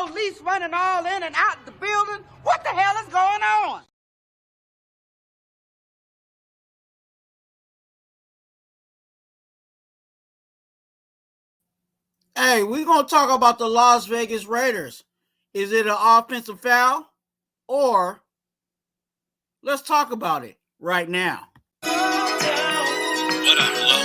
police running all in and out the building. What the hell is going on? Hey, we're going to talk about the Las Vegas Raiders. Is it an offensive foul? Or let's talk about it right now. What up, Lo?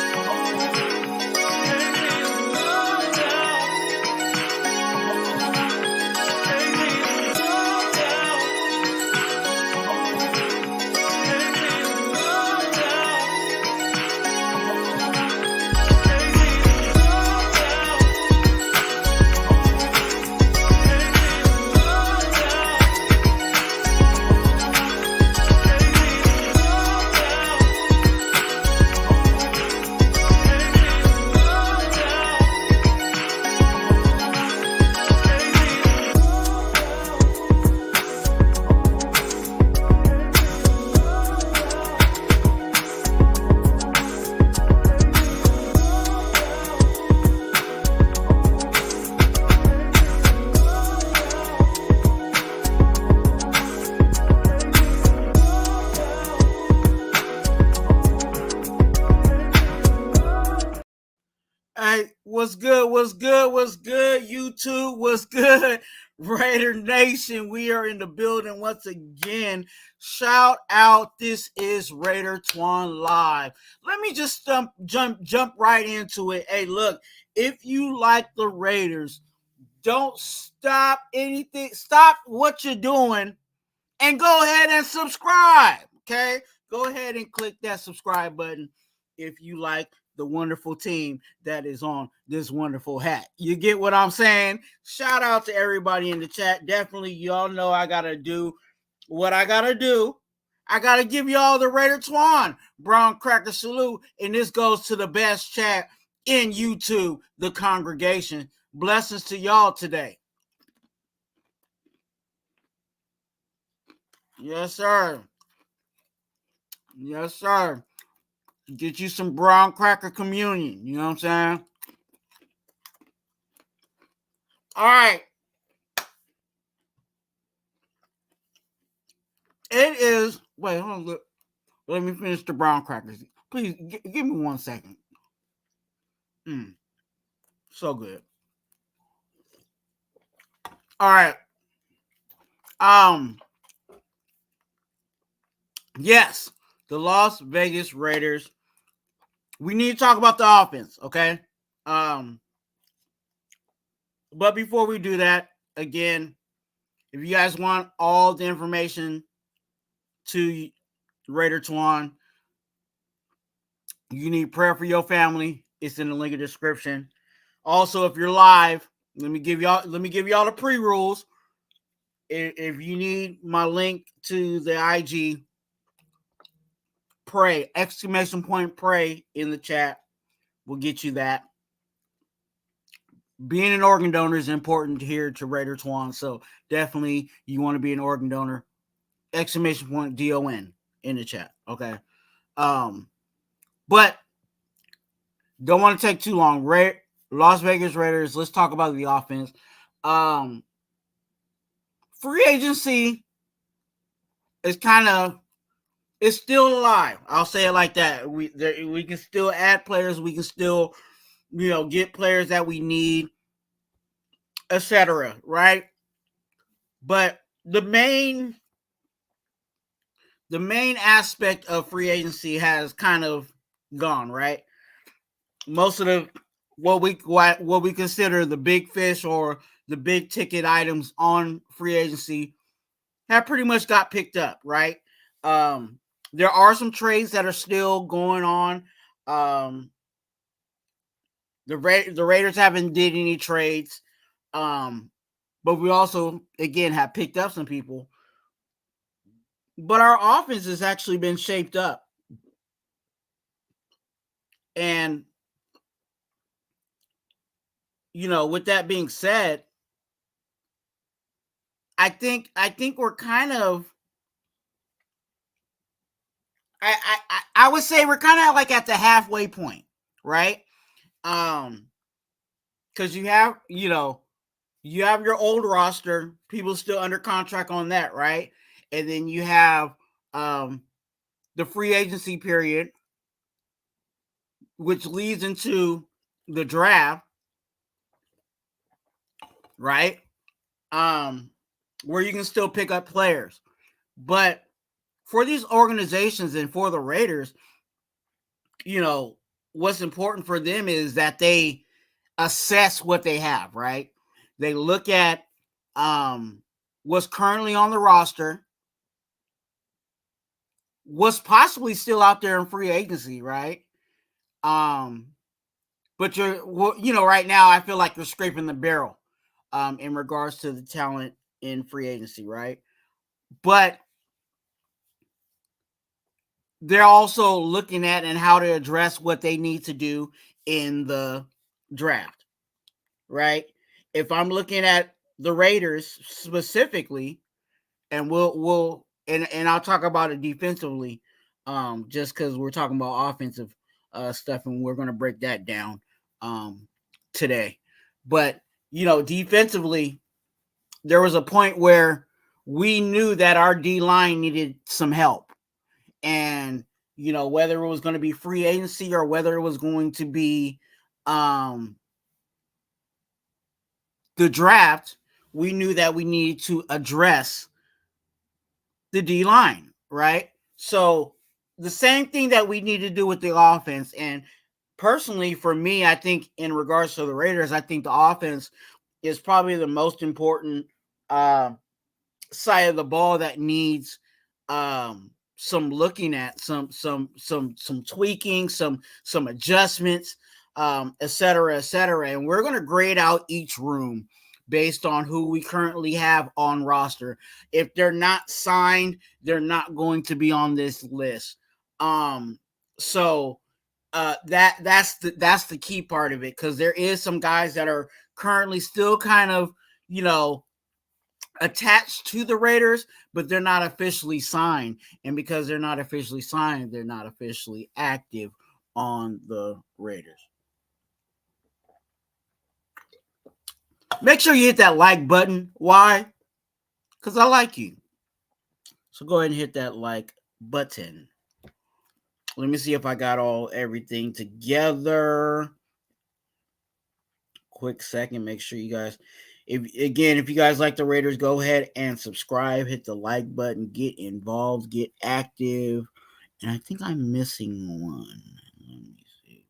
Hey, what's good? What's good? What's good? YouTube, what's good? Raider Nation, we are in the building once again. Shout out, this is Raider Twuan Live. Let me just jump right into it. Hey, look, if you like the Raiders, don't stop anything. Stop what you're doing and go ahead and subscribe, okay? Go ahead and click that subscribe button if you like the wonderful team that is on this wonderful hat. You get what I'm saying? Shout out to everybody in the chat. Definitely, y'all know I got to do what I got to do. I got to give y'all the Raider Twuan brown cracker salute, and this goes to the best chat in YouTube, the congregation. Blessings to y'all today. Yes, sir. Yes, sir. Get you some brown cracker communion. You know what I'm saying? All right. It is. Wait, hold on. Look. Let me finish the brown crackers. Please, give me 1 second. So good. All right. Yes, the Las Vegas Raiders. We need to talk about the offense, okay? But before we do that, again, if you guys want all the information to Raider Twuan, you need prayer for your family. It's in the link in the description. Also, if you're live, let me give y'all the pre-rules. If you need my link to the IG, pray, !pray in the chat. We'll get you that. Being an organ donor is important here to Raider Twuan, so definitely you want to be an organ donor. !DON in the chat. Okay. But don't want to take too long. Las Vegas Raiders, let's talk about the offense. Free agency is it's still alive. I'll say it like that. We can still add players. We can still, get players that we need, etc. Right? But the main aspect of free agency has kind of gone, right? Most of what we consider the big fish or the big ticket items on free agency have pretty much got picked up, right? There are some trades that are still going on. The Raiders haven't did any trades, but we also again have picked up some people. But our offense has actually been shaped up, and with that being said, I think we're kind of. I would say we're kind of like at the halfway point, right? Because you have, you have your old roster, people still under contract on that, right? And then you have the free agency period, which leads into the draft, right? Where you can still pick up players. But for these organizations and for the Raiders, what's important for them is that they assess what they have, right? They look at what's currently on the roster, what's possibly still out there in free agency, right? But right now I feel like you're scraping the barrel in regards to the talent in free agency, right? But they're also looking at and how to address what they need to do in the draft, right? If I'm looking at the Raiders specifically, and and I'll talk about it defensively, just because we're talking about offensive stuff, and we're going to break that down today. But defensively, there was a point where we knew that our D line needed some help, and whether it was going to be free agency or whether it was going to be the draft, we knew that we needed to address the D line, right? So the same thing that we need to do with the offense. And personally, for me, I think in regards to the Raiders, I think the offense is probably the most important side of the ball that needs some looking at, some tweaking, some adjustments, et cetera, et cetera. And we're going to grade out each room based on who we currently have on roster. If they're not signed, they're not going to be on this list. So that's the key part of it, because there is some guys that are currently still kind of attached to the Raiders, but they're not officially signed. And because they're not officially signed, they're not officially active on the Raiders. Make sure you hit that like button. Why? Because I like you. So go ahead and hit that like button. Let me see if I got everything together. Quick second. Make sure you guys, if you guys like the Raiders, go ahead and subscribe. Hit the like button. Get involved. Get active. And I think I'm missing one. Let me see.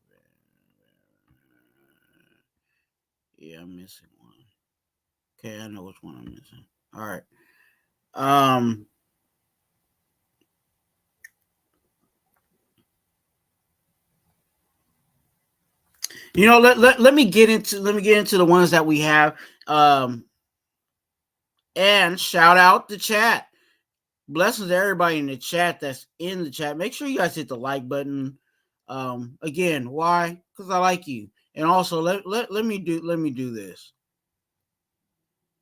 Yeah, I'm missing one. Okay, I know which one I'm missing. All right. Let me get into the ones that we have. And shout out the chat. Blessings to everybody in the chat that's in the chat. Make sure you guys hit the like button. Again, why? Because I like you. And also let me do this.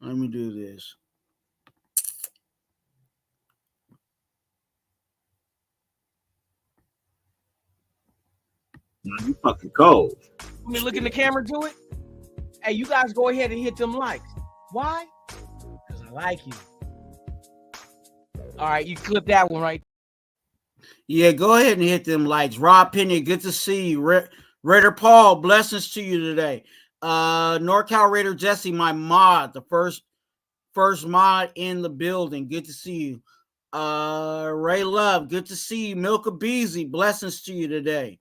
Let me do this. You fucking cold. Let me look in the camera, do it. Hey, you guys go ahead and hit them likes. Why? Because I like you. All right, you clip that one right. Yeah, go ahead and hit them likes. Rob Penny, good to see you. Raider Paul, blessings to you today. NorCal Raider Jesse, my mod, the first mod in the building. Good to see you. Ray Love, good to see you. Milka Beezy, blessings to you today.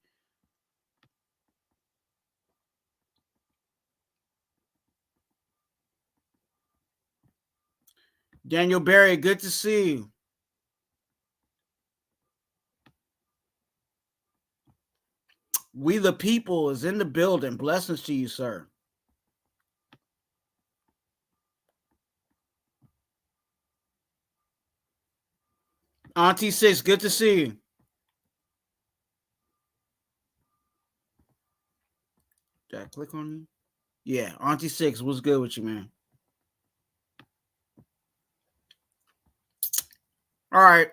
Daniel Berry, good to see you. We the people is in the building. Blessings to you, sir. Auntie Six, good to see you. Did I click on you? Yeah, Auntie Six, what's good with you, man? All right.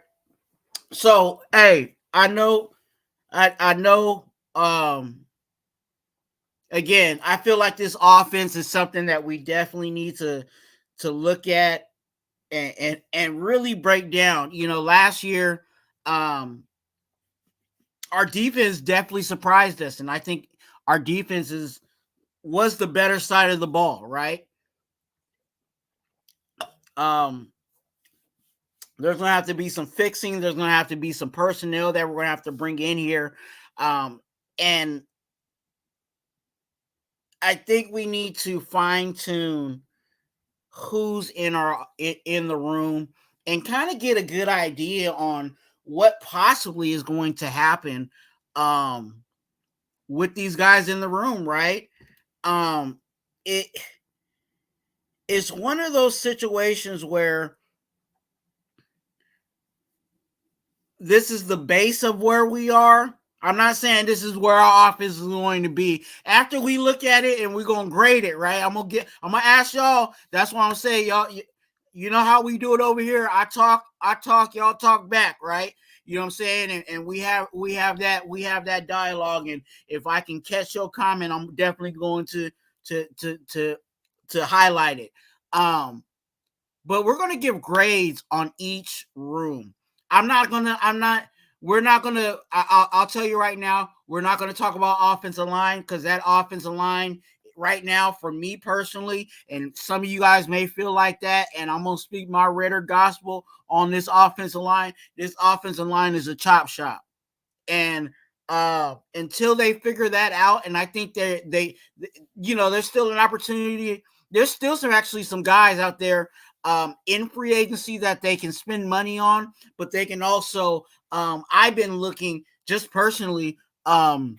So, hey, I know again, I feel like this offense is something that we definitely need to look at and really break down. Last year, our defense definitely surprised us, and I think our defense was the better side of the ball, right? There's going to have to be some fixing. There's going to have to be some personnel that we're going to have to bring in here. And I think we need to fine tune who's in the room and kind of get a good idea on what possibly is going to happen with these guys in the room, right? It's one of those situations where this is the base of where we are. I'm not saying this is where our offense is going to be. After we look at it and we're gonna grade it, right? I'm gonna ask y'all. That's what I'm saying, y'all. You know how we do it over here. I talk, y'all talk back, right? You know what I'm saying? And we have that dialogue. And if I can catch your comment, I'm definitely going to highlight it. But we're gonna give grades on each room. I'll tell you right now, we're not going to talk about offensive line, because that offensive line right now, for me personally, and some of you guys may feel like that, and I'm going to speak my Raider gospel on this offensive line. This offensive line is a chop shop. And until they figure that out, and I think there's still an opportunity. There's still some guys out there in free agency that they can spend money on, but they can also, I've been looking just personally, I've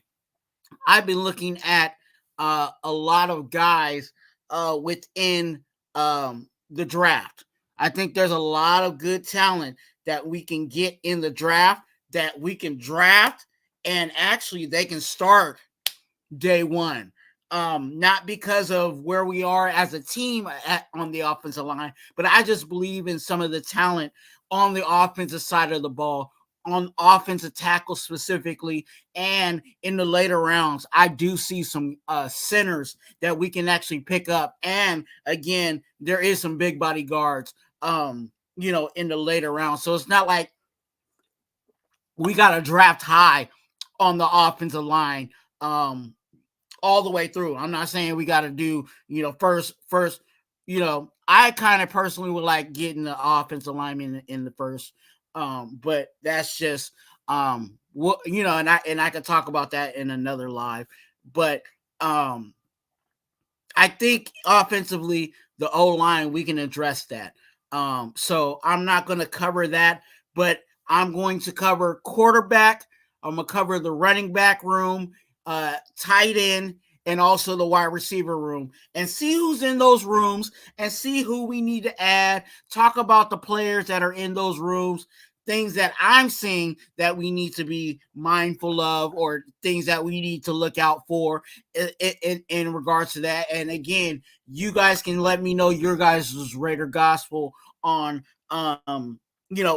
been looking at a lot of guys within the draft. I think there's a lot of good talent that we can get in the draft, that we can draft, and actually they can start day one. Not because of where we are as a team on the offensive line, but I just believe in some of the talent on the offensive side of the ball, on offensive tackle specifically, and in the later rounds. I do see some centers that we can actually pick up. And again, there is some big body guards, in the later rounds. So it's not like we got to draft high on the offensive line. All the way through. I'm not saying we got to do, first, I kind of personally would like getting the offensive lineman in the first, but that's just, and I could talk about that in another live, but, I think offensively, the O-line, we can address that. So I'm not going to cover that, but I'm going to cover quarterback. I'm going to cover the running back room, tight end, and also the wide receiver room, and see who's in those rooms and see who we need to add. Talk about the players that are in those rooms, things that I'm seeing that we need to be mindful of, or things that we need to look out for in regards to that. And again, you guys can let me know your guys' Raider gospel on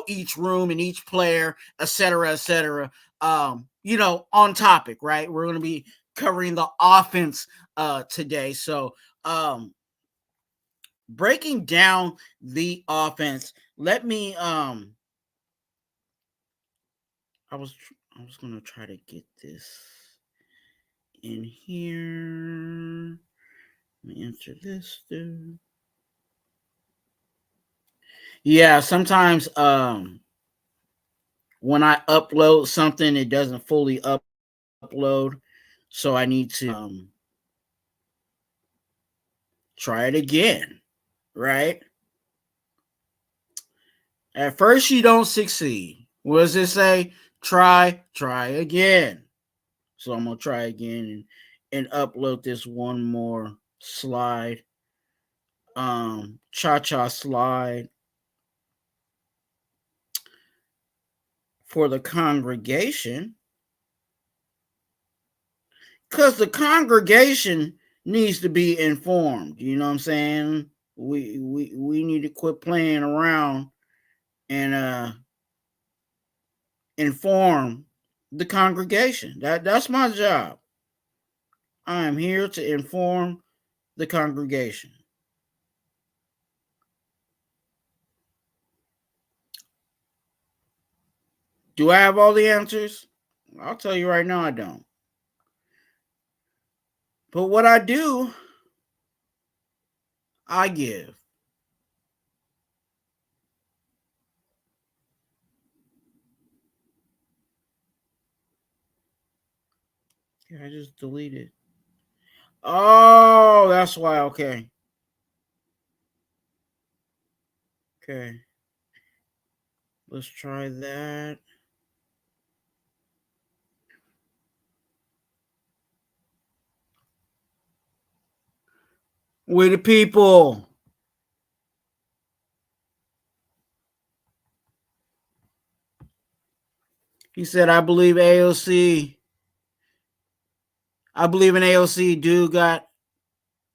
each room and each player, etc., etc. On topic, right? We're going to be covering the offense today. So breaking down the offense, let me I was going to try to get this in here. Let me enter this through. Yeah, sometimes when I upload something, it doesn't fully upload, so I need to try it again, right? At first you don't succeed. What does it say? Try again. So I'm gonna try again and upload this one more slide. Cha-cha slide for the congregation. Because the congregation needs to be informed. You know what I'm saying? We need to quit playing around and inform the congregation. That's my job. I am here to inform the congregation. Do I have all the answers? I'll tell you right now, I don't. But what I do, I give. I just deleted. Oh, that's why. Okay. Okay. Let's try that. We the people. He said, I believe AOC. I believe in AOC. Dude got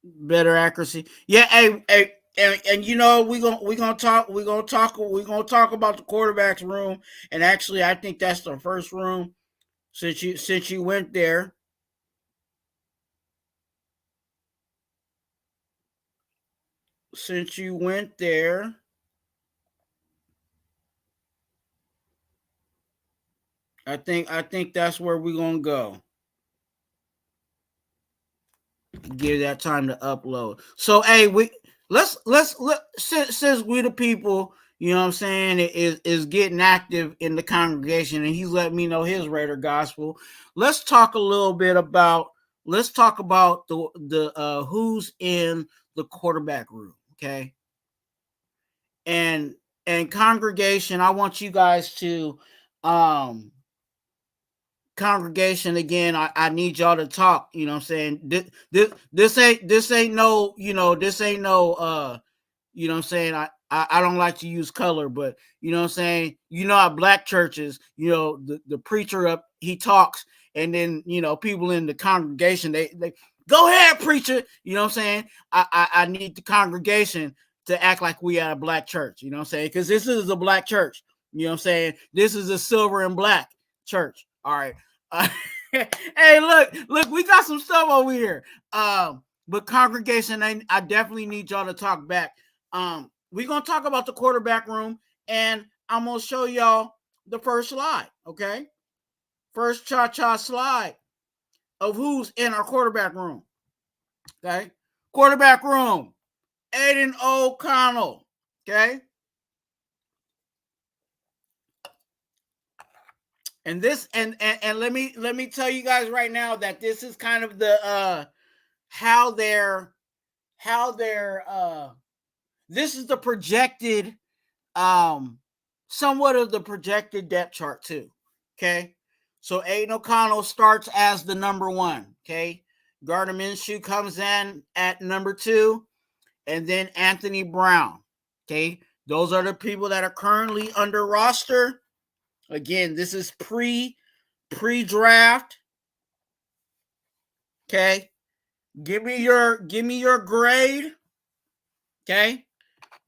better accuracy. Yeah, hey, and you know we're gonna talk about the quarterback's room. And actually, I think that's the first room since you went there. Since you went there, I think that's where we're gonna go. Give that time to upload. So hey, let's since we the people, you know what I'm saying, is getting active in the congregation, and he's letting me know his Raider gospel. Let's talk a little bit about the who's in the quarterback room, okay? And congregation, I want you guys to congregation again, I need y'all to talk, you know what I'm saying? This ain't no, you know, this ain't no you know what I'm saying, I don't like to use color, but you know what I'm saying, you know how black churches, you know, the preacher up, he talks, and then you know people in the congregation they go ahead, preacher, you know what I'm saying? I need the congregation to act like we at a black church, you know what I'm saying? Because this is a black church, you know what I'm saying? This is a silver and black church. All right. Hey, look, we got some stuff over here. But congregation, I definitely need y'all to talk back. We're gonna talk about the quarterback room, and I'm gonna show y'all the first slide. Okay, first cha-cha slide of who's in our quarterback room. Okay, quarterback room, Aiden O'Connell. Okay. And this and let me tell you guys right now that this is kind of the how they're this is the projected somewhat of the projected depth chart too. Okay. So Aiden O'Connell starts as the number one. Okay. Gardner Minshew comes in at number 2, and then Anthony Brown. Okay. Those are the people that are currently under roster. Again, this is pre-draft. Okay. Give me your grade. Okay.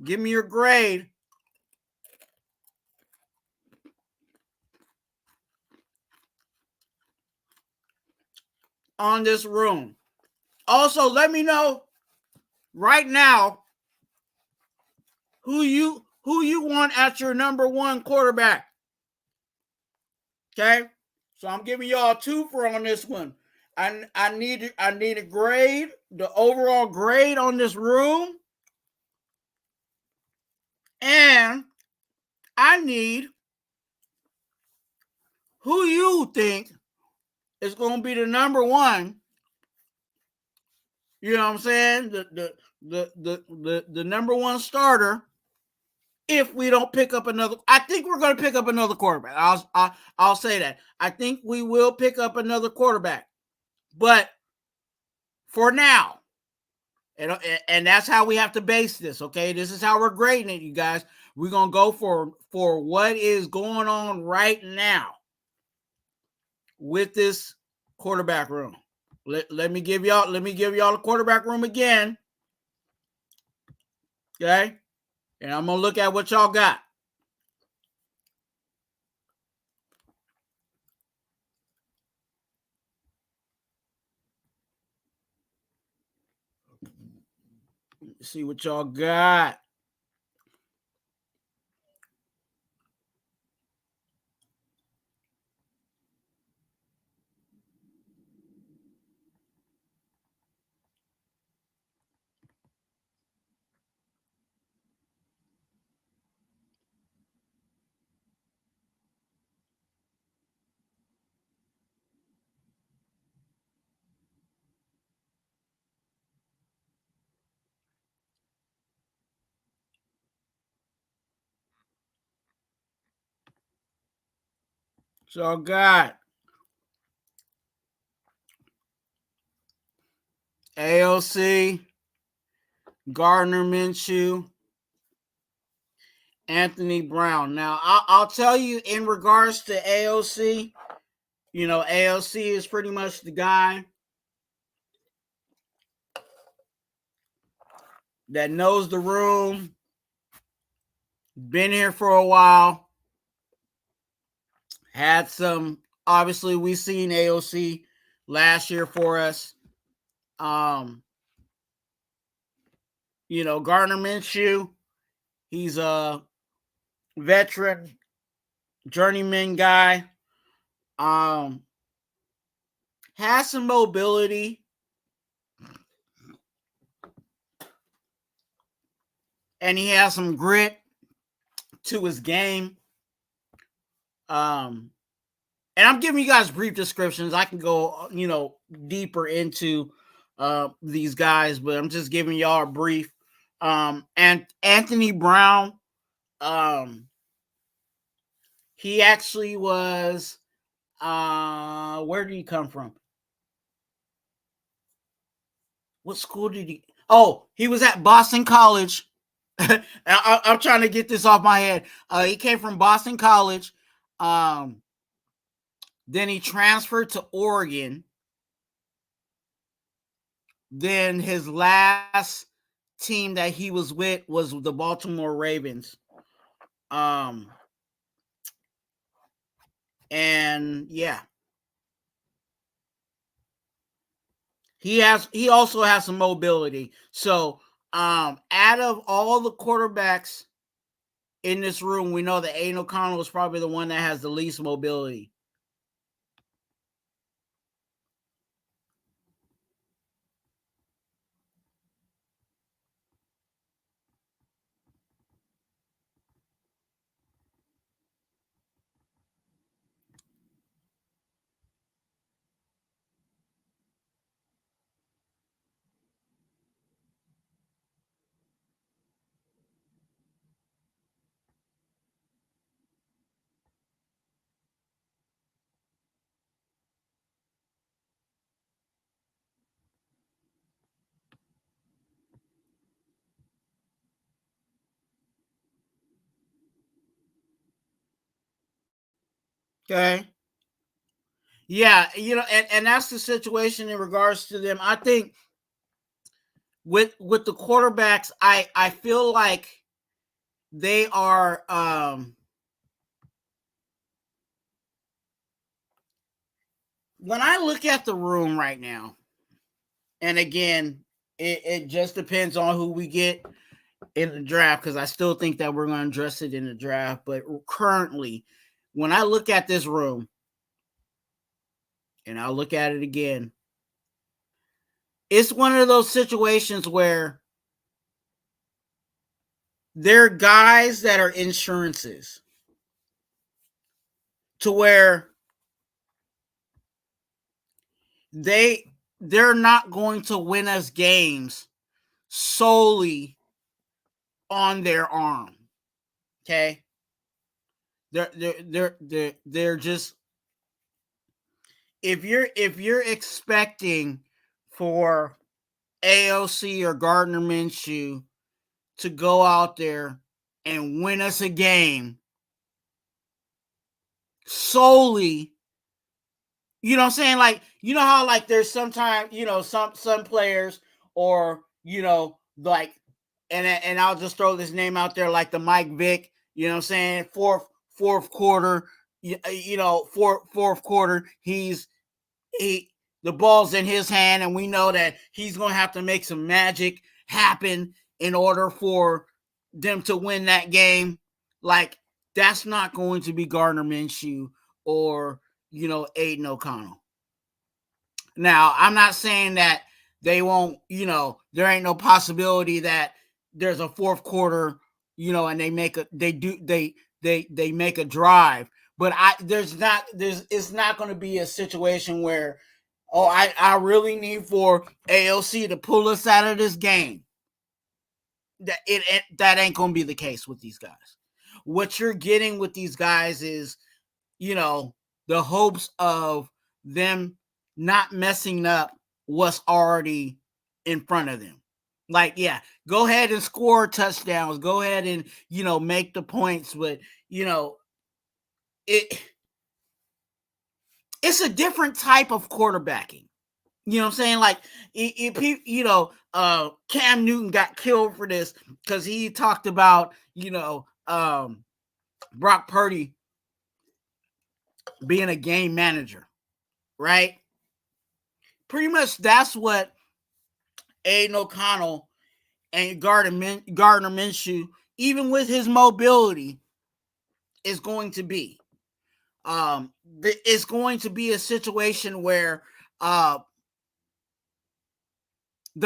Give me your grade on this room. Also, let me know right now who you want at your number 1 quarterback. Okay? So I'm giving y'all a twofer on this one. I need a grade, the overall grade on this room. And I need who you think is going to be the number 1. You know what I'm saying? The number 1 starter. If we don't pick up another, I think we're going to pick up another quarterback. I'll say that. I think we will pick up another quarterback. But for now, and that's how we have to base this, okay? This is how we're grading it, you guys. We're going to go for what is going on right now with this quarterback room. Let me give y'all the quarterback room again. Okay? And I'm going to look at what y'all got. Let's see what y'all got. What y'all got? AOC, Gardner Minshew, Anthony Brown. Now, I'll tell you in regards to AOC, AOC is pretty much the guy that knows the room, been here for a while, had some, obviously we seen AOC last year for us. Gardner Minshew, he's a veteran, journeyman guy. Has some mobility. And he has some grit to his game. And I'm giving you guys brief descriptions. I can go, deeper into these guys, but I'm just giving y'all a brief. And Anthony Brown, he actually was, where did he come from? What school did he? Oh, he was at Boston College. I'm trying to get this off my head. He came from Boston College. Then he transferred to Oregon. Then his last team that he was with was the Baltimore Ravens. And yeah. He also has some mobility. So out of all the quarterbacks in this room, we know that Aiden O'Connell is probably the one that has the least mobility. Okay. Yeah, and that's the situation in regards to them. I think with the quarterbacks, I feel like they are when I look at the room right now, and again, it just depends on who we get in the draft, because I still think that we're going to address it in the draft. But currently, when I look at this room, and I'll look at it again, it's one of those situations where there are guys that are insurances to where they're not going to win us games solely on their arm. Okay? They're just, if you're expecting for AOC or Gardner Minshew to go out there and win us a game solely, you know what I'm saying? Like, you know how like there's sometimes, some players, or, like, and I'll just throw this name out there, like the Mike Vick, you know what I'm saying? Fourth quarter, fourth quarter, the ball's in his hand, and we know that he's going to have to make some magic happen in order for them to win that game. Like, that's not going to be Gardner Minshew or, Aiden O'Connell. Now, I'm not saying that they won't, there ain't no possibility that there's a fourth quarter, and they make a drive. But it's not going to be a situation where, I really need for AOC to pull us out of this game. That ain't going to be the case with these guys. What you're getting with these guys is, the hopes of them not messing up what's already in front of them. Like, yeah, go ahead and score touchdowns. Go ahead and, make the points. But, it's a different type of quarterbacking. You know what I'm saying? Like, Cam Newton got killed for this because he talked about, Brock Purdy being a game manager, right? Pretty much that's what Aiden O'Connell and Gardner Minshew, even with his mobility, is going to be. It's going to be a situation where they're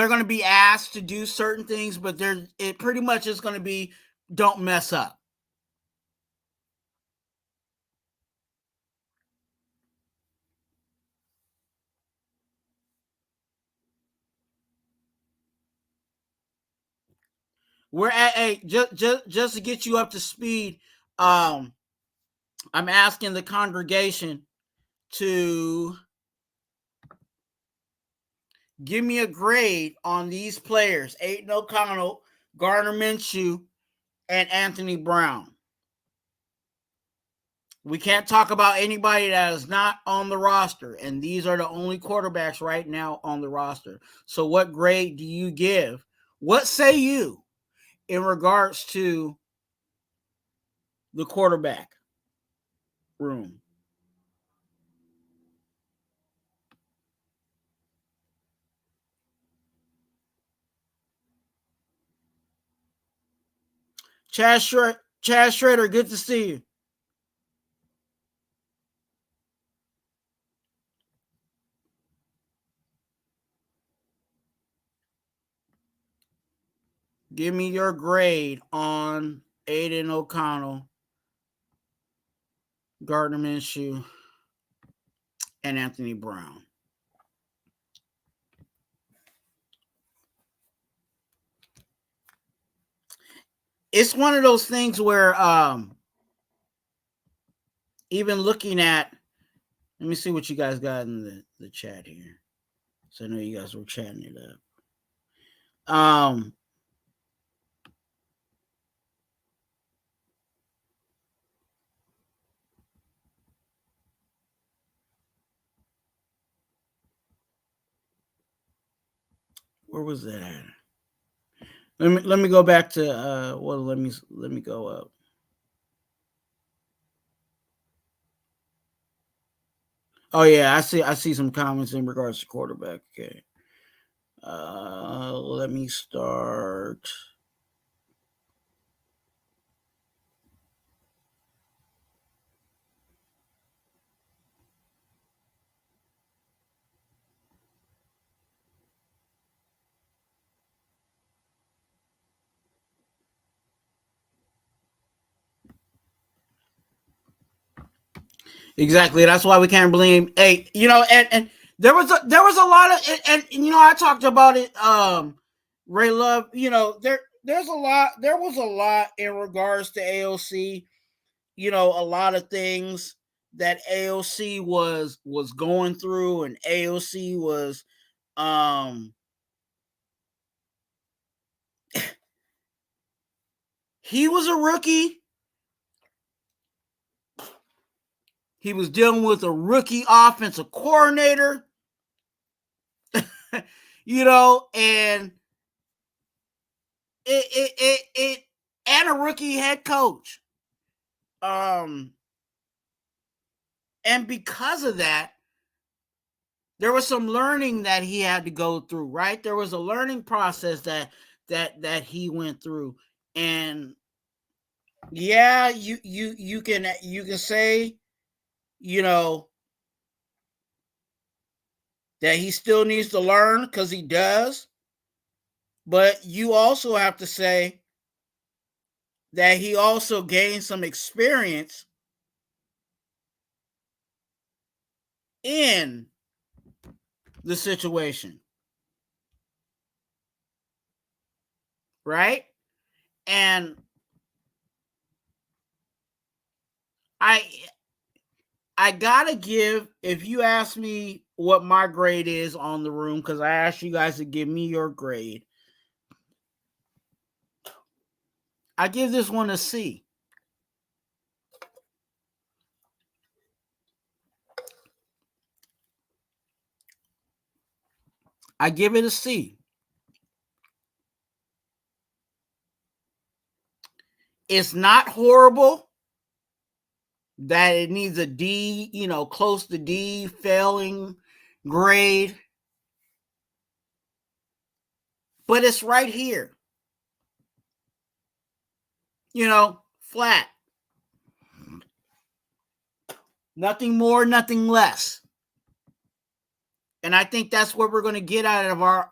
going to be asked to do certain things, but it pretty much is going to be, don't mess up. We're at just to get you up to speed. I'm asking the congregation to give me a grade on these players: Aiden O'Connell, Gardner Minshew, and Anthony Brown. We can't talk about anybody that is not on the roster, and these are the only quarterbacks right now on the roster. So what grade do you give? What say you in regards to the quarterback room? Chad Schrader, good to see you. Give me your grade on Aiden O'Connell, Gardner Minshew, and Anthony Brown. It's one of those things where even looking at, let me see what you guys got in the chat here. So I know you guys were chatting it up. Where was that at? Let me go back to let me go up. Oh yeah, I see some comments in regards to quarterback. Okay. Let me start. Exactly. That's why we can't blame. Hey, and there was a lot of, and I talked about it. Ray Love, there was a lot in regards to AOC. A lot of things that AOC was going through, and AOC was he was a rookie. He was dealing with a rookie offensive coordinator, and it and a rookie head coach. And because of that, there was some learning that he had to go through, right? There was a learning process that that he went through. And yeah, you can say, that he still needs to learn, because he does. But you also have to say that he also gained some experience in the situation. Right? And I gotta give, if you ask me what my grade is on the room, because I asked you guys to give me your grade, I give this one a C. I give it a C. It's not horrible that it needs a D, close to D failing grade, but it's right here. Flat. Nothing more, nothing less. And I think that's what we're going to get out of out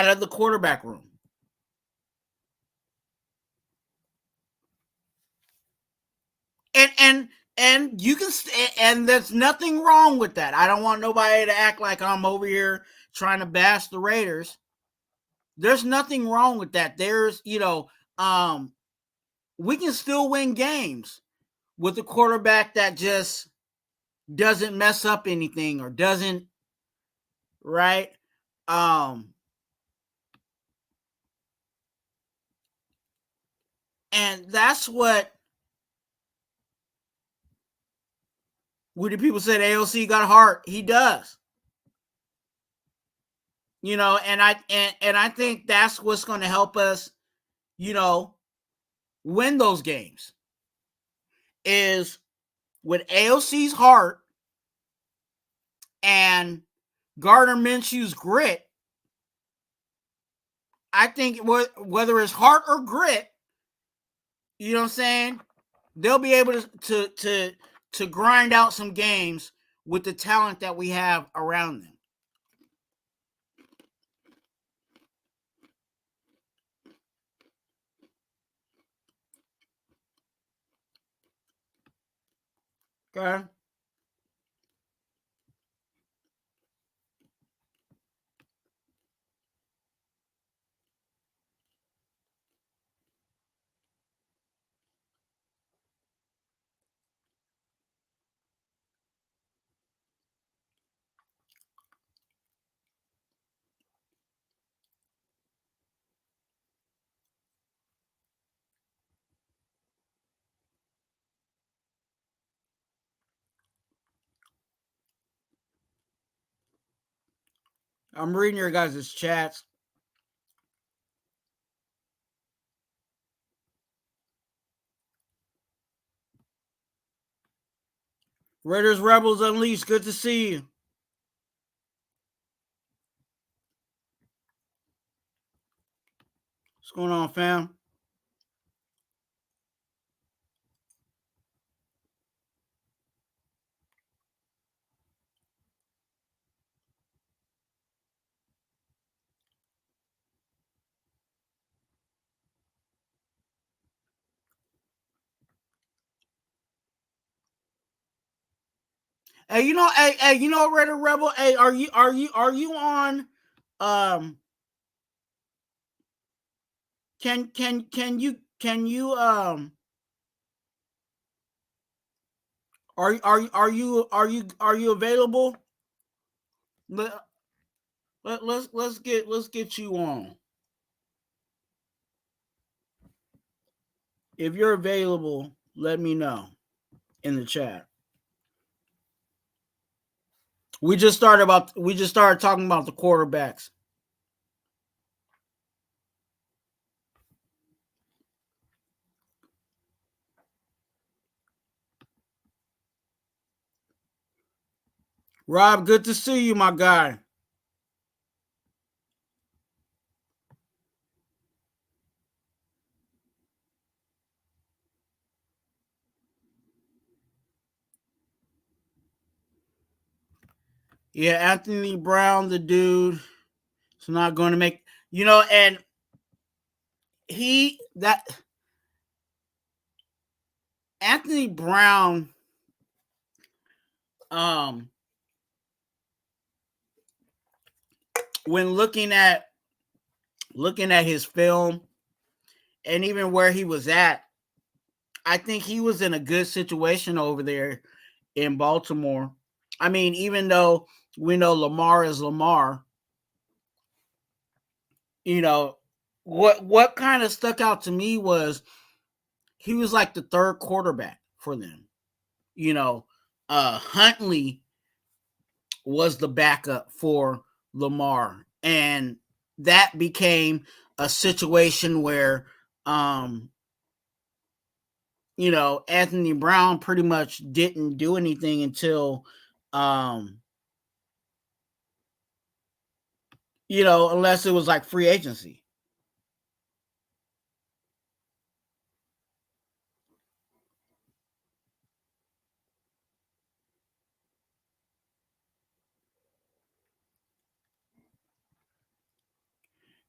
of the quarterback room. And you can, and there's nothing wrong with that. I don't want nobody to act like I'm over here trying to bash the Raiders. There's nothing wrong with that. There's, we can still win games with a quarterback that just doesn't mess up anything or doesn't, right? And that's what the people said AOC got heart. He does. And I think that's what's going to help us, win those games, is with AOC's heart and Gardner Minshew's grit. I think whether it's heart or grit, you know what I'm saying, they'll be able to grind out some games with the talent that we have around them. Okay. I'm reading your guys' chats. Raiders Rebels Unleashed, good to see you. What's going on, fam? Hey, Raider Rebel. Hey, are you on? Can you are you available? Let's get you on. If you're available, let me know in the chat. We just started talking about the quarterbacks. Rob, good to see you, my guy. Yeah, Anthony Brown, the dude, is not going to make, and Anthony Brown, when looking at his film and even where he was at, I think he was in a good situation over there in Baltimore. I mean, even though we know Lamar is Lamar, what kind of stuck out to me was he was like the third quarterback for them. Huntley was the backup for Lamar, and that became a situation where Anthony Brown pretty much didn't do anything until unless it was like free agency.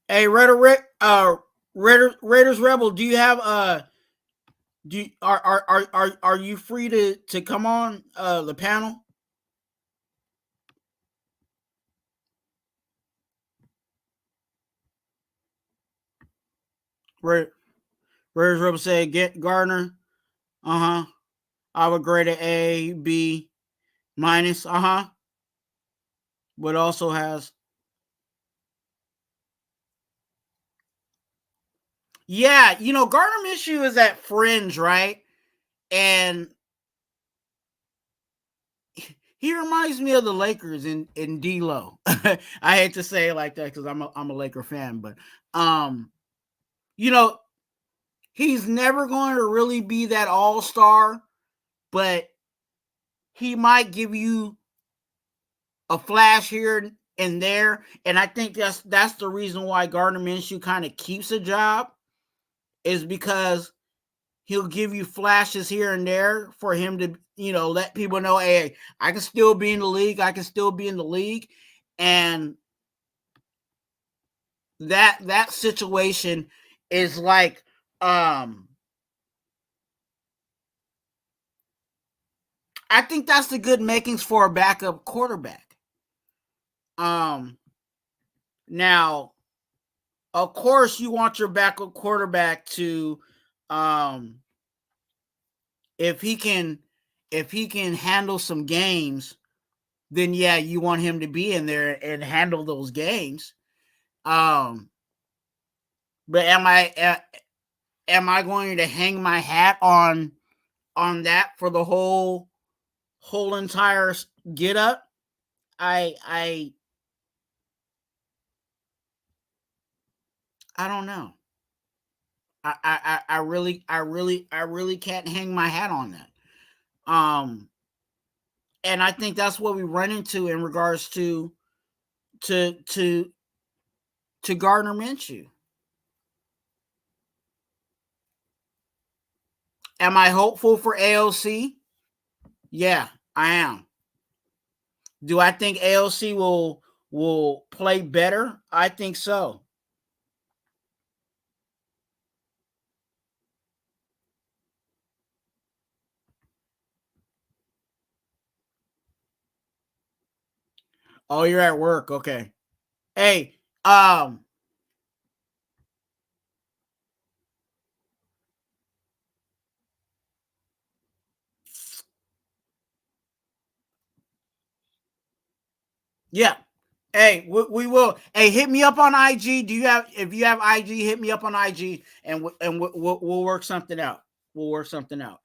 Hey, Raiders Rebel, do you have are you free to come on the panel? Raiders Rebel said get Gardner. I would grade it A, B minus. But also has. Yeah, Gardner Minshew is at fringe, right? And he reminds me of the Lakers in D-Lo. I hate to say it like that because I'm a Laker fan, but he's never going to really be that all-star, but he might give you a flash here and there, and I think that's the reason why Gardner Minshew kind of keeps a job, is because he'll give you flashes here and there for him to, let people know, hey, I can still be in the league. I can still be in the league. And that situation is like, I think that's the good makings for a backup quarterback. Now, of course, you want your backup quarterback to, if he can handle some games, then yeah, you want him to be in there and handle those games. But am I going to hang my hat on that for the whole entire get up? I don't know. I really can't hang my hat on that. And I think that's what we run into in regards to Gardner Minshew. Am I hopeful for AOC? Yeah, I am. Do I think AOC will play better? I think so. Oh, you're at work. Okay. Hey, yeah. Hey, we will. Hey, hit me up on IG. If you have IG, hit me up on IG, and we'll work something out. We'll work something out.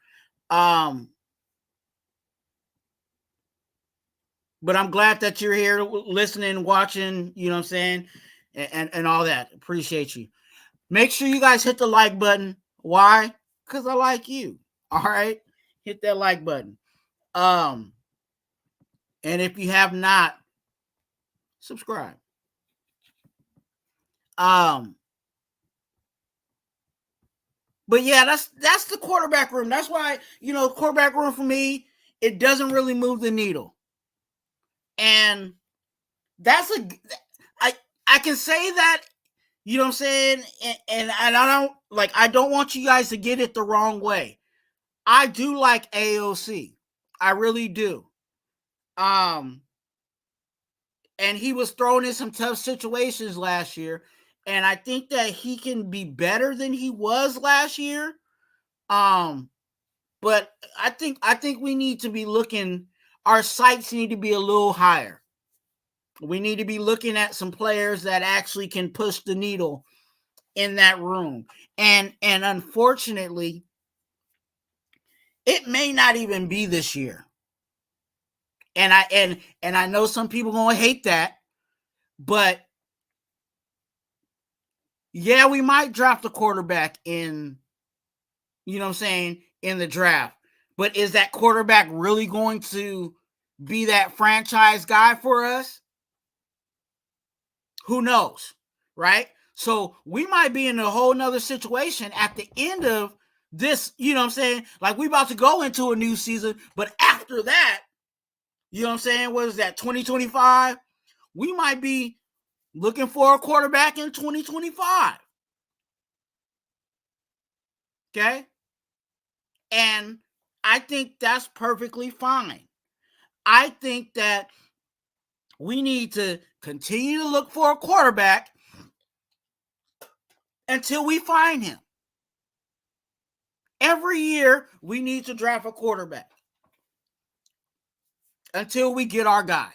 But I'm glad that you're here listening, watching, you know what I'm saying, and all that. Appreciate you. Make sure you guys hit the like button. Why? Because I like you. All right. Hit that like button. And if you have not, subscribe. But yeah, that's the quarterback room. That's why, quarterback room for me, it doesn't really move the needle. And that's I can say that, you know what I'm saying? And I don't want you guys to get it the wrong way. I do like AOC. I really do. And he was thrown in some tough situations last year. And I think that he can be better than he was last year. But I think we need to be looking, our sights need to be a little higher. We need to be looking at some players that actually can push the needle in that room. And unfortunately, it may not even be this year. And I know some people gonna hate that, but yeah, we might draft a quarterback in, you know what I'm saying, in the draft. But is that quarterback really going to be that franchise guy for us? Who knows, right? So we might be in a whole nother situation at the end of this, you know what I'm saying? Like, we about to go into a new season, but after that, you know what I'm saying? What is that, 2025? We might be looking for a quarterback in 2025. Okay? And I think that's perfectly fine. I think that we need to continue to look for a quarterback until we find him. Every year, we need to draft a quarterback until we get our guy.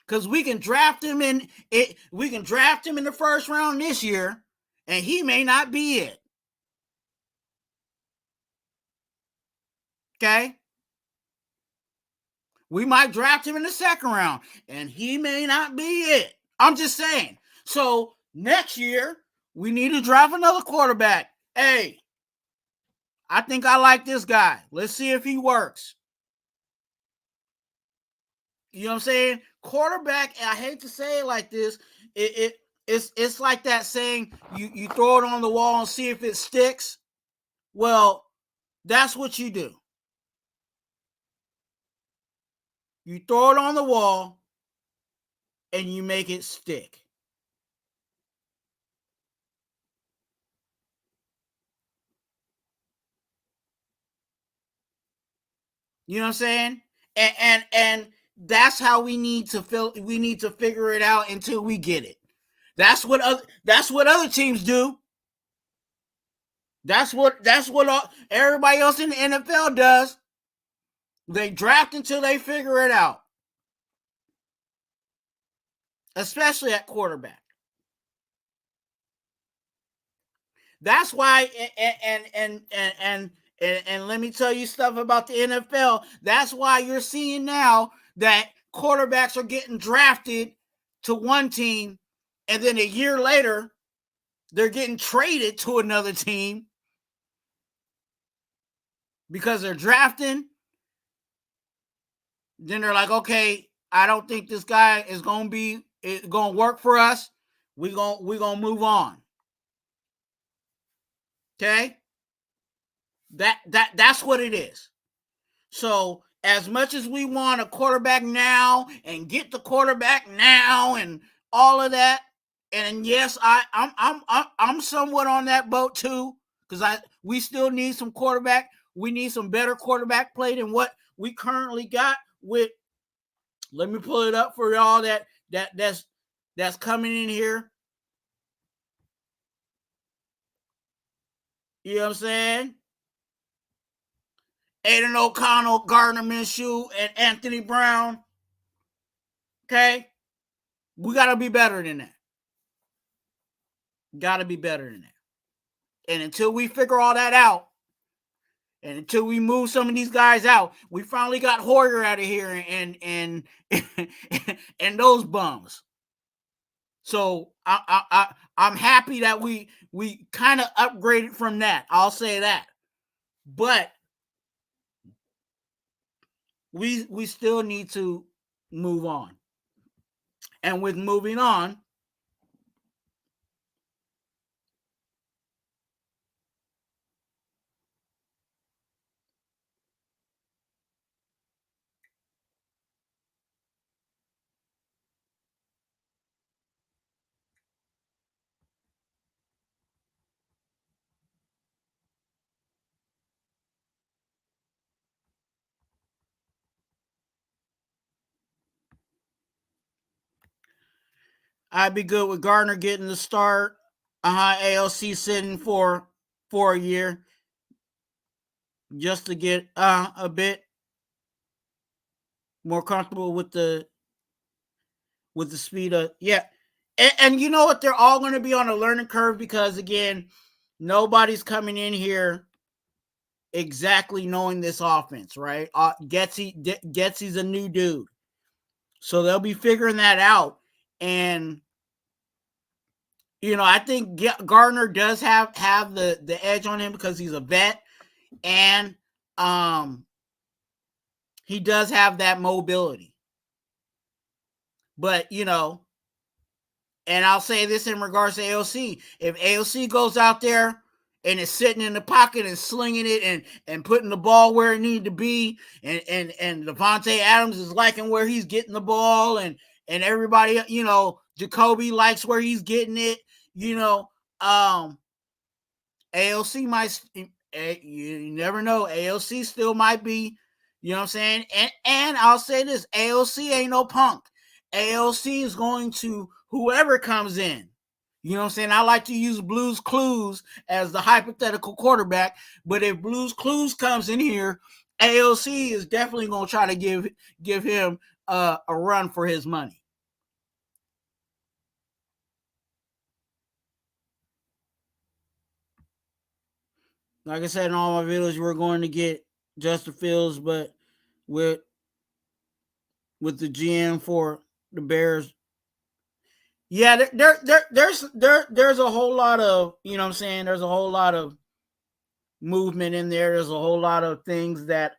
Because we can draft him in the first round this year, and he may not be it. Okay? We might draft him in the second round, and he may not be it. I'm just saying. So next year, we need to draft another quarterback. Hey, I think I like this guy. Let's see if he works. You know what I'm saying? Quarterback, I hate to say it like this, it's like that saying, you throw it on the wall and see if it sticks. Well, that's what you do. You throw it on the wall and you make it stick. You know what I'm saying? And that's how we need to figure it out until we get it. That's what other teams do. That's what everybody else in the NFL does. They draft until they figure it out. Especially at quarterback. That's why, and let me tell you stuff about the NFL. That's why you're seeing now that quarterbacks are getting drafted to one team, and then a year later, they're getting traded to another team because they're drafting. Then they're like, okay, I don't think this guy is going to work for us. We're going to move on. Okay? That's what it is. So as much as we want a quarterback now and get the quarterback now and all of that, and yes, I'm somewhat on that boat too, because we still need some quarterback. We need some better quarterback play than what we currently got with. Let me pull it up for y'all that's coming in here. You know what I'm saying? Aiden O'Connell, Gardner Minshew, and Anthony Brown. Okay? We got to be better than that. Got to be better than that. And until we figure all that out, and until we move some of these guys out, we finally got Hoyer out of here and and those bums. So I'm happy that we kind of upgraded from that. I'll say that. But we still need to move on. And with moving on, I'd be good with Gardner getting the start. ALC sitting for a year just to get a bit more comfortable with the speed of and you know what, they're all going to be on a learning curve because again, nobody's coming in here exactly knowing this offense, right? Getsy's a new dude, so they'll be figuring that out. And you know, I think Gardner does have the edge on him because he's a vet, and he does have that mobility. But you know, and I'll say this in regards to AOC: if AOC goes out there and is sitting in the pocket and slinging it and putting the ball where it needed to be, and Devontae Adams is liking where he's getting the ball, and everybody, you know, Jacoby likes where he's getting it, you know, AOC might, you never know, AOC still might be, you know what I'm saying? And I'll say this, AOC ain't no punk. AOC is going to whoever comes in. You know what I'm saying? I like to use Blues Clues as the hypothetical quarterback, but if Blues Clues comes in here, AOC is definitely going to try to give him a run for his money. Like I said in all my videos, we're going to get Justin Fields, but with the GM for the Bears, yeah, there's a whole lot of, you know what I'm saying, there's a whole lot of movement in there. There's a whole lot of things that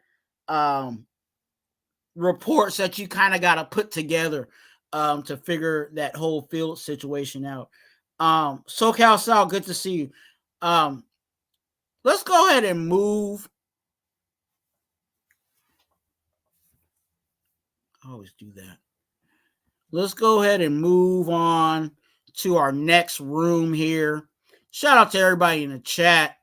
reports that you kind of got to put together to figure that whole field situation out. SoCal Sal, good to see you. Let's go ahead and move. I always do that. Let's go ahead and move on to our next room here. Shout out to everybody in the chat,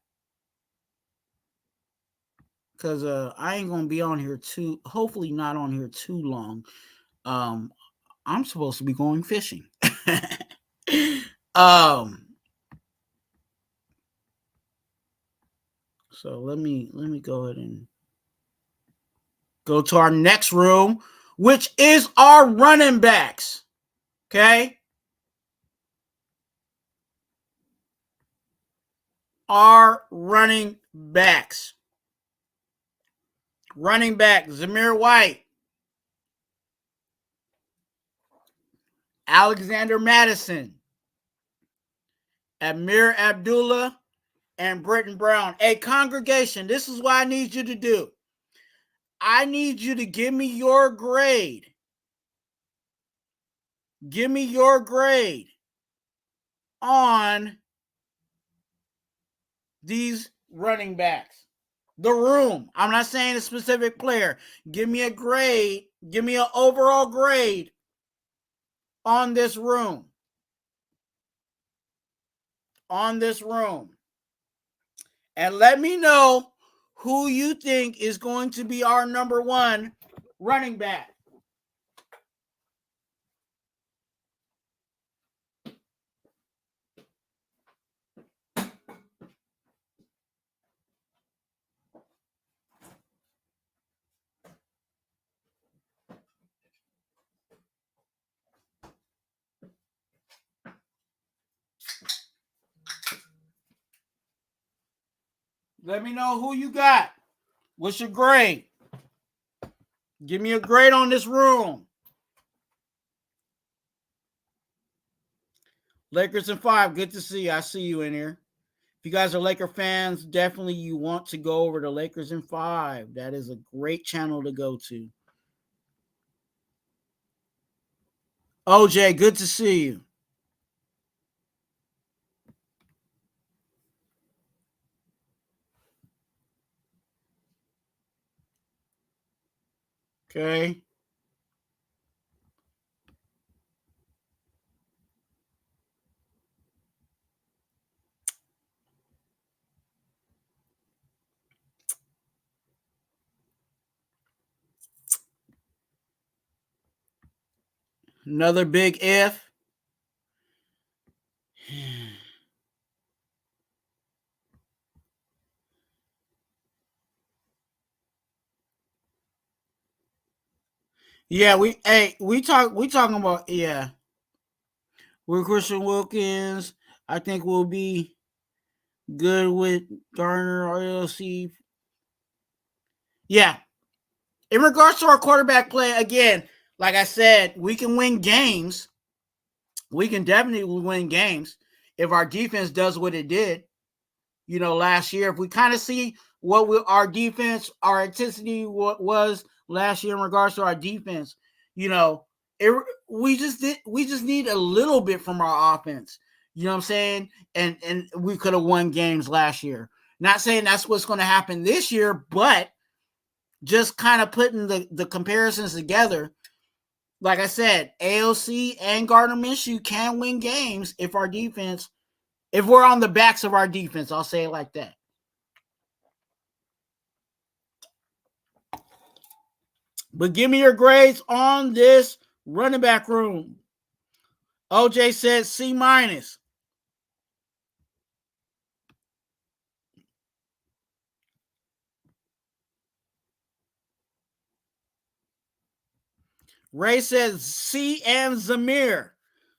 because I ain't gonna be on here hopefully not on here too long. I'm supposed to be going fishing. So let me go ahead and go to our next room, which is our running backs. Okay? Our running backs. Running back, Zamir White, Alexander Mattison, Amir Abdullah, and Britton Brown. Hey, congregation, this is what I need you to do. I need you to give me your grade. Give me your grade on these running backs. The room. I'm not saying a specific player. Give me a grade. Give me an overall grade on this room. On this room. And let me know who you think is going to be our number one running back. Let me know who you got. What's your grade? Give me a grade on this room. Lakers in 5. Good to see you. I see you in here. If you guys are Laker fans, definitely you want to go over to Lakers in 5. That is a great channel to go to. OJ, good to see you. Okay. Another big if. Yeah, we talking about, yeah. With Christian Wilkins, I think we'll be good with Gardner or LC. Yeah. In regards to our quarterback play, again, like I said, we can win games. We can definitely win games if our defense does what it did, last year. If we kind of see our defense, our intensity was last year in regards to our defense, you know, it, we just need a little bit from our offense. You know what I'm saying? And we could have won games last year. Not saying that's what's going to happen this year, but just kind of putting the comparisons together. Like I said, AOC and Gardner Minshew can win games if we're on the backs of our defense. I'll say it like that. But give me your grades on this running back room. OJ said C minus. Ray says C and Zamir.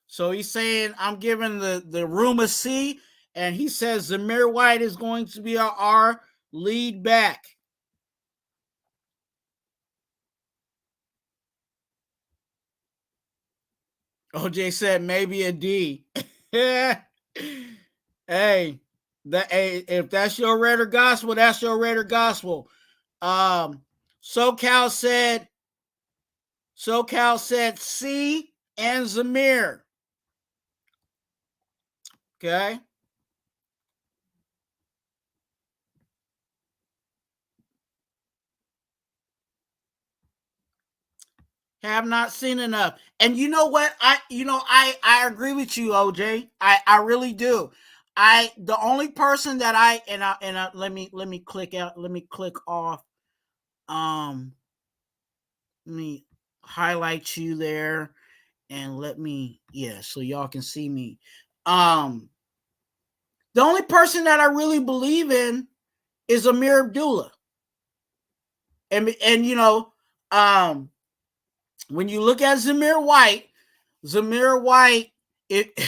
So he's saying I'm giving the room a C, and he says Zamir White is going to be our lead back. OJ said maybe a D. Hey, if that's your Raider gospel, that's your Raider gospel. SoCal said C and Zamir. Okay. Have not seen enough. And you know what? I agree with you, OJ. I really do. The only person that let me click out, let me click off. Let me highlight you there and so y'all can see me. The only person that I really believe in is Amir Abdullah. And when you look at Zamir White, it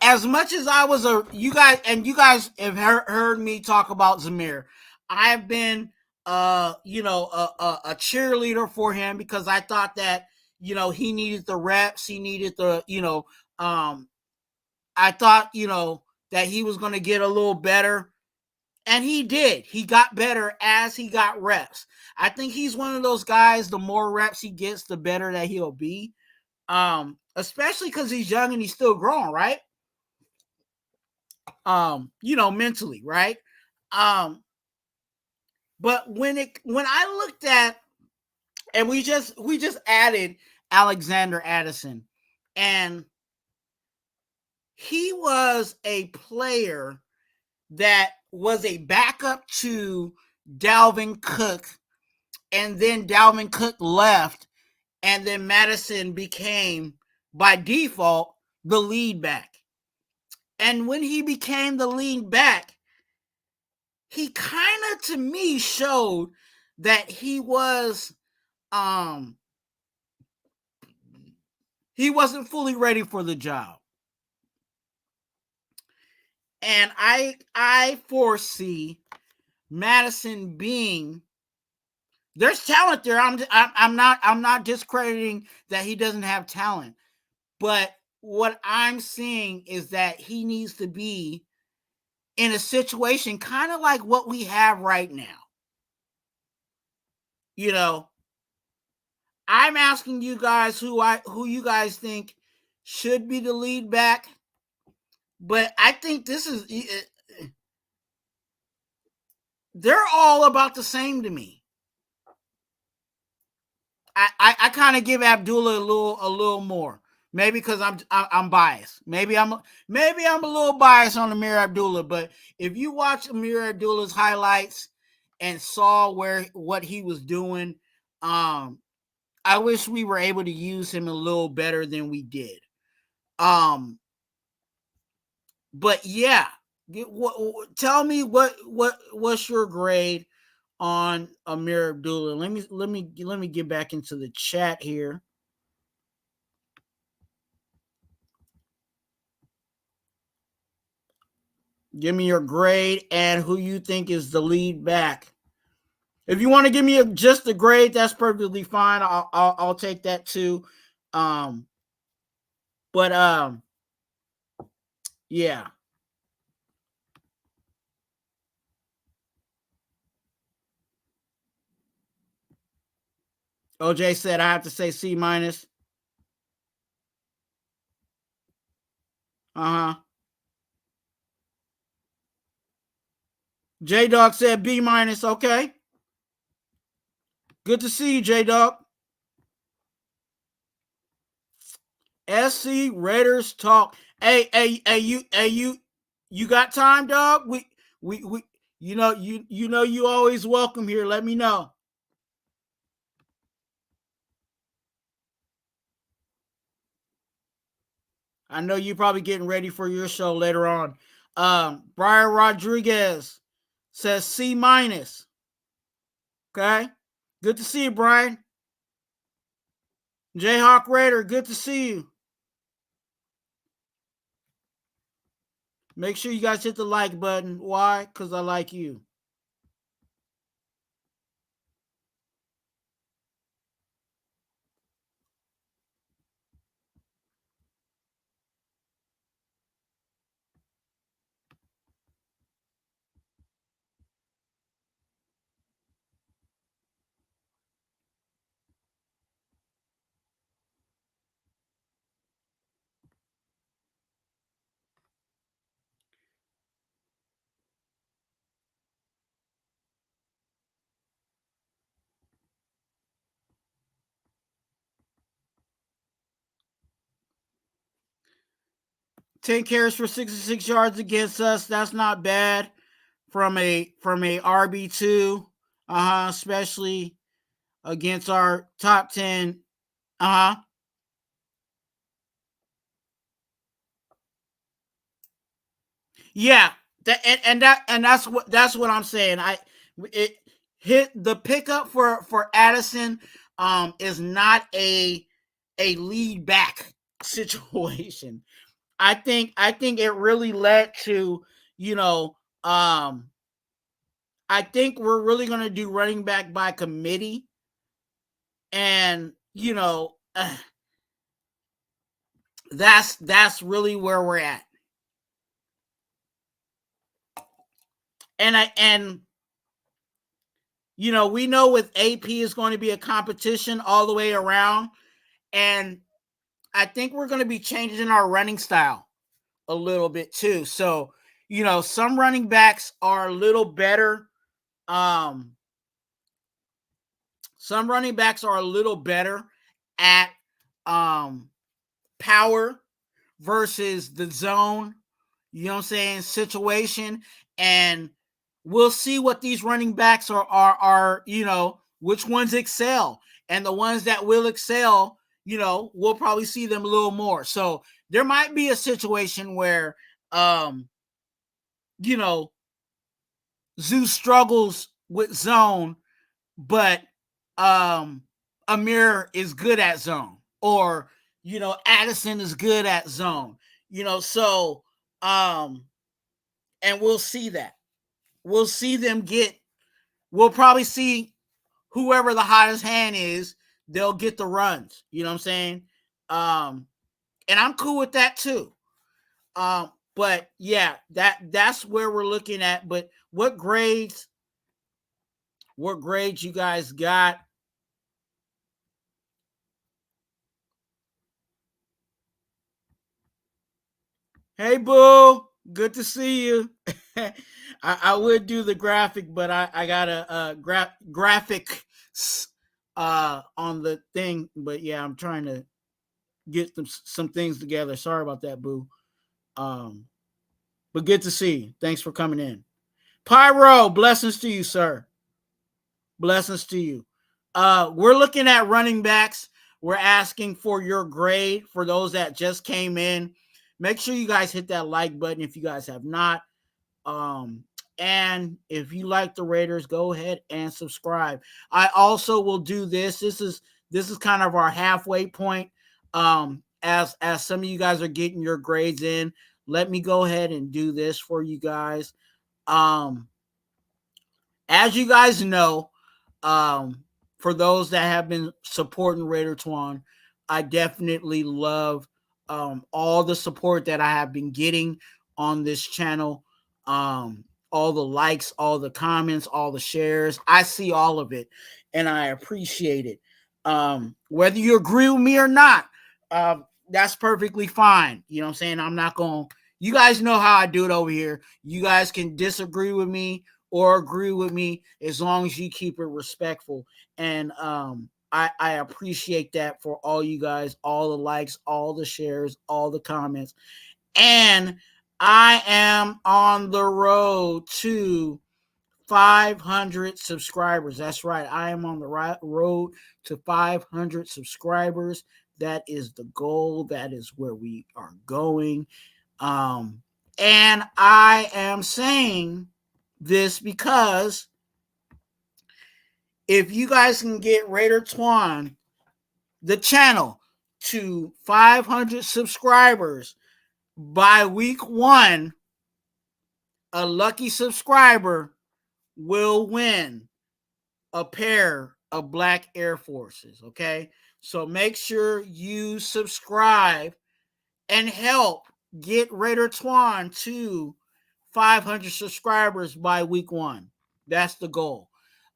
as much as I was you guys have heard me talk about Zamir. I've been a cheerleader for him because I thought that he needed the reps, he needed the I thought that he was going to get a little better. And he did. He got better as he got reps. I think he's one of those guys, the more reps he gets, the better that he'll be. Especially because he's young and he's still growing, right? Mentally, right? But when I looked at, and we just added Alexander Addison, and he was a player that was a backup to Dalvin Cook, and then Dalvin Cook left, and then Mattison became, by default, the lead back. And when he became the lead back, he kind of, to me, showed that he wasn't fully ready for the job. And I foresee Mattison being, there's talent there. I'm not discrediting that he doesn't have talent, but what I'm seeing is that he needs to be in a situation kind of like what we have right now. I'm asking you guys who you guys think should be the lead back, but I think they're all about the same to me. I kind of give Abdullah a little more, maybe because I'm biased. Maybe I'm a little biased on Amir Abdullah, but if you watch Amir Abdullah's highlights and saw what he was doing, I wish we were able to use him a little better than we did. But yeah, tell me what's your grade on Amir Abdullah. Let me get back into the chat here. Give me your grade and who you think is the lead back. If you want to give me just a grade, that's perfectly fine. I'll take that too. But yeah. OJ said I have to say C minus. J Dog said B minus. Okay. Good to see you, J Dog. SC Raiders talk. Hey, you got time, dog? We, you know, you always welcome here. Let me know. I know you're probably getting ready for your show later on. Brian Rodriguez says C minus. Okay. Good to see you, Brian. Jayhawk Raider, good to see you. Make sure you guys hit the like button. Why? Because I like you. Ten carries for 66 yards against us. That's not bad from a RB2. Especially against our top 10. Yeah, that's what I'm saying. It hit the pickup for Addison is not a lead back situation. I think it really led to, I think we're really going to do running back by committee. And, that's really where we're at. And we know with AP is going to be a competition all the way around. And I think we're going to be changing our running style a little bit too. So, some running backs are a little better. Some running backs are a little better at power versus the zone, situation. And we'll see what these running backs are, which ones excel. And the ones that will excel, we'll probably see them a little more. So there might be a situation where, Zeus struggles with zone, but Amir is good at zone, or Addison is good at zone, so and we'll see that. We'll see them we'll probably see whoever the hottest hand is, they'll get the runs. You know what I'm saying? And I'm cool with that too. But yeah, that's where we're looking at. But what grades you guys got? Hey, Boo. Good to see you. I would do the graphic, but I got a graphic on the thing. But yeah, I'm trying to get some things together. Sorry about that, Boo. But good to see you. Thanks for coming in. Pyro, blessings to you, sir. Blessings to you. We're looking at running backs. We're asking for your grade for those that just came in. Make sure you guys hit that like button if you guys have not. And if you like the Raiders, go ahead and subscribe. I also will do this. This is kind of our halfway point. As some of you guys are getting your grades in, let me go ahead and do this for you guys. As you guys know, for those that have been supporting Raider Twuan, I definitely love all the support that I have been getting on this channel. All the likes, all the comments, all the shares. I see all of it, and I appreciate it. Whether you agree with me or not, that's perfectly fine. You know what I'm saying? I'm not going to, you guys know how I do it over here. You guys can disagree with me or agree with me as long as you keep it respectful. And I appreciate that for all you guys, all the likes, all the shares, all the comments. And I am on the road to 500 subscribers. That's right. I am on the road to 500 subscribers. That is the goal. That is where we are going. And I am saying this because if you guys can get Raider Twuan, the channel, to 500 subscribers by week 1, a lucky subscriber will win a pair of black Air Forces. Okay, so make sure you subscribe and help get Raider Twuan to 500 subscribers by week 1. That's the goal.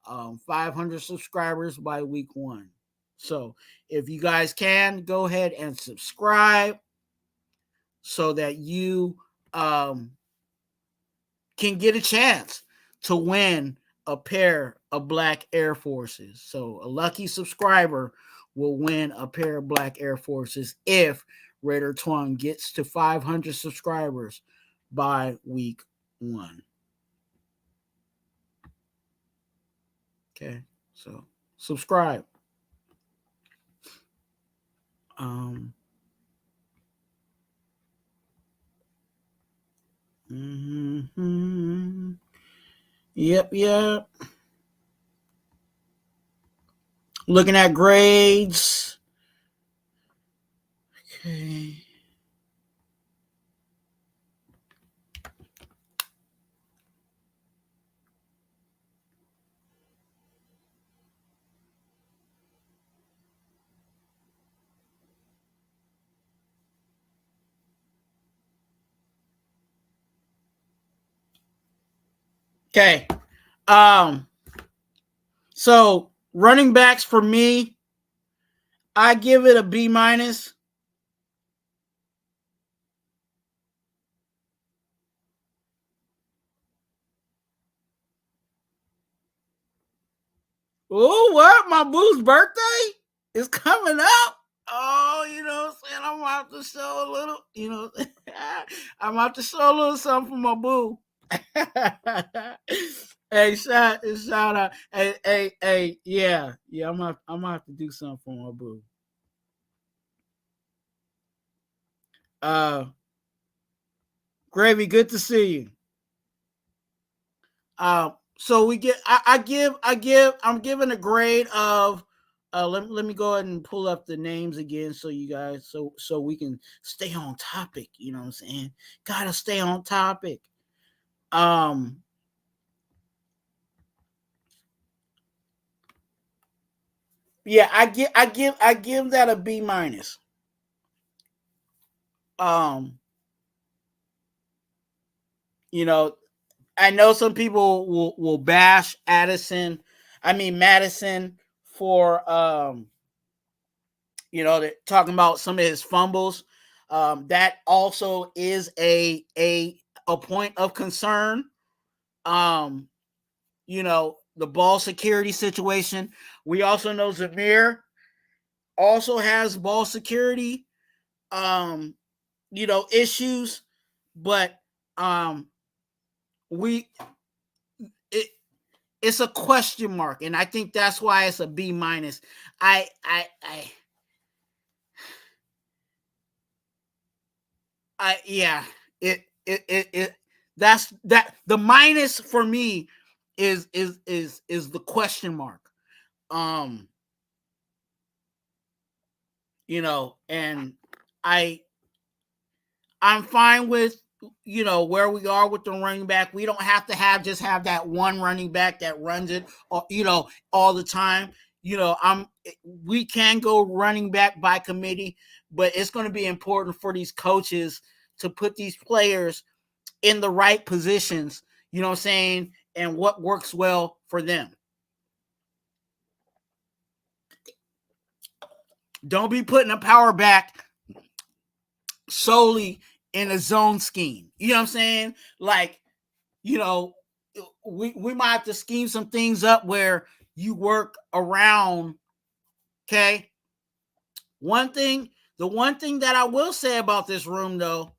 500 subscribers by week 1. So if you guys can, go ahead and subscribe so that you can get a chance to win a pair of black Air Forces. So a lucky subscriber will win a pair of black Air Forces if Raider Twuan gets to 500 subscribers by week 1. Okay, so subscribe. Yep. Looking at grades. Okay. Okay. So running backs for me, I give it a B minus. Oh, what? My boo's birthday is coming up. Oh, you know what I'm saying? I'm about to show a little, you know, I'm about to show a little something for my boo. Hey, shout out. Hey, yeah. I'm gonna have to do something for my boo. Gravy, good to see you. So we get, I'm giving a grade of, let me go ahead and pull up the names again so you guys, so we can stay on topic. You know what I'm saying? Gotta stay on topic. Yeah, I give that a B minus. You know, I know some people will bash Mattison for you know, talking about some of his fumbles. That also is a point of concern. You know, the ball security situation. We also know Zamir also has ball security you know, issues, but it's a question mark, and I think that's why it's a B minus. Yeah, it That's that. The minus for me is the question mark. Um, and I I'm fine with where we are with the running back. We don't have to have that one running back that runs it all the time. We can go running back by committee, but it's going to be important for these coaches to put these players in the right positions, you know what I'm saying, and what works well for them. Don't be putting a power back solely in a zone scheme. You know what I'm saying? Like, we might have to scheme some things up where you work around. Okay. The one thing that I will say about this room though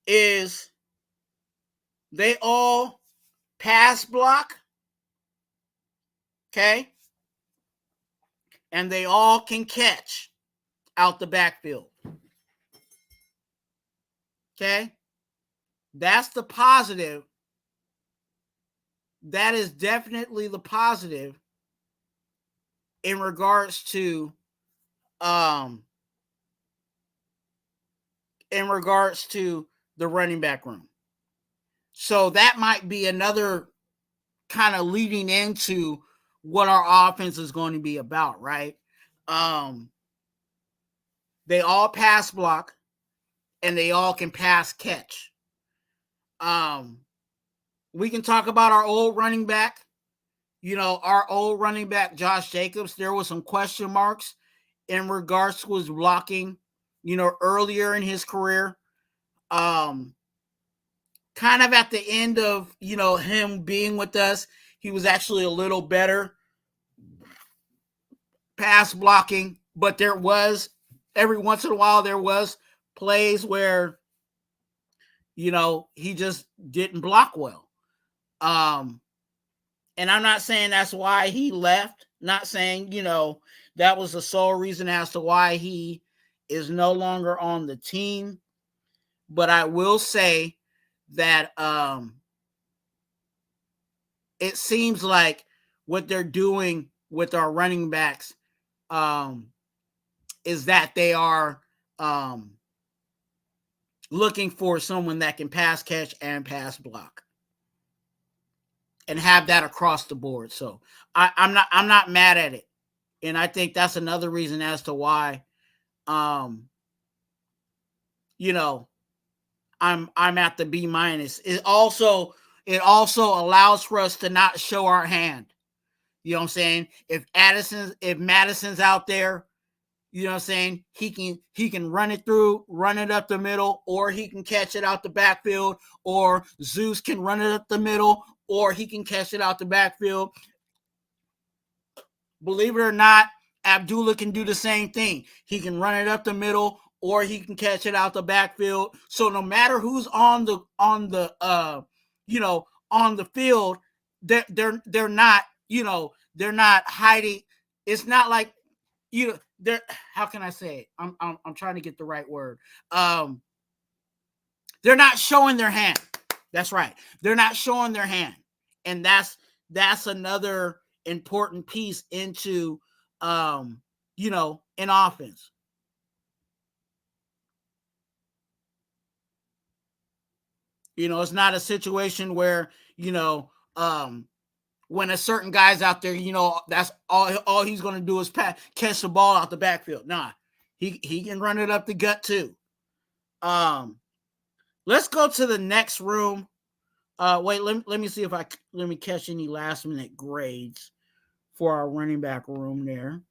is they all pass block. Okay. And they all can catch out the backfield. Okay. That's the positive. That is definitely the positive in regards to the running back room. So that might be another kind of leading into what our offense is going to be about, right? They all pass block and they all can pass catch. We can talk about our old running back. Our old running back, Josh Jacobs, there was some question marks in regards to his blocking, earlier in his career. Kind of at the end of, him being with us, he was actually a little better pass blocking, but there was every once in a while there was plays where he just didn't block well. And I'm not saying that's why he left, not saying that was the sole reason as to why he is no longer on the team, but I will say that it seems like what they're doing with our running backs is that they are looking for someone that can pass catch and pass block and have that across the board. So I'm not mad at it. And I think that's another reason as to why I'm at the B minus. It also allows for us to not show our hand. You know what I'm saying? If Mattison's out there, you know what I'm saying, he can run it up the middle, or he can catch it out the backfield, or Zeus can run it up the middle, or he can catch it out the backfield. Believe it or not, Abdullah can do the same thing. He can run it up the middle, or he can catch it out the backfield. So no matter who's on the field, they're not hiding. It's not like they're, how can I say it? I'm trying to get the right word. They're not showing their hand. That's right. They're not showing their hand. And that's another important piece into an offense. It's not a situation where, when a certain guy's out there, that's all he's going to do is catch the ball out the backfield. Nah, he can run it up the gut too. Let's go to the next room. Wait, let me see if let me catch any last minute grades for our running back room there.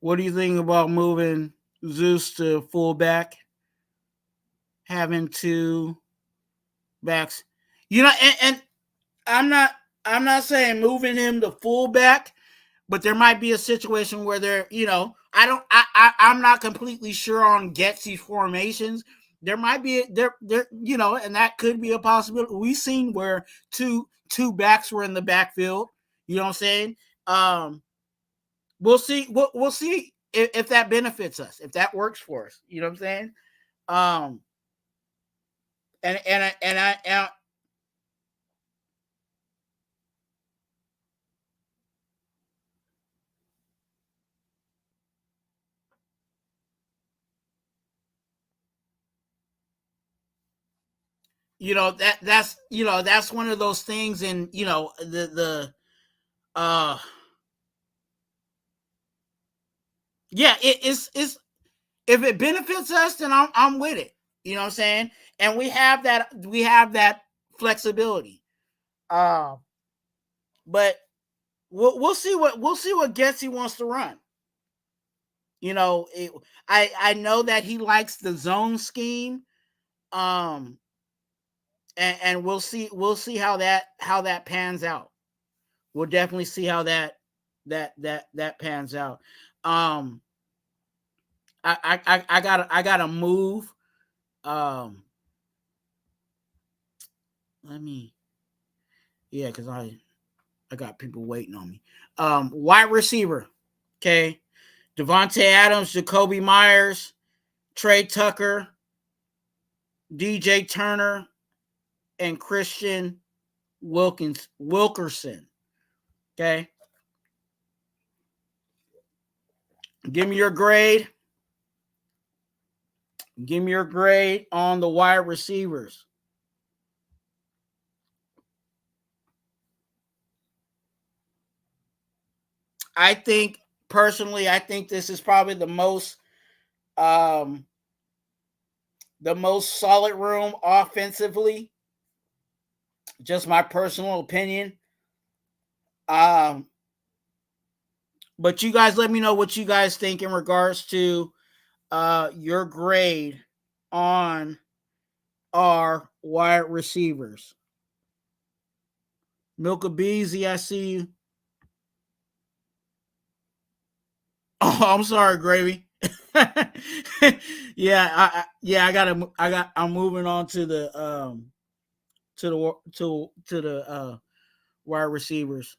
What do you think about moving Zeus to fullback, having two backs? You know, and I'm not saying moving him to fullback, but there might be a situation where there, I'm not completely sure on Getsy's formations. There might be and that could be a possibility. We've seen where two backs were in the backfield. You know what I'm saying? We'll see. We'll see if that benefits us, if that works for us. You know what I'm saying? And that's one of those things, and it's if it benefits us, then I'm with it. You know what I'm saying? And we have that flexibility. But we'll see what Getsy wants to run. I know that he likes the zone scheme. And we'll see how that pans out. We'll definitely see how that pans out. I gotta move. Let me, because I got people waiting on me. Wide receiver, okay. Devontae Adams, Jacoby Myers, Trey Tucker, DJ Turner, and Christian Wilkerson. Okay. Give me your grade. Give me your grade on the wide receivers. I think this is probably the most solid room offensively. Just my personal opinion. But you guys let me know what you guys think in regards to your grade on our wide receivers. Milka Beezy, I see you. Oh, I'm sorry, Gravy. I'm moving on to the wide receivers.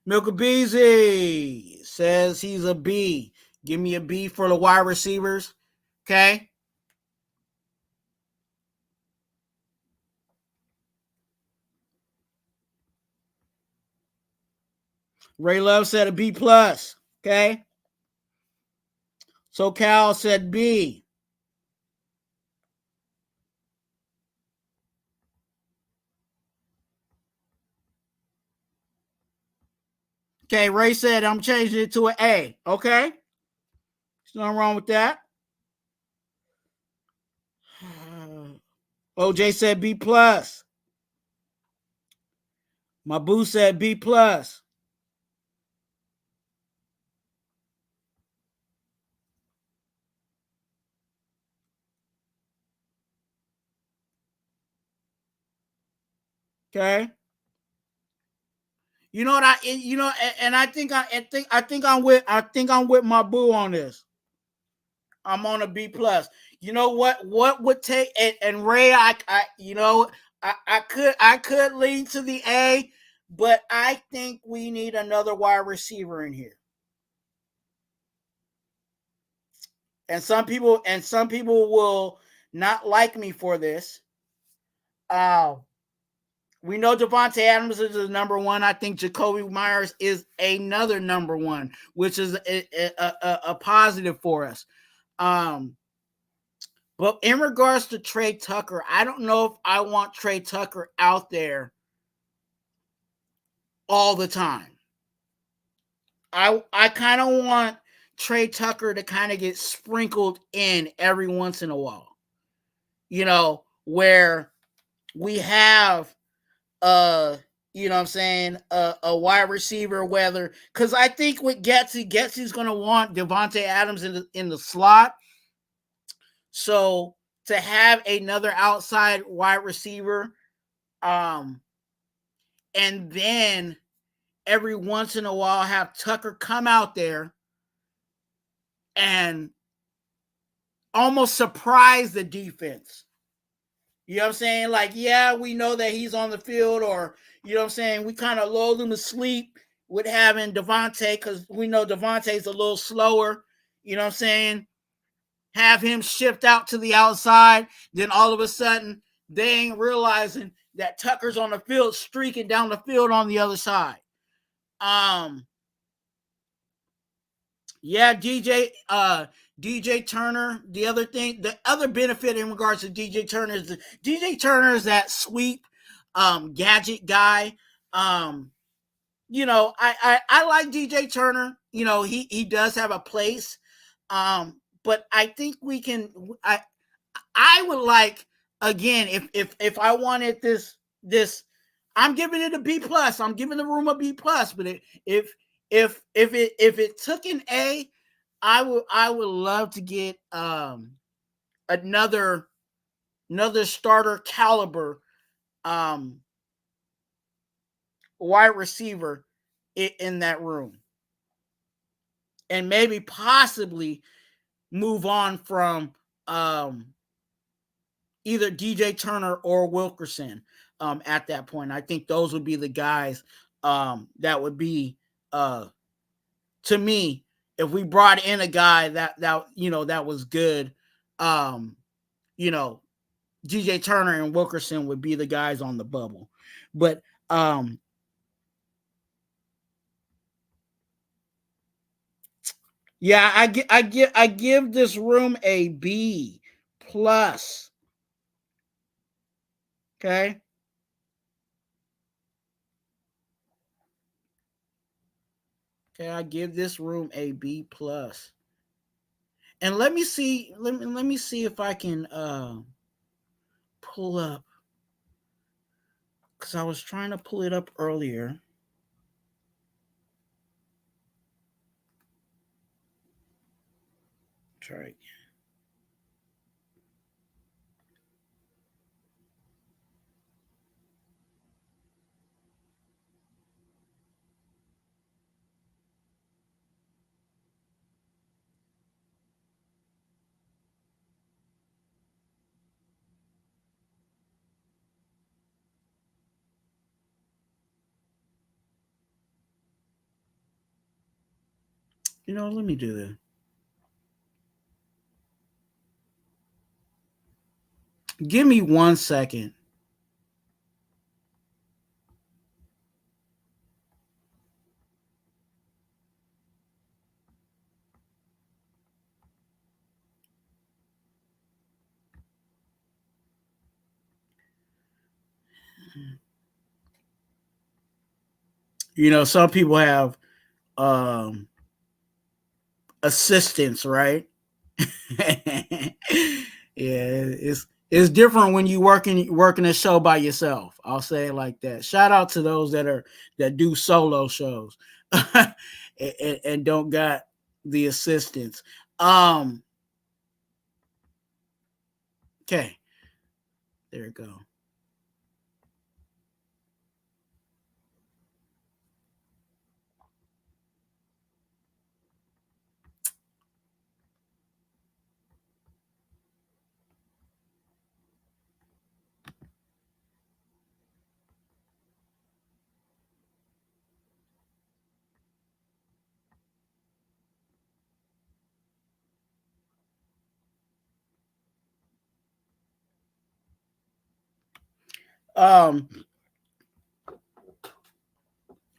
Milka Beezy says he's a B. Give me a B for the wide receivers. Okay. Ray Love said a B plus. Okay. So Cal said B. Okay, Ray said I'm changing it to an A. Okay. There's nothing wrong with that. OJ said B plus. My boo said B plus. Okay. You know what I think I'm with my boo on this. I'm on a B plus. You know what would take and Ray, I could lean to the A, but I think we need another wide receiver in here. And some people will not like me for this. We know Devontae Adams is the number one. I think Jacoby Myers is another number one, which is a positive for us. But in regards to Trey Tucker, I don't know if I want Trey Tucker out there all the time. I kind of want Trey Tucker to kind of get sprinkled in every once in a while. Where we have you know what I'm saying, a wide receiver, whether, because I think with Getsy's going to want Devontae Adams in the slot. So to have another outside wide receiver, and then every once in a while have Tucker come out there and almost surprise the defense. You know what I'm saying? Like, yeah, we know that he's on the field, or, you know what I'm saying, we kind of lulled him to sleep with having Devontae, because we know Devontae's a little slower. You know what I'm saying? Have him shift out to the outside, then all of a sudden they ain't realizing that Tucker's on the field, streaking down the field on the other side. Yeah, DJ Turner. The other benefit in regards to DJ Turner is DJ Turner is that sweep gadget guy. You know, I like DJ Turner. You know, he does have a place. But I think we can. I would like, again, if I wanted this, I'm giving it a B plus. I'm giving the room a B plus. But if it took an A, I would love to get another starter caliber wide receiver in that room, and maybe possibly move on from either DJ Turner or Wilkerson at that point. I think those would be the guys that would be, to me, if we brought in a guy that you know, that was good, you know, DJ Turner and Wilkerson would be the guys on the bubble. But yeah, I give this room a B plus. Okay. Okay, I give this room a B plus. And let me see if I can pull up, because I was trying to pull it up earlier. Try again. You know, let me do this. Give me 1 second. You know, some people have assistants, right? Yeah, it's different when you working a show by yourself. I'll say it like that. Shout out to those that do solo shows and don't got the assistants. Okay, there we go. Um,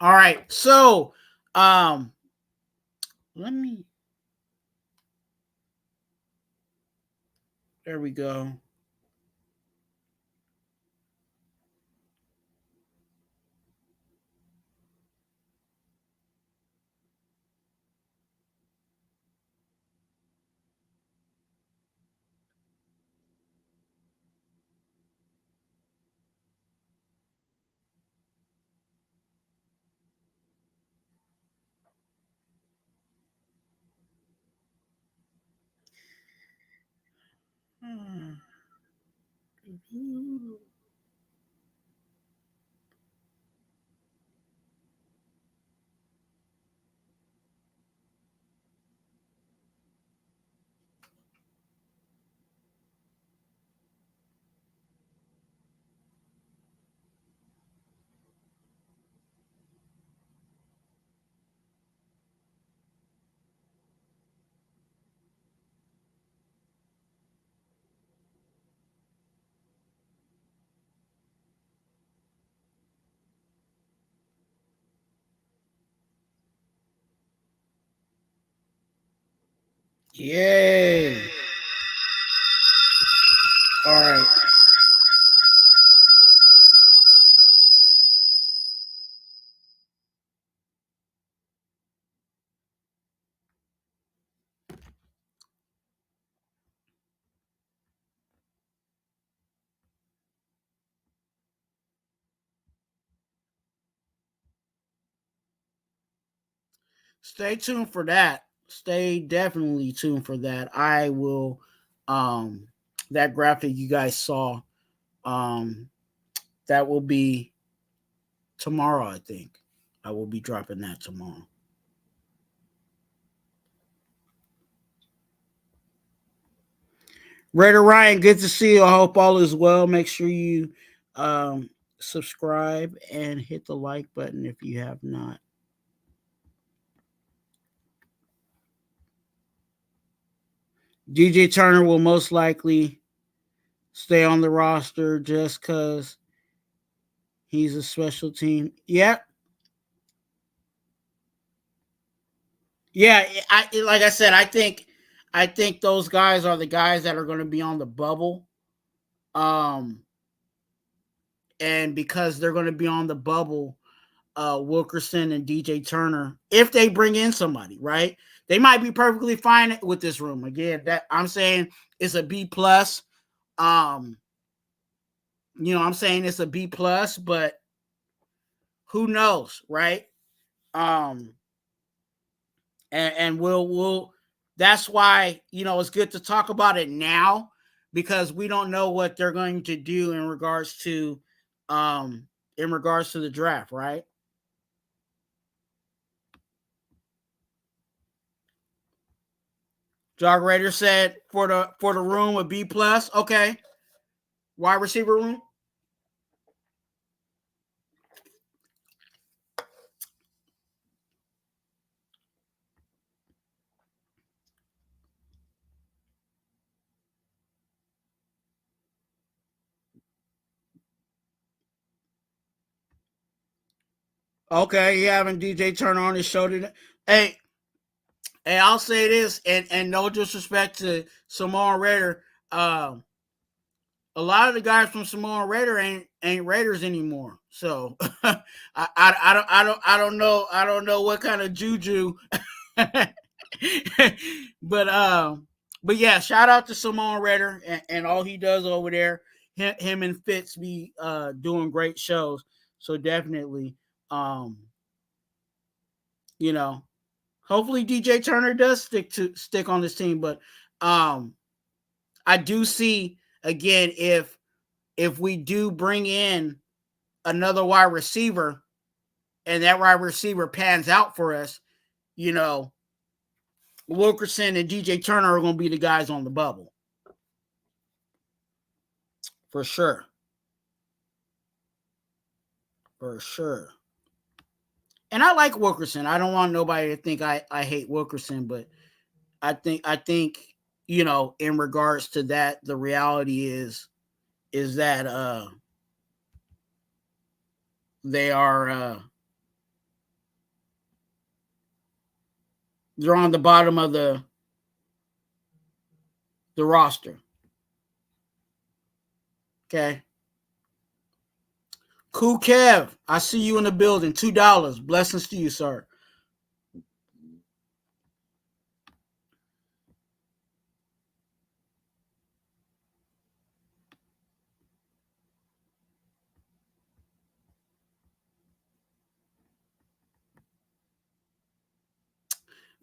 all right, so let me. There we go. Yay. All right. Stay tuned for that. Stay definitely tuned for that. I will that graphic you guys saw that will be tomorrow, I think. I will be dropping that tomorrow. Raider Ryan, good to see you. I hope all is well. Make sure you subscribe and hit the like button if you have not. DJ Turner will most likely stay on the roster just because he's a special team. Yeah. Yeah, like I said, I think those guys are the guys that are going to be on the bubble. Um and because they're going to be on the bubble, Wilkerson and DJ Turner, if they bring in somebody, right? They might be perfectly fine with this room. Again, that I'm saying it's a B plus. I'm saying it's a B plus, but who knows, right? Um, and we'll that's why it's good to talk about it now because we don't know what they're going to do um in regards to the draft, right? Jog Raider said for the room a B plus. Okay. Wide receiver room. Okay, you having DJ Turner on his show today. Hey, I'll say this, and no disrespect to Samoan Raider. A lot of the guys from Samoan Raider ain't Raiders anymore. So I don't know what kind of juju. but yeah, shout out to Samoan Raider and all he does over there. Him and Fitz be doing great shows. So definitely, um, you know, hopefully DJ Turner does stick on this team. But I do see again if we do bring in another wide receiver and that wide receiver pans out for us, Wilkerson and DJ Turner are going to be the guys on the bubble. For sure. For sure. And I like Wilkerson. I don't want nobody to think I hate Wilkerson, but I think in regards to that, the reality is that they are they're on the bottom of the roster. Okay. Cool Kev, I see you in the building. $2. Blessings to you, sir.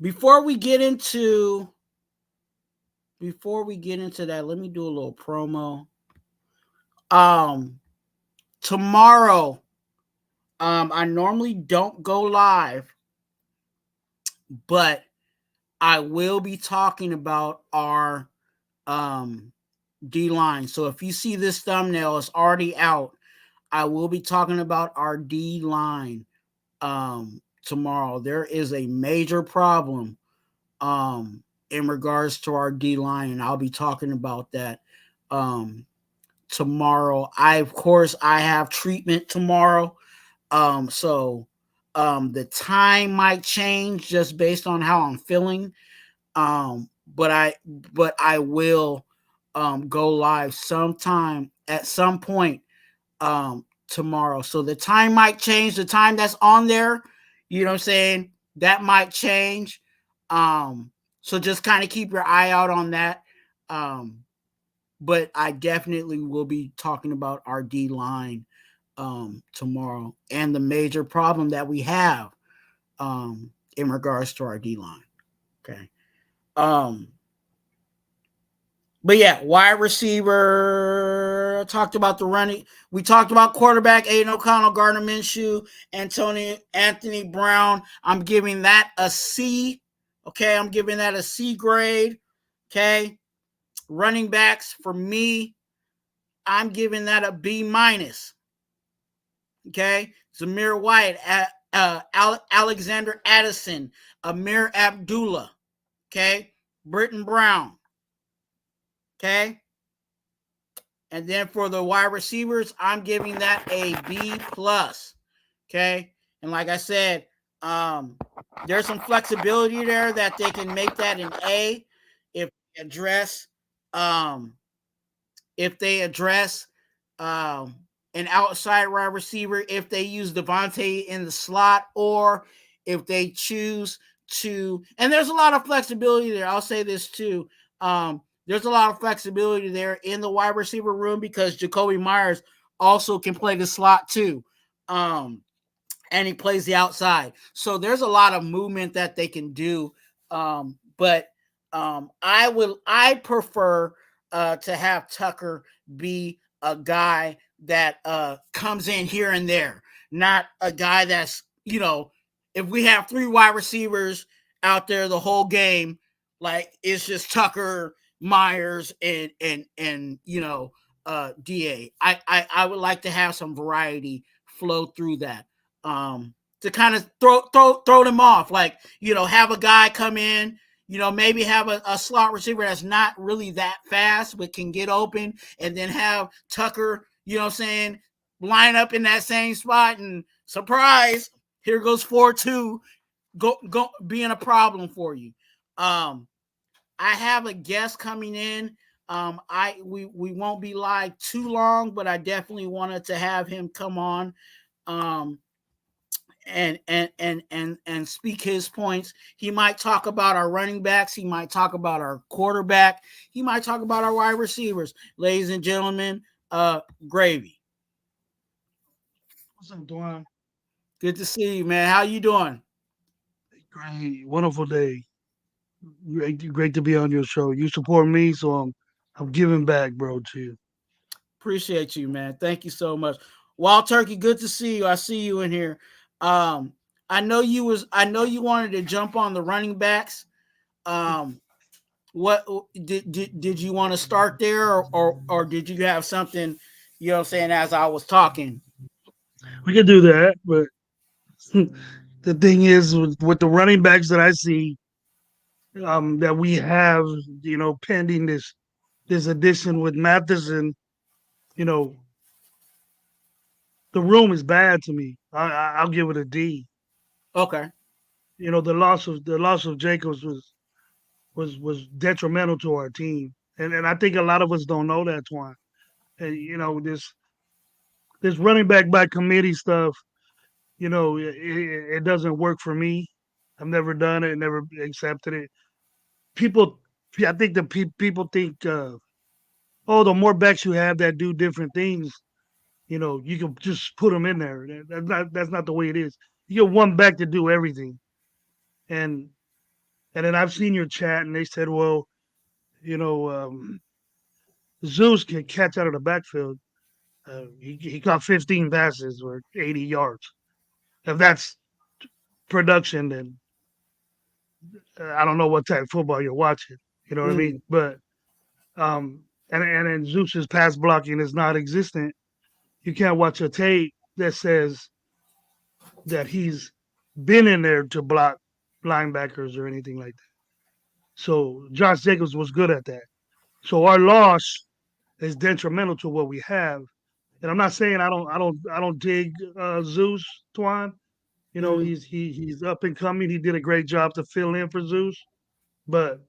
Before we get into before we get into that, let me do a little promo. Um, Tomorrow, I normally don't go live, but I will be talking about our D line. So if you see this thumbnail, it's already out. I will be talking about our D line tomorrow. There is a major problem in regards to our D line, and I'll be talking about that tomorrow. Of course, I have treatment tomorrow. So the time might change just based on how I'm feeling. But I will go live sometime at some point tomorrow. So the time might change. The time that's on there, you know what I'm saying? That might change. So just kind of keep your eye out on that. But I definitely will be talking about our D line tomorrow and the major problem that we have in regards to our D line. Okay. But yeah, wide receiver. Talked about the running. We talked about quarterback Aiden O'Connell, Gardner Minshew, Anthony Brown. I'm giving that a C. Okay, I'm giving that a C grade. Okay, running backs for me, I'm giving that a B minus. Okay, Zamir White, Alexander Addison, Amir Abdullah. Okay, Britton Brown. Okay. And then for the wide receivers, I'm giving that a B plus. Okay. And like I said, there's some flexibility there that they can make that an A if they address an outside wide receiver, if they use Devontae in the slot, or if they choose to, and there's a lot of flexibility there. I'll say this too. There's a lot of flexibility there in the wide receiver room because Jacoby Myers also can play the slot too. And he plays the outside. So there's a lot of movement that they can do. But I prefer to have Tucker be a guy that comes in here and there, not a guy that's, if we have 3 wide receivers out there the whole game, like it's just Tucker, Myers, and DA. I would like to have some variety flow through that. To kind of throw them off, like, have a guy come in, maybe have a slot receiver that's not really that fast but can get open, and then have Tucker, line up in that same spot, and surprise, here goes 4-2, go being a problem for you. I have a guest coming in. We won't be live too long, but I definitely wanted to have him come on and speak his points. He might talk about our running backs, he might talk about our quarterback, he might talk about our wide receivers. Ladies and gentlemen, Gravy. What's up, Twua? Good to see you, man. How you doing? Great, wonderful day. Great to be on your show. You support me, so I'm giving back, bro, to you. Appreciate you, man. Thank you so much. Wild Turkey, good to see you. I see you in here. I know you wanted to jump on the running backs. What did you want to start there, or did you have something, as I was talking? We could do that, but the thing is, with the running backs that I see, that we have, pending this addition with Mattison, you know, the room is bad to me. I'll give it a D. Okay. The loss of Jacobs was detrimental to our team, and I think a lot of us don't know that, Twine. And this running back by committee stuff, it doesn't work for me. I've never done it, never accepted it. People, I think people think, oh, the more backs you have that do different things, you can just put them in there. That's not the way it is. You get one back to do everything, and then I've seen your chat, and they said, well, You know, Zeus can catch out of the backfield. He caught 15 passes or 80 yards. If that's production, then I don't know what type of football you're watching. You know what I Mm, mean? But and Zeus's pass blocking is not existent. You can't watch a tape that says that he's been in there to block linebackers or anything like that. So Josh Jacobs was good at that. So our loss is detrimental to what we have. And I'm not saying I don't dig Zeus Twine. You know, mm. he's up and coming. He did a great job to fill in for Zeus. But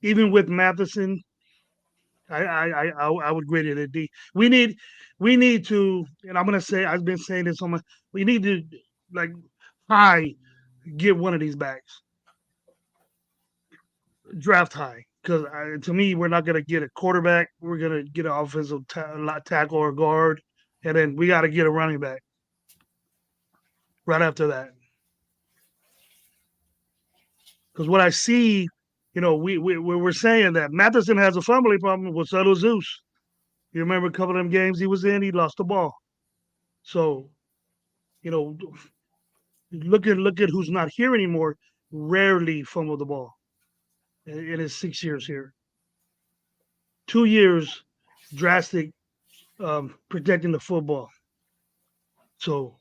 even with Mattison, I would grade it a D. We need to, and I'm gonna say I've been saying this on my. We need to like high get one of these backs, draft high, because to me we're not gonna get a quarterback. We're gonna get an offensive tackle or guard, and then we got to get a running back right after that. Because what I see, we're saying that Mattison has a fumbling problem with Subtle Zeus. You remember a couple of them games he was in, he lost the ball. So, you know, look at who's not here anymore. Rarely fumbled the ball in his 6 years here. 2 years, drastic protecting the football. So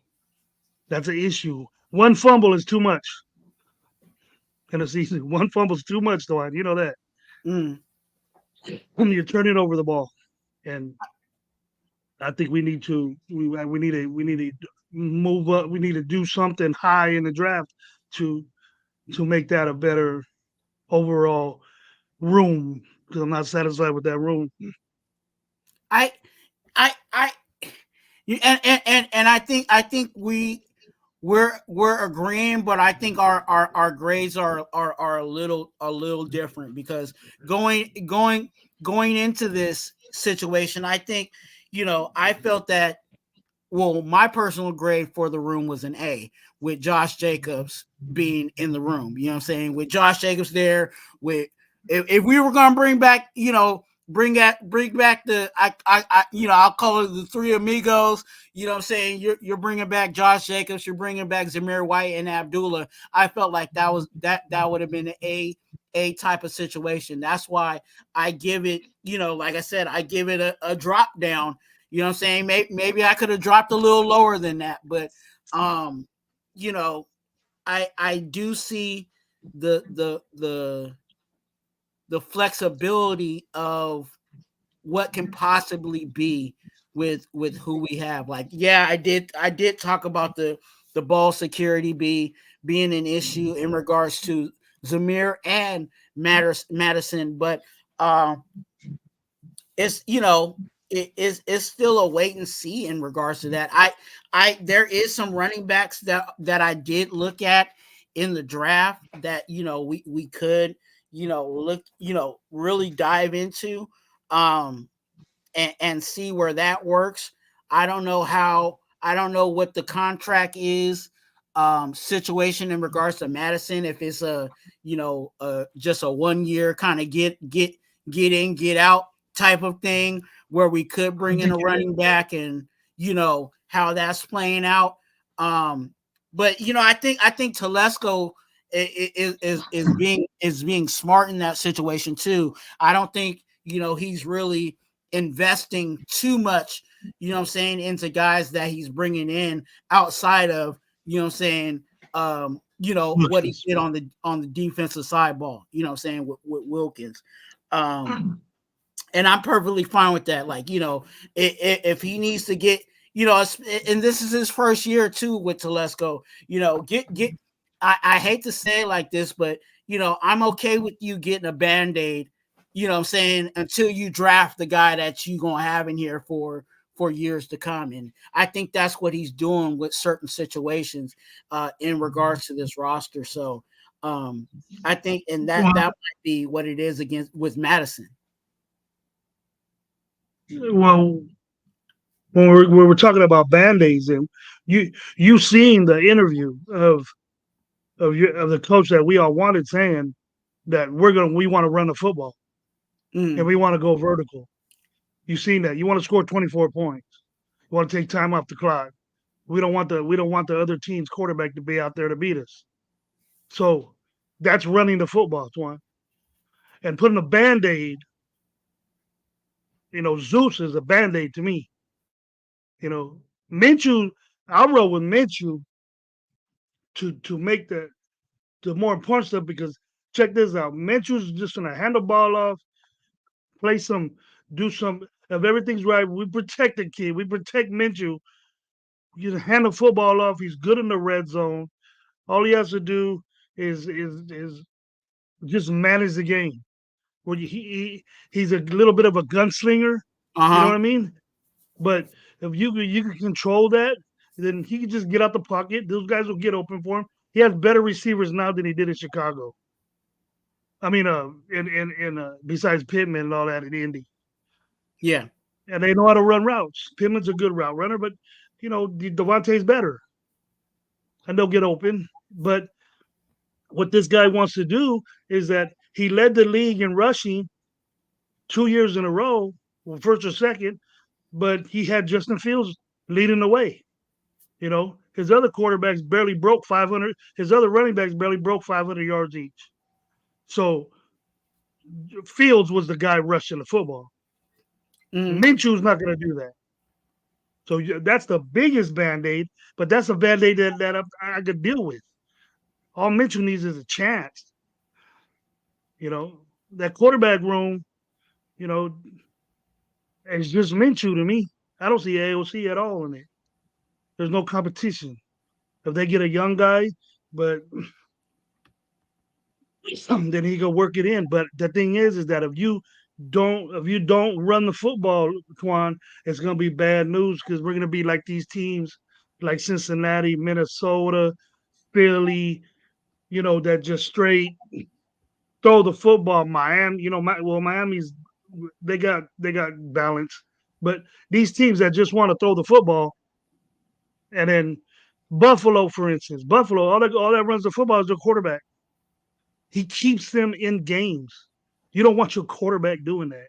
that's an issue. One fumble is too much in a season. One fumble is too much, though. You know that. Mm. When you're turning over the ball, and I think we need to move up. We need to do something high in the draft to make that a better overall room because I'm not satisfied with that room. I, I, and I think we're agreeing, but I think our grades are a little different because going going going into this situation, I think I felt that my personal grade for the room was an A with Josh Jacobs being in the room. You know what I'm saying? With Josh Jacobs there, with if we were gonna bring back, bring back the I'll call it the three amigos. You know what I'm saying? You're bringing back Josh Jacobs, you're bringing back Zamir White and Abdullah. I felt like that would have been an A type of situation. That's why I give it, like I said, I give it a drop down. You know what I'm saying? Maybe I could have dropped a little lower than that, but um, you know, I do see the the the the flexibility of what can possibly be with who we have. Like, yeah, I did talk about the ball security being an issue in regards to Zamir and Mattison, but um it's it's still a wait and see in regards to that. I there is some running backs that I did look at in the draft that we could look really dive into um and see where that works. I don't know what the contract is situation in regards to Mattison, if it's just a 1 year kind of get in, get out type of thing where we could bring in a running back and how that's playing out. But I think Telesco is being smart in that situation too. I don't think he's really investing too much, I'm saying, into guys that he's bringing in outside of, I'm saying, what he did on the defensive side ball, I'm saying, with Wilkins. And I'm perfectly fine with that. Like, if he needs to get, and this is his first year too with Telesco, get. I hate to say it like this, but I'm okay with you getting a band-aid, what I'm saying, until you draft the guy that you gonna have in here for years to come. And I think that's what he's doing with certain situations in regards to this roster. So I think, and that might be what it is against with Mattison. Well, when we're talking about band-aids, and you seen the interview of the coach that we all wanted saying that we want to run the football. and we want to go vertical. You've seen that. You want to score 24 points. You want to take time off the clock. We don't want the other team's quarterback to be out there to beat us. So that's running the football, Twuan. And putting a Band-Aid, Zeus is a Band-Aid to me. Minshew, I'll roll with Minshew to make the more important stuff, because check this out. Minshew's just gonna hand the ball off, do some. If everything's right, we protect the kid. We protect Minshew. You can hand the football off. He's good in the red zone. All he has to do is just manage the game. Where he's a little bit of a gunslinger. You know what I mean? But if you can control that, then he can just get out the pocket. Those guys will get open for him. He has better receivers now than he did in Chicago. I mean, besides Pittman and all that in Indy. Yeah. And they know how to run routes. Pittman's a good route runner, but Devontae's better. And they'll get open. But what this guy wants to do is that he led the league in rushing 2 years in a row, well, first or second, but he had Justin Fields leading the way. His other quarterbacks barely broke 500. His other running backs barely broke 500 yards each. So Fields was the guy rushing the football. Minshew's not going to do that. So that's the biggest Band-Aid, but that's a Band-Aid that I could deal with. All Minshew needs is a chance. That quarterback room, it's just Minshew to me. I don't see AOC at all in it. There's no competition. If they get a young guy, but then he can work it in. But the thing is that if you don't run the football, Twuan, it's gonna be bad news, because we're gonna be like these teams like Cincinnati, Minnesota, Philly, that just straight throw the football. Miami, Miami's they got balance, but these teams that just want to throw the football, and then Buffalo, for instance, all that runs the football is the quarterback. He keeps them in games. You don't want your quarterback doing that.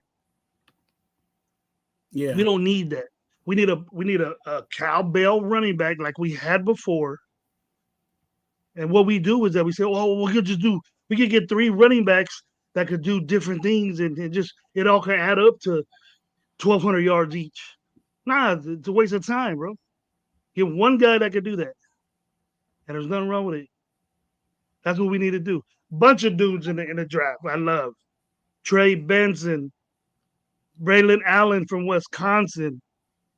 Yeah. We don't need that. We need a cowbell running back like we had before. And what we do is that we say, we could get 3 running backs that could do different things, and just it all can add up to 1,200 yards each. Nah, it's a waste of time, bro. Get one guy that could do that. And there's nothing wrong with it. That's what we need to do. Bunch of dudes in the draft I love. Trey Benson, Braylon Allen from Wisconsin.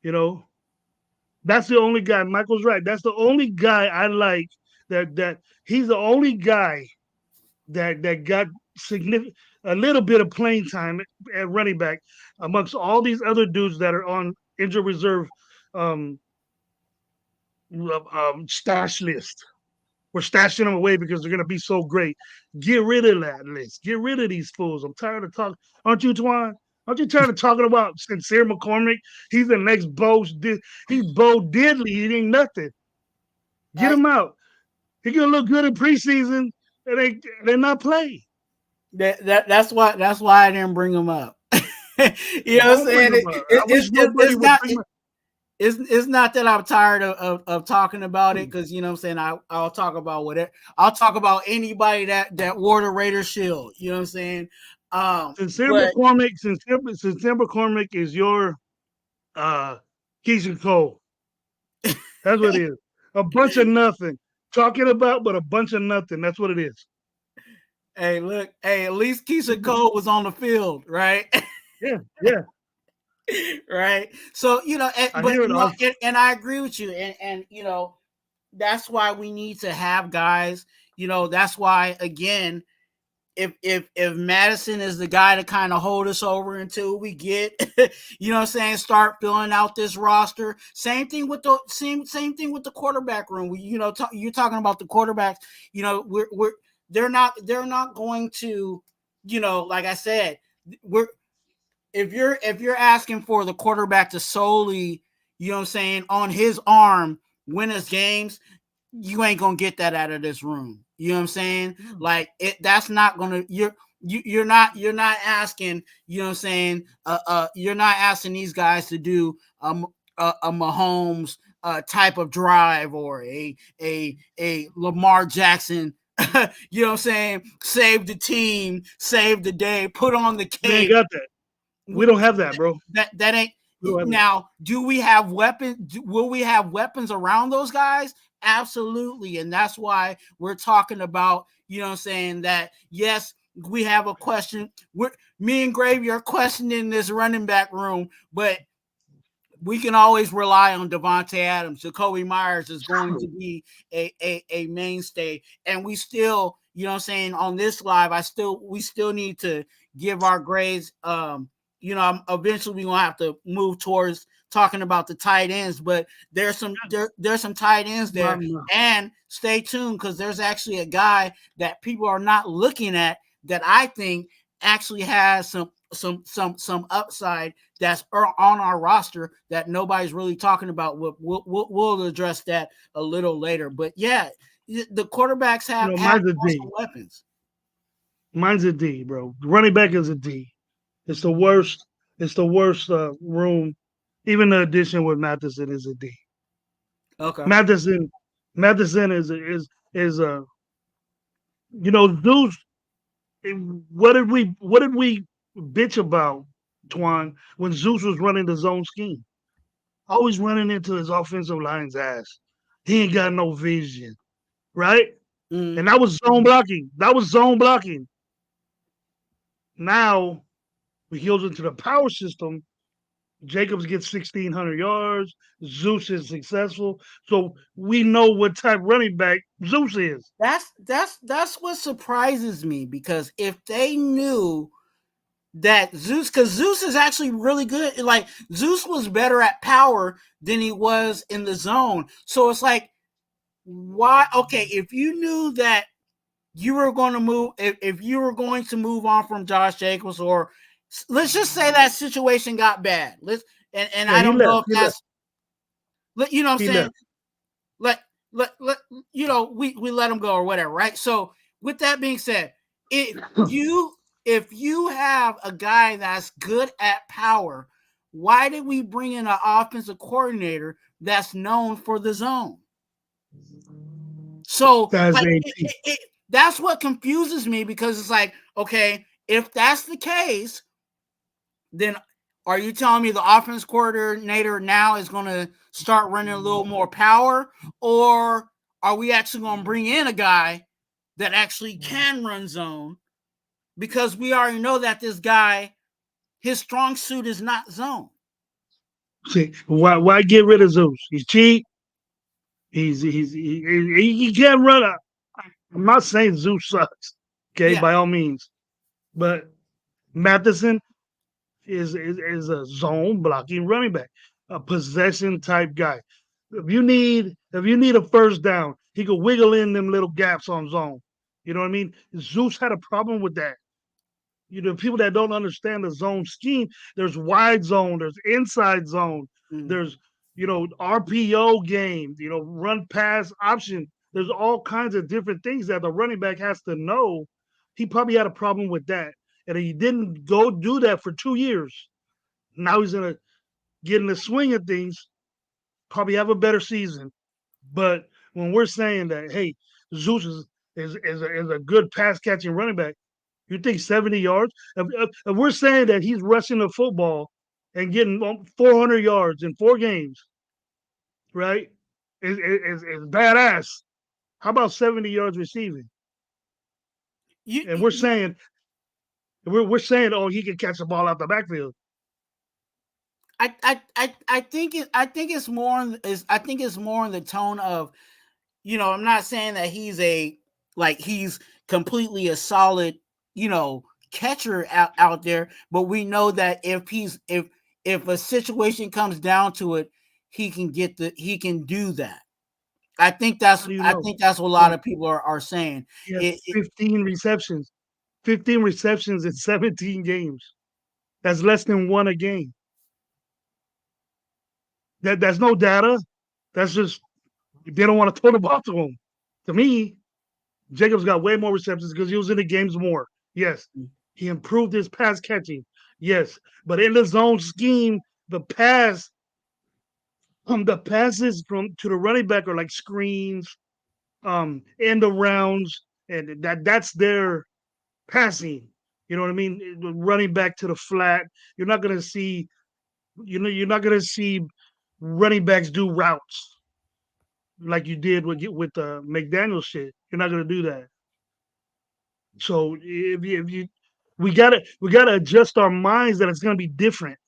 That's the only guy. Michael's right. That's the only guy I like. That he's the only guy that got a little bit of playing time at running back amongst all these other dudes that are on injured reserve stash list. We're stashing them away because they're going to be so great. Get rid of that list. Get rid of these fools. I'm tired of talking. Aren't you, Twuan? Aren't you tired of talking about Sincere McCormick? He's the next Bo. He's Bo Diddley. He ain't nothing. Get him out. He gonna look good in preseason, and they not play. That's why I didn't bring him up. You know what I'm saying? It's not that I'm tired of talking about it, because I'll talk about whatever. I'll talk about anybody that wore the Raider shield. You know what I'm saying? Sincere McCormick is your Keisha Cole. That's what it is. A bunch of nothing. Talking about, but a bunch of nothing. That's what it is. Hey, look. Hey, at least Keisha Cole was on the field, right? Yeah. Right. So, and I agree with you. And that's why we need to have guys. That's why, again, if Mattison is the guy to kind of hold us over until we get, start filling out this roster. Same thing with the thing with the quarterback room. You're talking about the quarterbacks. They're not going to, like I said, if you're asking for the quarterback to solely, on his arm win us games, you ain't gonna get that out of this room. You know what I'm saying? Like that's not gonna. you're not asking, you know what I'm saying, you're not asking these guys to do a Mahomes type of drive, or a Lamar Jackson, you know what I'm saying, save the team, save the day, put on the We ain't cape. got that. We don't have that, bro. That ain't. We don't have that. Now, do we have weapons? Will we have weapons around those guys? Absolutely. And that's why we're talking about, you know what I'm saying, that yes, we have a question. Me and Gravy are questioning this running back room, but we can always rely on Devontae Adams. Jacoby Myers is going to be a mainstay. And we still, you know what I'm saying, on this live, we still need to give our grades. Eventually we're gonna have to move towards talking about the tight ends, but there's some tight ends there. And stay tuned, because there's actually a guy that people are not looking at that I think actually has some upside that's on our roster that nobody's really talking about. We'll address that a little later. But yeah, the quarterbacks have awesome weapons. Mine's a D, bro. Running back is a D. It's the worst. It's the worst room. Even the addition with Mattison is a D. Okay. Mattison is Zeus. What did we bitch about, Twuan, when Zeus was running the zone scheme? Always running into his offensive line's ass. He ain't got no vision, right? Mm. And that was zone blocking. Now we heels into the power system. Jacobs gets 1,600 yards. Zeus is successful. So we know what type running back Zeus is. That's what surprises me, because if they knew that Zeus, because Zeus is actually really good. Like, Zeus was better at power than he was in the zone. So it's like, why? Okay, if you knew that you were going to move, if you were going to move on from Josh Jacobs, or let's just say that situation got bad. I don't know if that's, you know what I'm saying? Let we let him go or whatever, right? So with that being said, if you have a guy that's good at power, why did we bring in an offensive coordinator that's known for the zone? So that's what confuses me, because it's like, okay, if that's the case, then are you telling me the offense coordinator now is going to start running a little more power, or are we actually going to bring in a guy that actually can run zone? Because we already know that this guy, his strong suit is not zone. See, why get rid of Zeus? He's cheap. He can't run. I'm not saying Zeus sucks. Okay, yeah, by all means, but Mattison is a zone blocking running back, a possession type guy. If you need a first down, he could wiggle in them little gaps on zone. You know what I mean? Zeus had a problem with that. People that don't understand the zone scheme, there's wide zone, there's inside zone, there's RPO game, run pass option. There's all kinds of different things that the running back has to know. He probably had a problem with that. And he didn't go do that for 2 years. Now he's gonna get in the swing of things, probably have a better season. But when we're saying that, hey, Zeus is a good pass catching running back, you think 70 yards? If we're saying that he's rushing the football and getting 400 yards in 4 games, right? Is badass. How about 70 yards receiving? And we're saying, oh, he can catch the ball out the backfield. I think it's more in the tone of, I'm not saying that he's completely a solid, catcher out there, but we know that if a situation comes down to it, he can do that. I think that's what a lot of people are saying. 15 receptions in 17 games. That's less than 1 a game. That's no data. That's just they don't want to throw the ball to him. To me, Jacobs got way more receptions because he was in the games more. Yes. He improved his pass catching. Yes. But in the zone scheme, the passes from to the running back are like screens, end arounds, and that's their passing. You know what I mean? Running back to the flat. You're not gonna see, you're not gonna see running backs do routes like you did with the McDaniel shit. You're not gonna do that. So if you we gotta adjust our minds that it's gonna be different.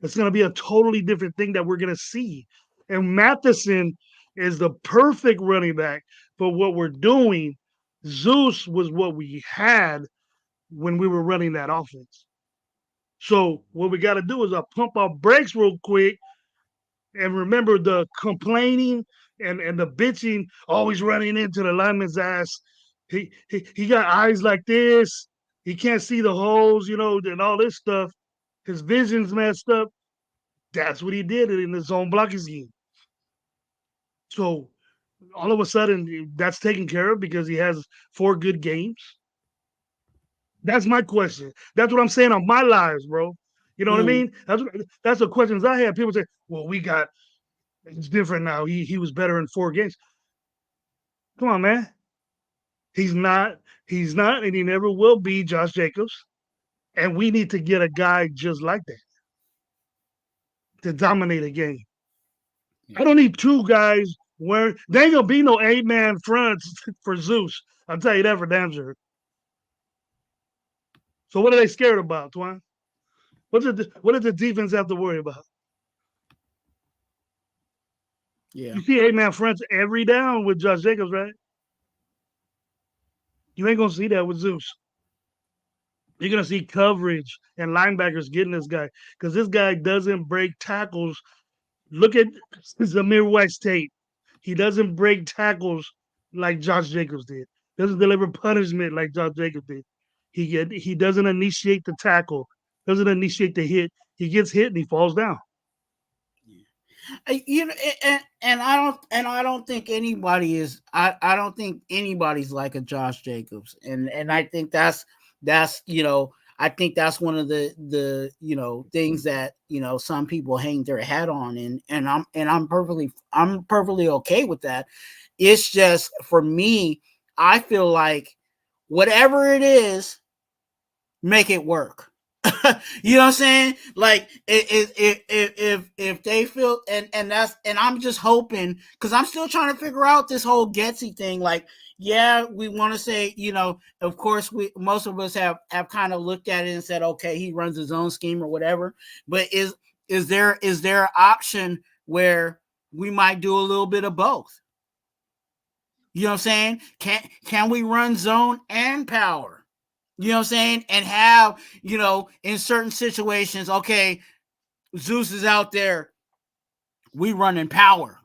It's gonna be a totally different thing that we're gonna see. And Mattison is the perfect running back for what we're doing. Zeus was what we had when we were running that offense. So what we got to do is pump our brakes real quick and remember the complaining and the bitching always running into the lineman's ass. He got eyes like this. He can't see the holes, and all this stuff. His vision's messed up. That's what he did in the zone blocking scheme. So all of a sudden, that's taken care of because he has 4 good games. That's my question. That's what I'm saying on my lives, bro. You know what I mean? That's the questions I have. People say, "Well, it's different now. He was better in 4 games." Come on, man. He's not. He's not, and he never will be Josh Jacobs. And we need to get a guy just like that to dominate a game. I don't need 2 guys where there ain't gonna be no 8-man fronts for Zeus. I'll tell you that for damn sure. So what are they scared about, Twuan? What does the defense have to worry about? Yeah. You see 8-man fronts every down with Josh Jacobs, right? You ain't gonna see that with Zeus. You're gonna see coverage and linebackers getting this guy because this guy doesn't break tackles. Look at Zamir White's tape. He doesn't break tackles like Josh Jacobs did. Doesn't deliver punishment like Josh Jacobs did. He doesn't initiate the tackle. Doesn't initiate the hit. He gets hit and he falls down. I don't think anybody is. I don't think anybody's like a Josh Jacobs, and I think that's I think that's one of the things that some people hang their hat on, and I'm perfectly okay with that. It's just for me, I feel like whatever it is, make it work. You know what I'm saying? Like if they feel and I'm just hoping because I'm still trying to figure out this whole Getsy thing. Like, yeah, we want to say, of course most of us have kind of looked at it and said, okay, he runs his own scheme or whatever. But is there an option where we might do a little bit of both? You know what I'm saying? Can we run zone and power? You know what I'm saying? And have, in certain situations, okay, Zeus is out there, we run in power.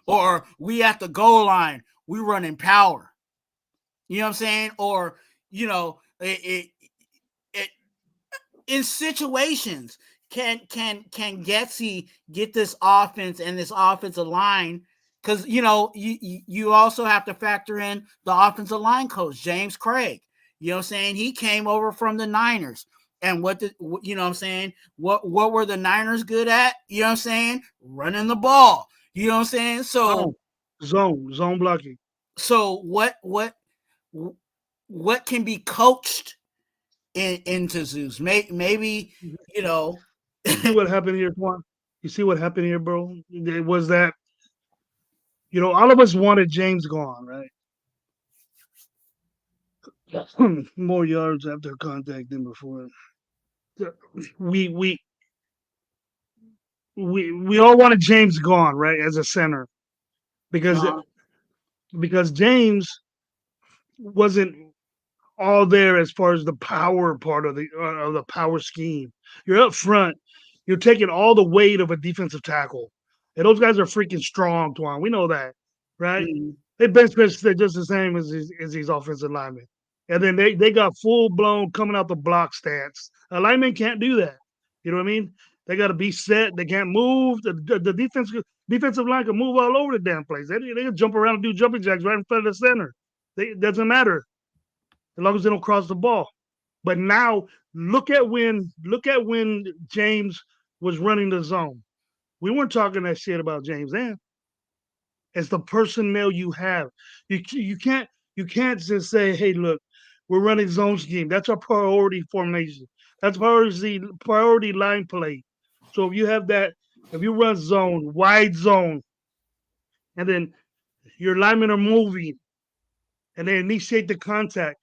Or we at the goal line, we run in power. You know what I'm saying? Or, in situations, can Getsy get this offense and this offensive line? Because, you also have to factor in the offensive line coach, James Craig. You know what I'm saying? He came over from the Niners. And what I'm saying? What were the Niners good at? You know what I'm saying? Running the ball. You know what I'm saying? So zone blocking. So what can be coached into Zeus? Maybe You see what happened here, Twuan? You see what happened here, bro? It was that all of us wanted James gone, right? More yards after contact than before. We all wanted James gone, right, as a center, because James wasn't all there as far as the power part of the power scheme. You're up front, you're taking all the weight of a defensive tackle, and those guys are freaking strong, Twuan. We know that, right? They bench press just the same as these offensive linemen. And then they got full blown coming out the block stance. A lineman can't do that. You know what I mean? They got to be set. They can't move. The defensive line can move all over the damn place. They can jump around and do jumping jacks right in front of the center. It doesn't matter. as long as they don't cross the ball. But now look at when James was running the zone. We weren't talking that shit about James then. It's the personnel you have. You can't just say, hey, look, we're running zone scheme. That's our priority formation. That's priority line play. So if you have that, if you run zone, wide zone, and then your linemen are moving and they initiate the contact.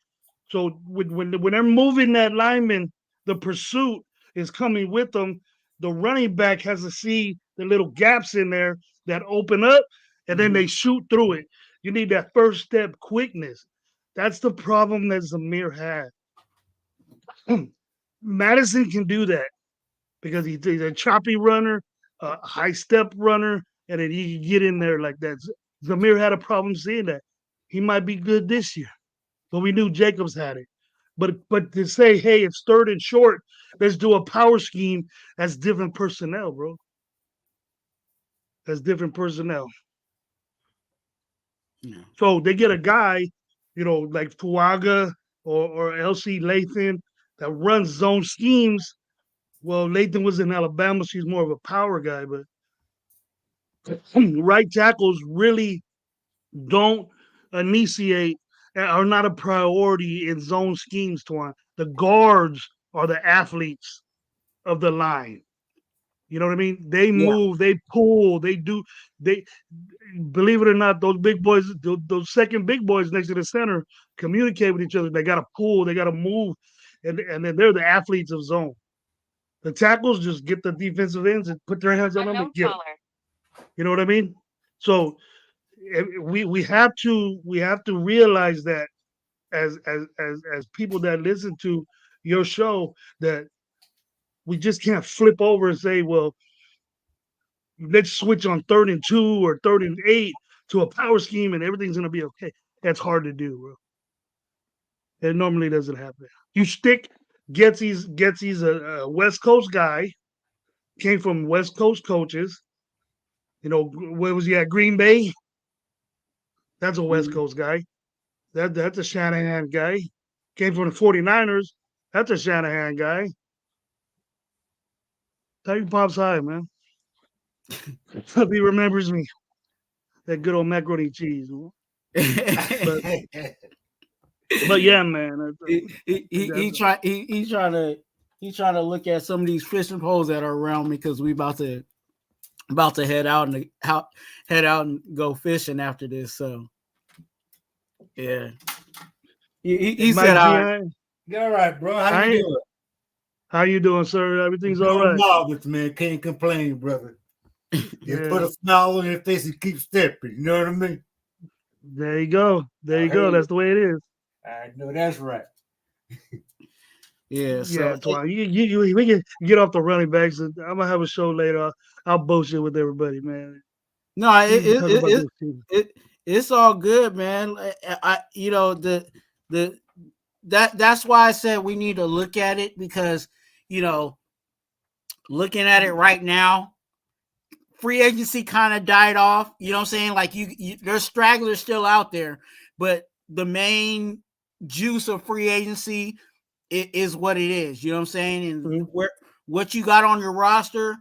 So when they're moving that lineman, the pursuit is coming with them. The running back has to see the little gaps in there that open up, and then they shoot through it. You need that first step quickness. That's the problem that Zamir had. Mattison can do that because he's a choppy runner, a high step runner, and then he can get in there like that. Zamir had a problem seeing that. He might be good this year, but we knew Jacobs had it. But to say, hey, it's third and short, let's do a power scheme, that's different personnel, bro. That's different personnel. Yeah. So they get a guy, like Twua or LC Lathan that runs zone schemes. Well, Lathan was in Alabama. She's more of a power guy, but right tackles really don't initiate, are not a priority in zone schemes, Twuan. The guards are the athletes of the line. You know what I mean? They move, they pull, they believe it or not, those big boys, those second big boys next to the center communicate with each other. They got to pull, they got to move, and then they're the athletes of zone. The tackles just get the defensive ends and put their hands on them and get them. You know what I mean? So we have to realize that as people that listen to your show, that we just can't flip over and say, well, let's switch on 3rd and 2 or 3rd and 8 to a power scheme and everything's gonna be okay. That's hard to do, bro. It normally doesn't happen. You stick Getsy's a West Coast guy, came from West Coast coaches. Where was he at? Green Bay? That's a West Coast guy. That's a Shanahan guy. Came from the 49ers. That's a Shanahan guy. Tell you Pop's high, man. Hope he remembers me. That good old macaroni cheese. But yeah, man. He's trying to look at some of these fishing poles that are around me because we about to head out and go fishing after this. So yeah, he said, "All right, all right, bro. How you doing? How you doing, sir? Everything's all right. Marvelous, man. Can't complain, brother. You put a smile on your face and keep stepping. You know what I mean? There you go. There you go. That's the way it is. I know that's right. Yeah, we can get off the running backs. I'm gonna have a show later. I'll bullshit with everybody, man. No, it's all good, man. That's why I said we need to look at it because looking at it right now, free agency kind of died off. You know what I'm saying? Like there's stragglers still out there, but the main juice of free agency is what it is. You know what I'm saying? And what you got on your roster,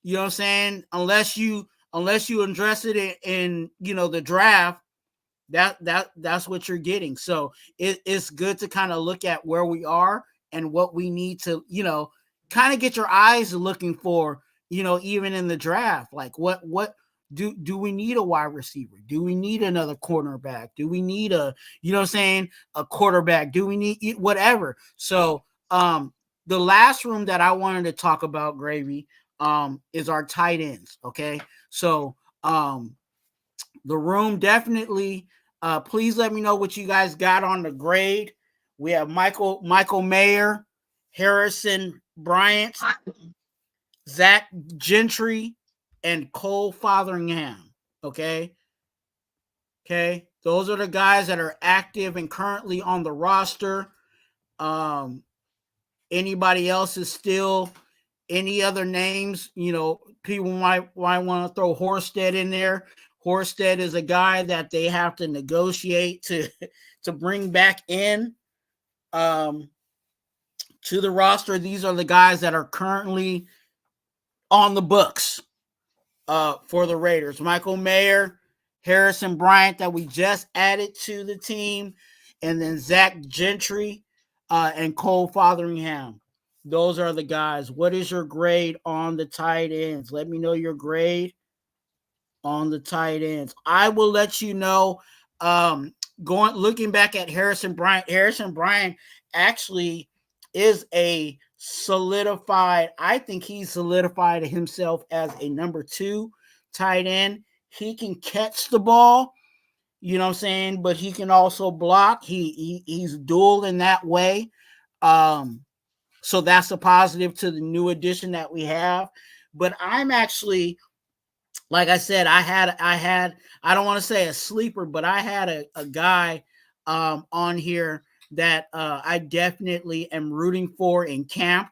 you know what I'm saying? Unless you address it in the draft, that's what you're getting. So it's good to kind of look at where we are and what we need to, kind of get your eyes looking for, even in the draft. Like what do we need a wide receiver? Do we need another cornerback? Do we need a quarterback? Do we need whatever? So the last room that I wanted to talk about, Gravy, is our tight ends. Okay. So the room definitely, please let me know what you guys got on the grade. We have Michael Mayer, Harrison Bryant, Zach Gentry, and Cole Fotheringham. Okay. Those are the guys that are active and currently on the roster. Anybody else is still any other names? People might want to throw Horsted in there. Horsted is a guy that they have to negotiate to bring back in. to the roster. These are the guys that are currently on the books for the Raiders. Michael Mayer, Harrison Bryant that we just added to the team, and then Zach Gentry and Cole Fotheringham. Those are the guys. What is your grade on the tight ends? Let me know your grade on the tight ends. I will let you know. Looking back at Harrison Bryant actually is a solidified. I think he solidified himself as a number 2 tight end. He can catch the ball, you know what I'm saying, but he can also block. He's dual in that way. So that's a positive to the new addition that we have. But I'm actually, like I said, I don't want to say a sleeper, but I had a guy on here that I definitely am rooting for in camp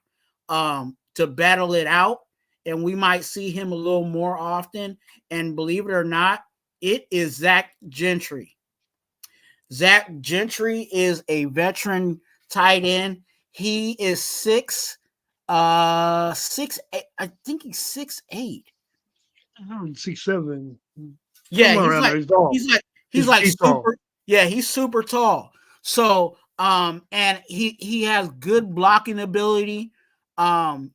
to battle it out. And we might see him a little more often. And believe it or not, it is Zach Gentry. Zach Gentry is a veteran tight end. He is 6'8". I think he's 6'8". 6'7". Yeah, Somewhere around there. He's tall. He's like He's super. tall. Yeah, he's super tall. So and he has good blocking ability. And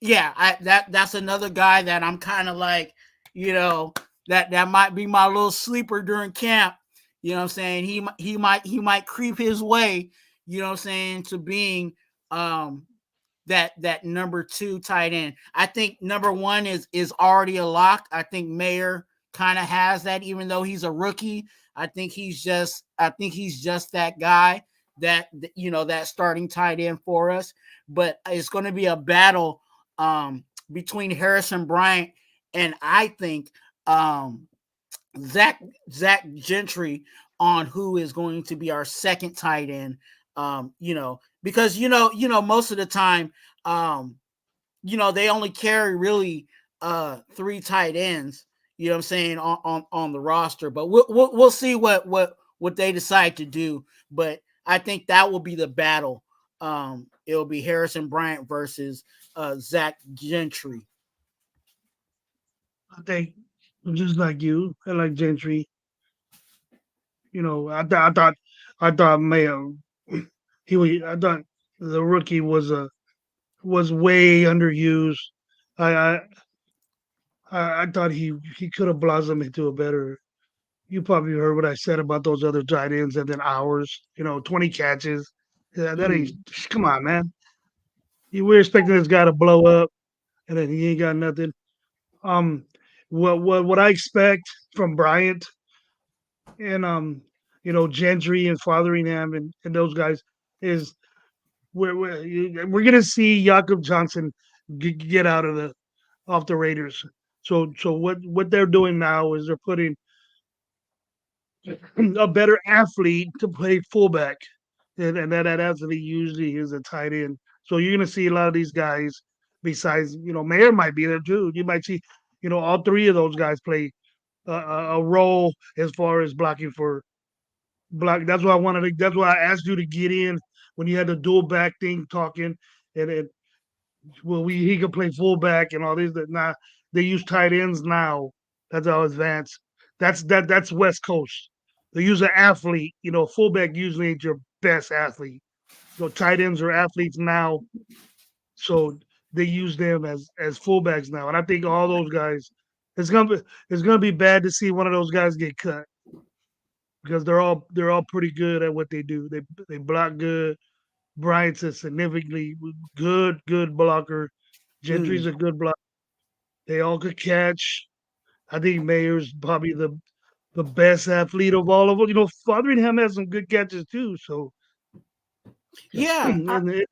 yeah, that's another guy that I'm kind of like, that might be my little sleeper during camp. You know what I'm saying? He might creep his way, you know what I'm saying, to being that number 2 tight end. I think number 1 is already a lock. I think Mayer kind of has that, even though he's a rookie. I think he's just that guy that starting tight end for us. But it's going to be a battle between Harrison Bryant and I think Zach Gentry on who is going to be our second tight end. Because most of the time, they only carry really 3 tight ends. You know what I'm saying, on the roster. But we'll see what they decide to do. But I think that will be the battle. It'll be Harrison Bryant versus Zach Gentry. I think just like you, I like Gentry. I thought Mayo, I thought the rookie was way underused. I I I thought he could have blossomed into a better. You probably heard what I said about those other tight ends, and then ours. 20 catches. Yeah, that ain't. Come on, man. We're expecting this guy to blow up, and then he ain't got nothing. Um, what I expect from Bryant and Gentry and Fotheringham and those guys is we're gonna see Jakob Johnson get out of the off the Raiders. So what they're doing now is they're putting a better athlete to play fullback, and that athlete usually is a tight end. So you're gonna see a lot of these guys. Besides, Mayer might be there too. You might see, all 3 of those guys play a role as far as blocking for block. That's why I wanted to. That's why I asked you to get in when you had the dual back thing talking, and then he could play fullback and all these. That now they use tight ends now. That's how advanced. That's West Coast. They use an athlete. Fullback usually ain't your best athlete. Tight ends are athletes now, so they use them as fullbacks now. And I think all those guys, it's gonna be bad to see one of those guys get cut because they're all pretty good at what they do. They block good. Bryant's a significantly good blocker. Gentry's a good blocker. They all could catch. I think Mayer's probably the best athlete of all of them. Fotheringham has some good catches too. So Yeah, and the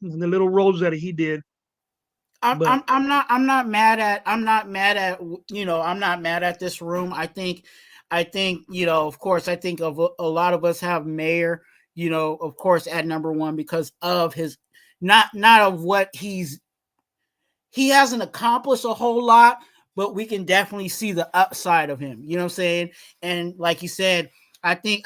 little rolls that he did. I'm not mad at I'm not mad at this room. I think of course I think of a lot of us have Mayer, of course at number 1 because of his not of what he hasn't accomplished a whole lot, but we can definitely see the upside of him. You know what I'm saying? And like you said, I think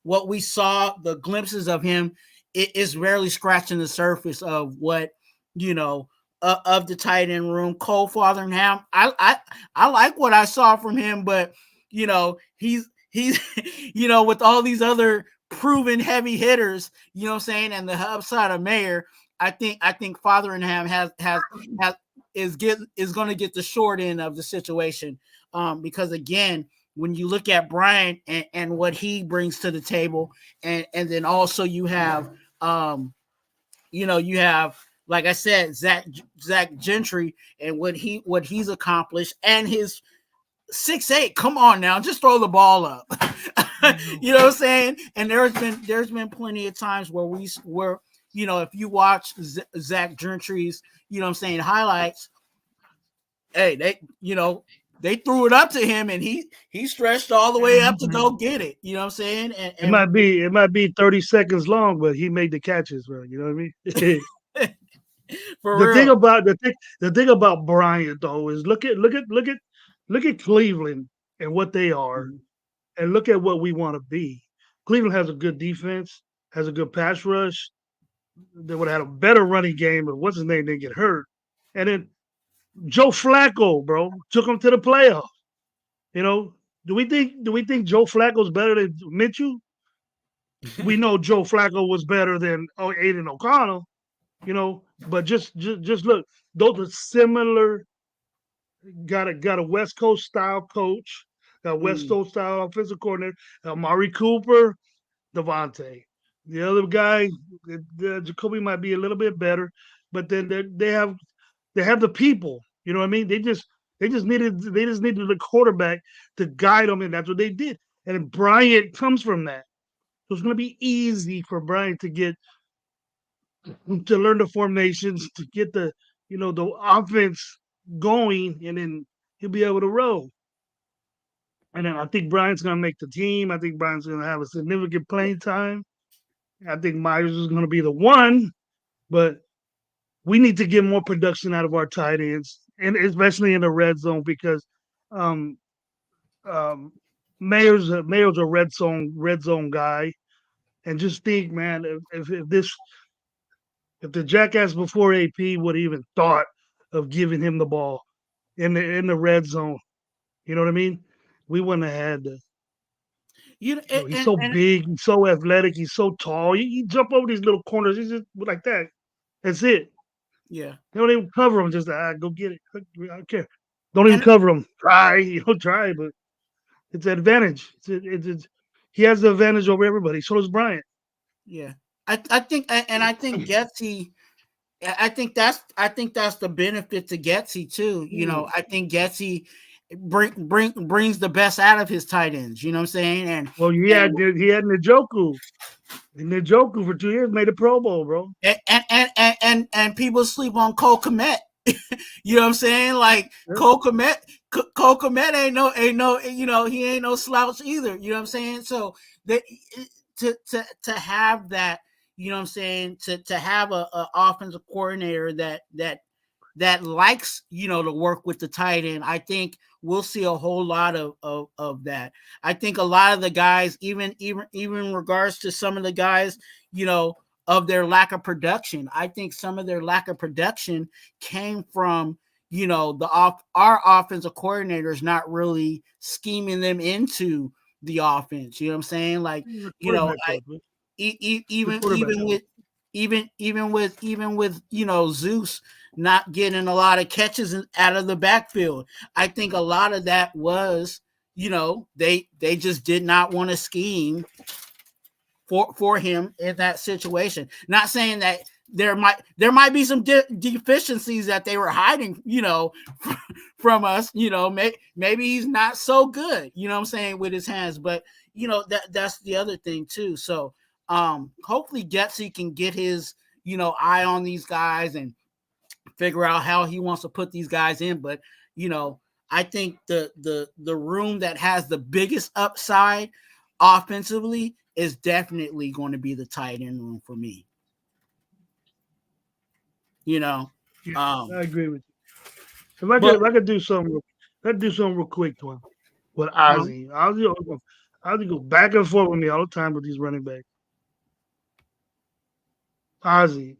what we saw, the glimpses of him, it is rarely scratching the surface of what, you know, of the tight end room. Cole Fotheringham, I like what I saw from him, but you know, he's you know, with all these other proven heavy hitters, you know what I'm saying, and the upside of Mayer, I think Fotheringham has is going to get the short end of the situation, because again, when you look at Bryant and what he brings to the table, and then also you have you have, like I said, Zach Gentry and what he's accomplished, and his 6'8". Come on now, just throw the ball up. You know what I'm saying? And there's been plenty of times where you know, if you watch Zach Gentry's, you know what I'm saying, highlights, hey, they threw it up to him and he stretched all the way up to go get it. You know what I'm saying? And it might be 30 seconds long, but he made the catches, bro. You know what I mean? for the real. thing about Bryant though is look at Cleveland and what they are, and look at what we want to be. Cleveland has a good defense, has a good pass rush. They would have had a better running game, but what's his name didn't get hurt. And then Joe Flacco, bro, took them to the playoffs. You know, do we think Joe Flacco's better than Minshew? We know Joe Flacco was better than Aiden O'Connell, you know, but just look, those are similar. Got a West Coast style coach, got West Coast style offensive coordinator, Amari Cooper, Devontae. The other guy, Jacoby might be a little bit better, but then they have the people. You know what I mean? They just needed the quarterback to guide them, and that's what they did. And Bryant comes from that, so it's going to be easy for Bryant to learn the formations, to get the offense going, and then he'll be able to roll. And then I think Bryant's going to make the team. I think Bryant's going to have a significant playing time. I think Myers is going to be the one, but we need to get more production out of our tight ends, and especially in the red zone, because um, Mayer's a red zone guy. And just think, man, if the jackass before AP would have even thought of giving him the ball in the red zone, you know what I mean? We wouldn't have had the. He's so big, he's so athletic, he's so tall. He jump over these little corners. He's just like that. That's it. Yeah. They don't even cover him. Just go get it. I don't care. Don't even cover him. Try, try, but it's an advantage. He has the advantage over everybody. So does Bryant. Yeah, I think Getsy. I think that's the benefit to Getsy too. You know, I think Getsy brings the best out of his tight ends. You know what I'm saying? And well, he had Njoku. And Njoku for 2 years made a Pro Bowl, bro. And people sleep on Cole Kmet. You know what I'm saying? Like Cole Kmet ain't no he ain't no slouch either. You know what I'm saying? So that to have that, you know what I'm saying, to have a offensive coordinator that likes, to work with the tight end, I think we'll see a whole lot of that. I think a lot of the guys, even in regards to some of the guys, of their lack of production, I think some of their lack of production came from, our offensive coordinators not really scheming them into the offense. You know what I'm saying? Like, even with Zeus not getting a lot of catches out of the backfield, I think a lot of that was, they just did not want to scheme for him in that situation. Not saying that there might be some deficiencies that they were hiding, from us. Maybe he's not so good, what I'm saying, with his hands. But that's the other thing too. So hopefully Getsy can get his eye on these guys and figure out how he wants to put these guys in. But I think the room that has the biggest upside offensively is definitely going to be the tight end room for me. I agree with you. If I could do something real quick, Twua, with Ozzy. Ozzy goes back and forth with me all the time with these running backs. Ozzy,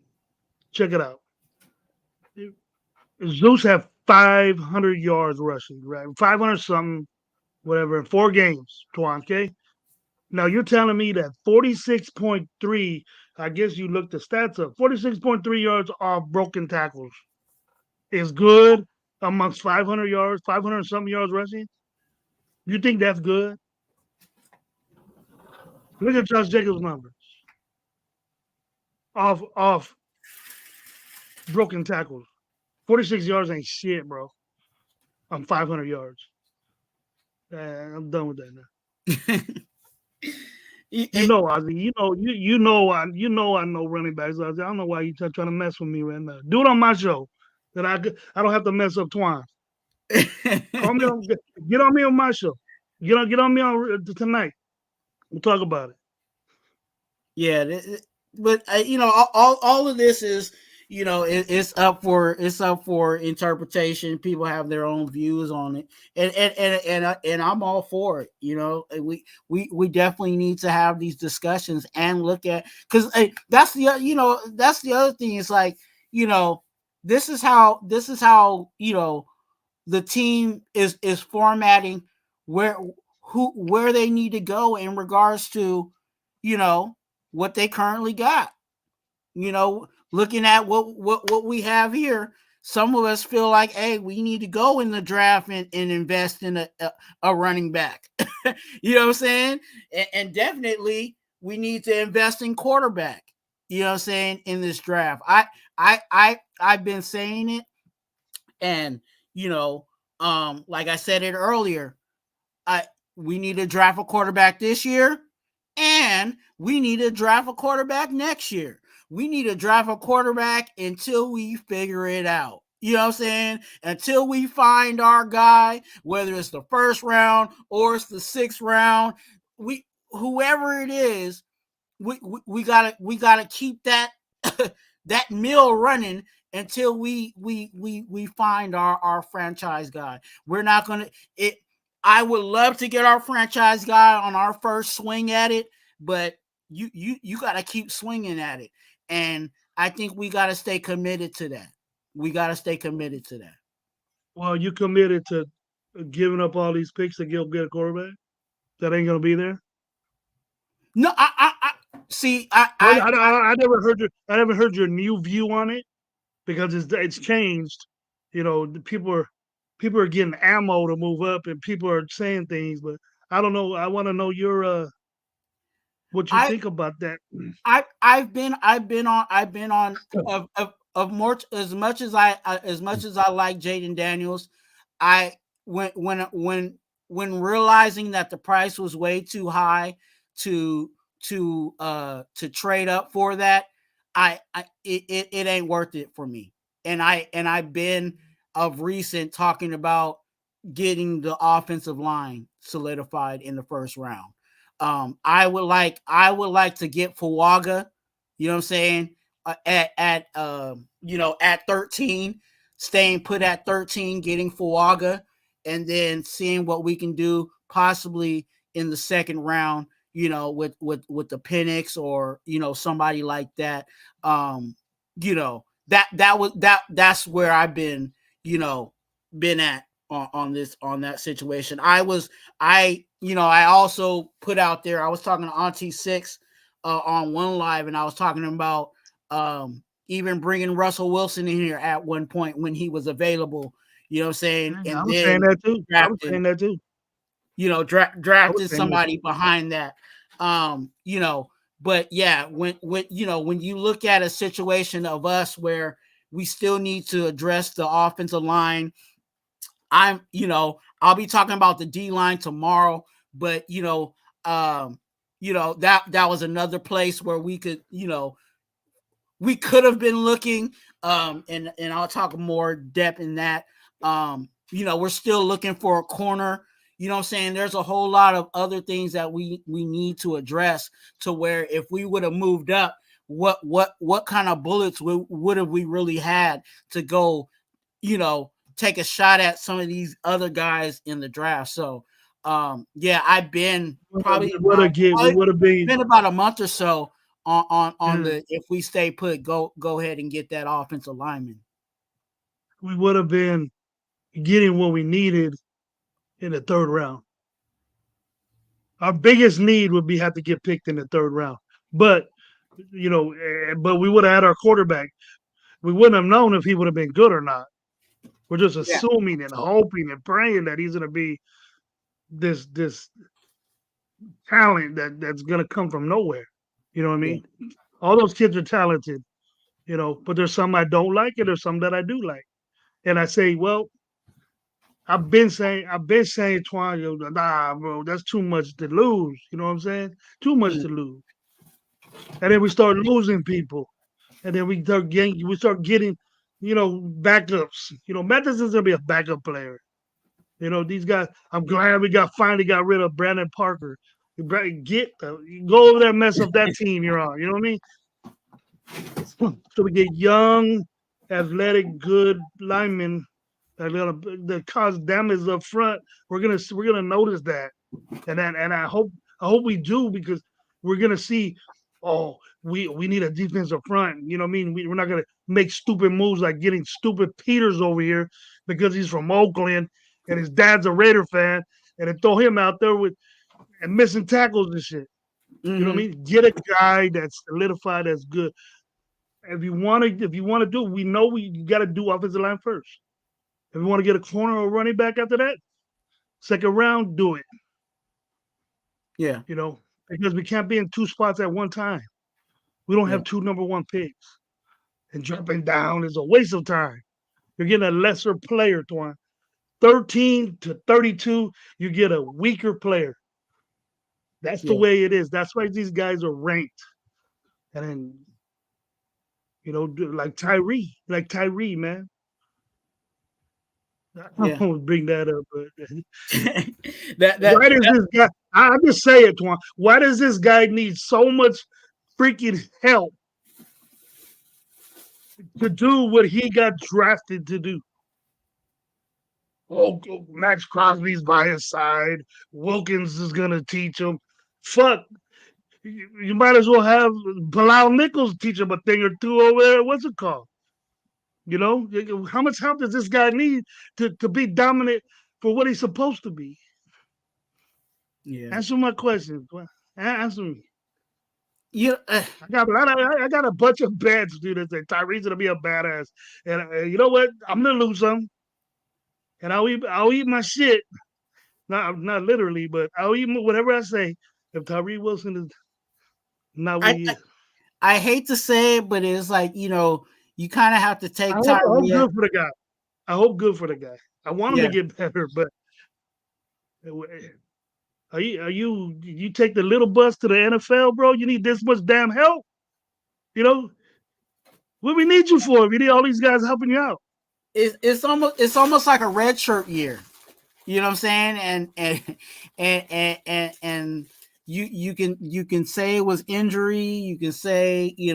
check it out. Zeus had 500 yards rushing, right? 500 something, whatever, in 4 games, Twuan, okay? Now you're telling me that 46.3, I guess you looked the stats up, 46.3 yards off broken tackles is good amongst 500 yards, 500 something yards rushing? You think that's good? Look at Josh Jacobs' numbers off broken tackles. 46 yards ain't shit, bro. I'm 500 yards. I'm done with that now. You know, Ozzy. You know I know running backs. Ozzy. I don't know why you trying to mess with me right now. Do it on my show, that I don't have to mess up Twuan. Call me on, get on me on my show. Get on me on tonight. We'll talk about it. Yeah, but all of this is, it's up for interpretation. People have their own views on it, and I'm all for it. We definitely need to have these discussions and look at, because that's the other thing. It's like, this is how the team is formatting where they need to go in regards to what they currently got. Looking at what we have here, some of us feel like, hey, we need to go in the draft and invest in a running back. You know what I'm saying? And definitely we need to invest in quarterback. You know what I'm saying? In this draft, I've been saying it, and like I said it earlier, we need to draft a quarterback this year, and we need to draft a quarterback next year. We need to draft a quarterback until we figure it out. You know what I'm saying? Until we find our guy, whether it's the first round or it's the 6th round, whoever it is, we gotta keep that that mill running until we find our franchise guy. We're not gonna it. I would love to get our franchise guy on our first swing at it, but you got to keep swinging at it. And I think we got to stay committed to that. Well, you committed to giving up all these picks to get a quarterback that ain't gonna be there. No, I see. I never heard your new view on it, because it's changed. People are getting ammo to move up, and people are saying things, but I don't know. I want to know your what you think about that. I've been on of more, as much as I like Jaden Daniels. I when realizing that the price was way too high to trade up for that, it ain't worth it for me. And I've been of recent talking about getting the offensive line solidified in the first round. I would like to get Fuaga, you know what I'm saying, at 13, staying put at 13, getting Fuaga, and then seeing what we can do possibly in the 2nd round, with the Penix or somebody like that. That's where I've been at on that situation. I also put out there, I was talking to Auntie Six on one live, and I was talking about even bringing Russell Wilson in here at one point when he was available. You know what I'm saying? And I was saying that too. Drafted somebody behind that. But yeah, when you look at a situation of us where we still need to address the offensive line, I'll be talking about the D line tomorrow, but that was another place where we could have been looking, and I'll talk more depth in that. We're still looking for a corner. You know what I'm saying? There's a whole lot of other things that we need to address, to where if we would have moved up, what kind of bullets would have we really had to go, take a shot at some of these other guys in the draft. So Yeah, I've been probably we would have been about a month or so on the if we stay put, go ahead and get that offensive lineman. We would have been getting what we needed in the third round. Our biggest need would be have to get picked in the third round, but but we would have had our quarterback. We wouldn't have known if he would have been good or not. We're just assuming and hoping and praying that he's going to be this talent that's going to come from nowhere. You know what I mean? Yeah. All those kids are talented, but there's some I don't like and there's some that I do like. And I say, well, I've been saying, Twuan, nah, bro, that's too much to lose. You know what I'm saying? Too much to lose. And then we start losing people. And then we start getting, backups. Mattison's gonna be a backup player. These guys. I'm glad we finally got rid of Brandon Parker. Go over there and mess up that team you're on. You know what I mean? So we get young, athletic, good linemen that cause damage up front. We're gonna notice that, and I hope we do, because we're gonna see. Oh, we need a defensive front. You know what I mean? We're not gonna make stupid moves like getting stupid Peters over here because he's from Oakland and his dad's a Raider fan, and then throw him out there and missing tackles and shit. Mm-hmm. You know what I mean? Get a guy that's solidified, that's good. If you want to do, we know you got to do offensive line first. If you want to get a corner or running back after that, second round, do it. Yeah, because we can't be in two spots at one time. We don't have two number one picks, and dropping down is a waste of time. You're getting a lesser player, Twuan. 13 to 32, you get a weaker player. That's the way it is. That's why these guys are ranked. And then, like Tyree, man. I won't bring that up, but why does this guy? I just say it, Twuan. Why does this guy need so much freaking help to do what he got drafted to do? Oh, Max Crosby's by his side. Wilkins is gonna teach him. Fuck. You might as well have Bilal Nichols teach him a thing or two over there. What's it called? How much help does this guy need to be dominant for what he's supposed to be? Yeah. Answer my question. Answer me. Yeah, I got a bunch of bad students, and Tyree's gonna be a badass. And you know what? I'm gonna lose some, and I'll eat my shit. Not literally, but I'll eat whatever I say if Tyree Wilson is not what he is. I hate to say it, but it's like, you kind of have to take Tyree. I hope good for the guy. I hope good for the guy. I want him to get better, but are you take the little bus to the NFL, bro? You need this much damn help? What we need you for? We need all these guys helping you out. It's almost like a red shirt year. You know what I'm saying? And you can say it was injury. You can say, he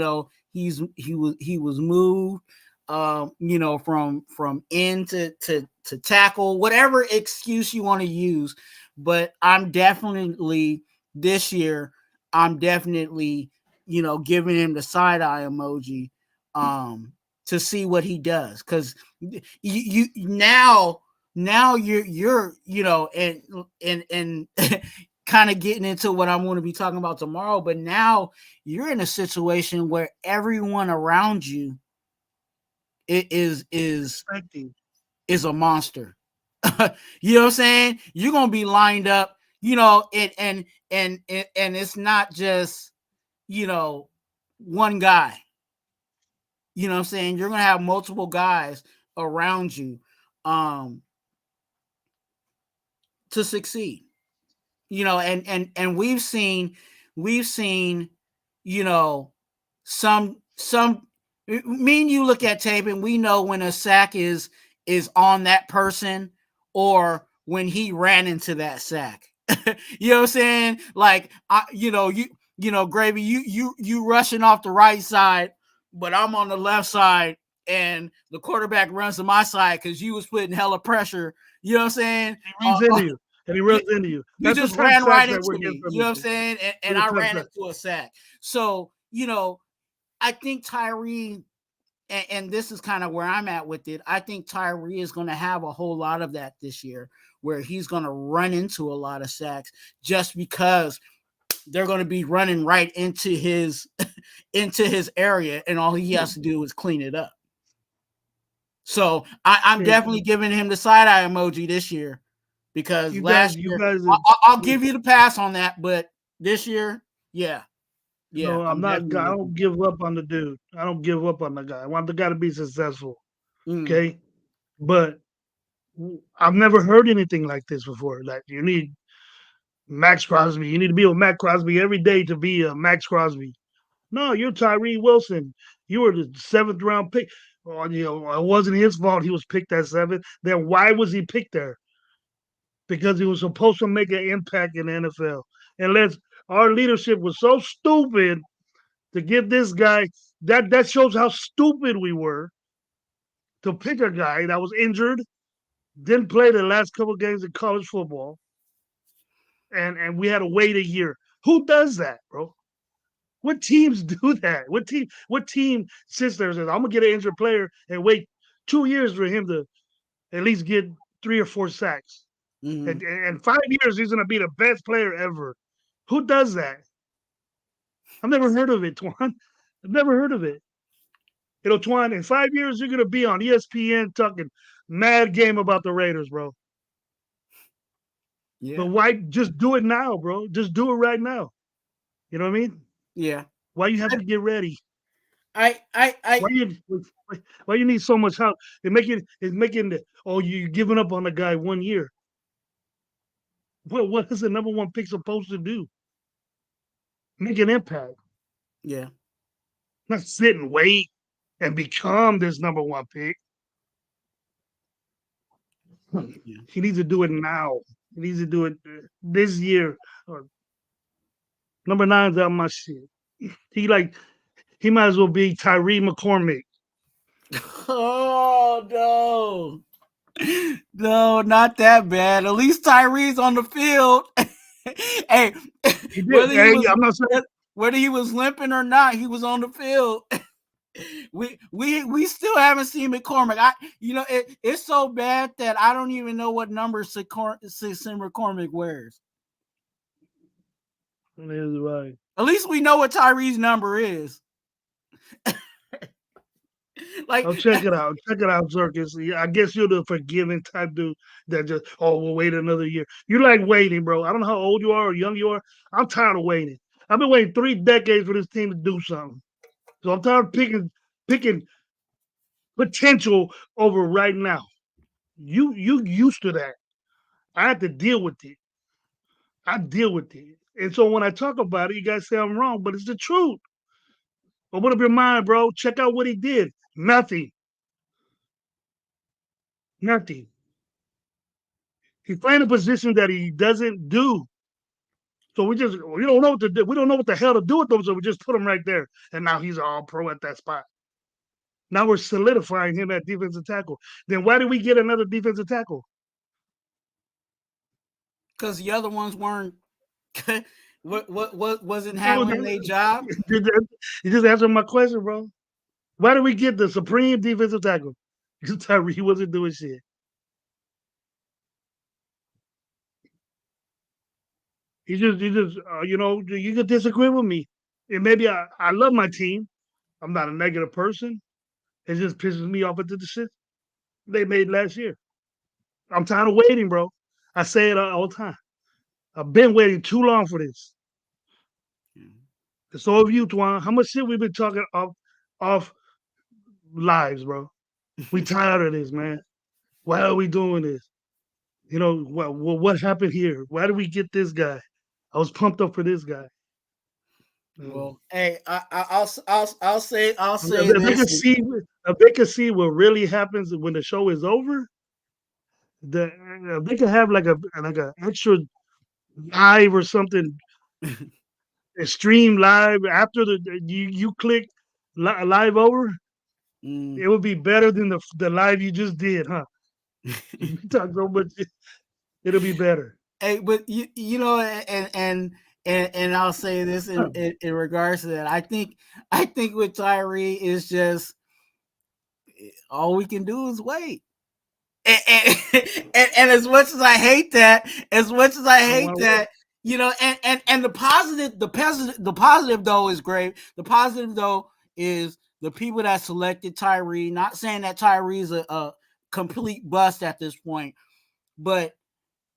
was moved, from end to tackle, whatever excuse you want to use. But I'm definitely this year, giving him the side eye emoji, to see what he does. Cause you now you're and kind of getting into what I'm going to be talking about tomorrow, but now you're in a situation where everyone around you is a monster. You know what I'm saying? You're going to be lined up, and it's not just, one guy. You know what I'm saying? You're going to have multiple guys around you to succeed. And we've seen, some me and you look at tape and we know when a sack is on that person or when he ran into that sack. You know what I'm saying? Like, Gravy, you rushing off the right side, but I'm on the left side and the quarterback runs to my side because you was putting hella pressure. You know what I'm saying? and he runs into you. You That's just the type ran of right sacks that into we're me. getting from You know what I'm you. saying? And I ran into a sack. So, I think Tyree, and this is kind of where I'm at with it. I think Tyree is going to have a whole lot of that this year, where he's going to run into a lot of sacks just because they're going to be running right into his area, and all he has to do is clean it up. So I'm definitely giving him the side eye emoji this year, because last year I'll give you the pass on that, but this year, yeah. No, I'm not. I don't give up on the dude. I don't give up on the guy. I want the guy to be successful. Okay, but I've never heard anything like this before. Like, you need Max Crosby. You need to be with Max Crosby every day to be a Max Crosby. No, you're Tyree Wilson. You were the 7th round pick. Well, it wasn't his fault he was picked at 7th. Then why was he picked there? Because he was supposed to make an impact in the NFL. Unless our leadership was so stupid to give this guy, that shows how stupid we were to pick a guy that was injured, didn't play the last couple of games of college football, and we had to wait a year. Who does that, bro? What teams do that? What team sits there and says, I'm gonna get an injured player and wait 2 years for him to at least get 3 or 4 sacks? And 5 years he's gonna be the best player ever. Who does that? I've never heard of it, Twuan. I've never heard of it. Twuan, in 5 years you're gonna be on ESPN talking mad game about the Raiders, bro. Yeah. But why just do it now, bro? Just do it right now. You know what I mean? Yeah. Why you have to get ready? Why you need so much help? It's making you're giving up on the guy 1 year. Well, what is the number 1 pick supposed to do? Make an impact. Yeah. Not sit and wait and become this number 1 pick. Yeah. He needs to do it now. He needs to do it this year. Number 9's out my shit. He might as well be Tyree McCormick. Oh no. No, not that bad. At least Tyree's on the field. Hey, whether he was limping or not, he was on the field. We still haven't seen McCormick. It's so bad that I don't even know what number McCormick wears. Right. At least we know what Tyree's number is. Check it out. Check it out, Circus. I guess you're the forgiving type dude that just, we'll wait another year. You like waiting, bro. I don't know how old you are or young you are. I'm tired of waiting. I've been waiting 3 decades for this team to do something. So I'm tired of picking potential over right now. You used to that. I had to deal with it. I deal with it. And so when I talk about it, you guys say I'm wrong, but it's the truth. Open up your mind, bro. Check out what he did. Nothing. He's playing a position that he doesn't do. So we don't know what to do. We don't know what the hell to do with them, so we just put him right there. And now he's all pro at that spot. Now we're solidifying him at defensive tackle. Then why did we get another defensive tackle? Because the other ones weren't wasn't having their job. You just answered my question, bro. Why did we get the supreme defensive tackle? Because Tyree wasn't doing shit. You could disagree with me. And maybe I love my team. I'm not a negative person. It just pisses me off at the shit they made last year. I'm tired of waiting, bro. I say it all the time. I've been waiting too long for this. Mm-hmm. So have you, Twuan. How much shit we've been talking off lives, bro? We tired of this, man. Why are we doing this? What happened here? Why did we get this guy? I was pumped up for this guy. Well, hey, I'll say if they can see what really happens when the show is over, they can have like a extra live or something, stream live after you click live over. It would be better than the live you just did, huh? You talk so much, it'll be better. Hey, but you know, and I'll say this in regards to that. I think with Tyree is just all we can do is wait. And as much as I hate that, you know, and the positive though is great. The positive though is the people that selected Tyree. Not saying that Tyree's a complete bust at this point, but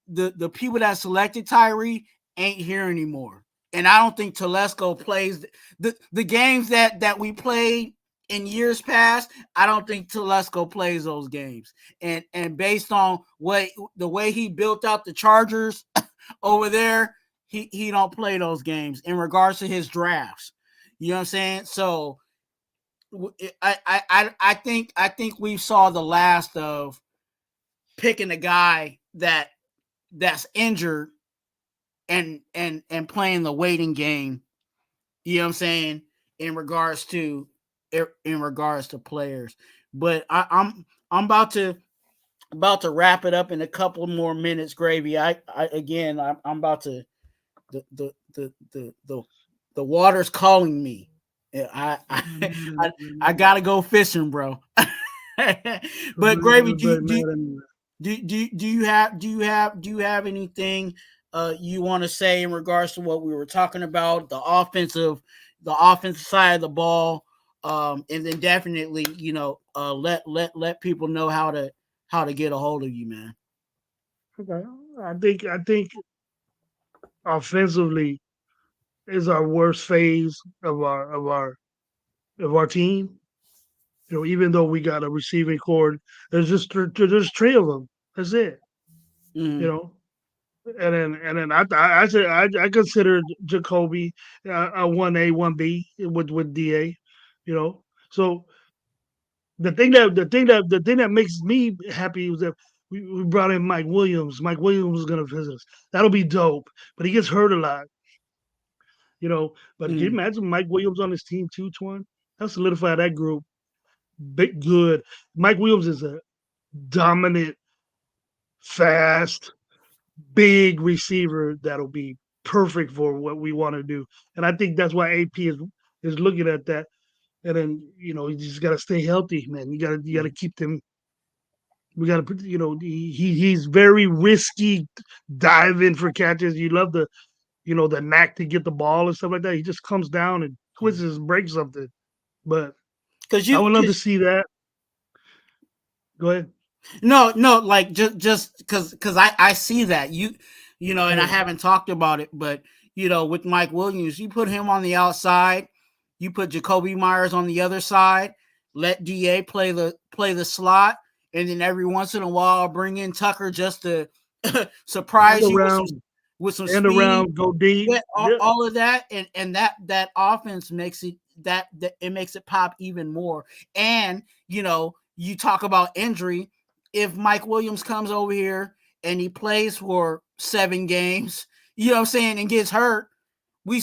the people that selected Tyree ain't here anymore. And I don't think Telesco plays the games that we played in years past. I don't think Telesco plays those games. And based on the way he built out the Chargers over there, he don't play those games in regards to his drafts. You know what I'm saying? So I think we saw the last of picking a guy that's injured and playing the waiting game. You know what I'm saying? In regards to players. But I'm about to wrap it up in a couple more minutes, Gravy. I'm about to the water's calling me. I gotta go fishing, bro. But Gravy, do you have anything you want to say in regards to what we were talking about, the offensive side of the ball, and then definitely let people know how to get a hold of you, man. Okay. I think offensively is our worst phase of our team. You know, even though we got a receiving core, there's three of them. That's it. Mm-hmm. You know, and then I said I consider Jacoby a 1A 1B with DA. You know, so the thing that makes me happy was that we brought in Mike Williams. Mike Williams is gonna visit us. That'll be dope. But he gets hurt a lot. You know, but can you imagine Mike Williams on his team too, Twuan? That'll solidify that group. Big good. Mike Williams is a dominant, fast, big receiver that'll be perfect for what we want to do. And I think that's why AP is looking at that. And then you just got to stay healthy, man. You got to keep them. We got to he's very risky diving for catches. You love the knack to get the ball and stuff like that. He just comes down and twists and breaks something. But I would love to see that. Go ahead. No, like just because I see that and I haven't talked about it, but with Mike Williams, you put him on the outside, you put Jacoby Myers on the other side, let DA play the slot, and then every once in a while bring in Tucker just to surprise you with some speed, around, go deep, all of that, and that offense makes it that it makes it pop even more. And you talk about injury. If Mike Williams comes over here and he plays for 7 games, you know what I'm saying, and gets hurt, we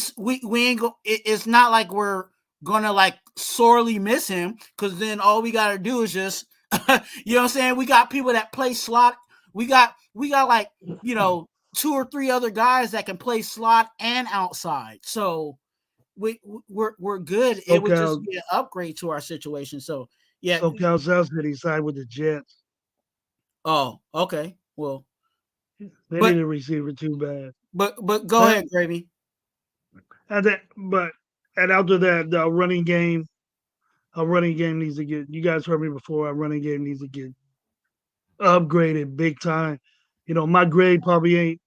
ain't go. It's not like we're gonna like sorely miss him, because then all we gotta do is just, you know what I'm saying. We got people that play slot. We got like 2 or 3 other guys that can play slot and outside. So we're good. It would just be an upgrade to our situation. So yeah. So Cal South said he signed with the Jets. Oh, okay. Well, they need a receiver too bad. But go ahead, Gravy. And after that, our running game needs to get. You guys heard me before. Our running game needs to get upgraded big time. My grade probably ain't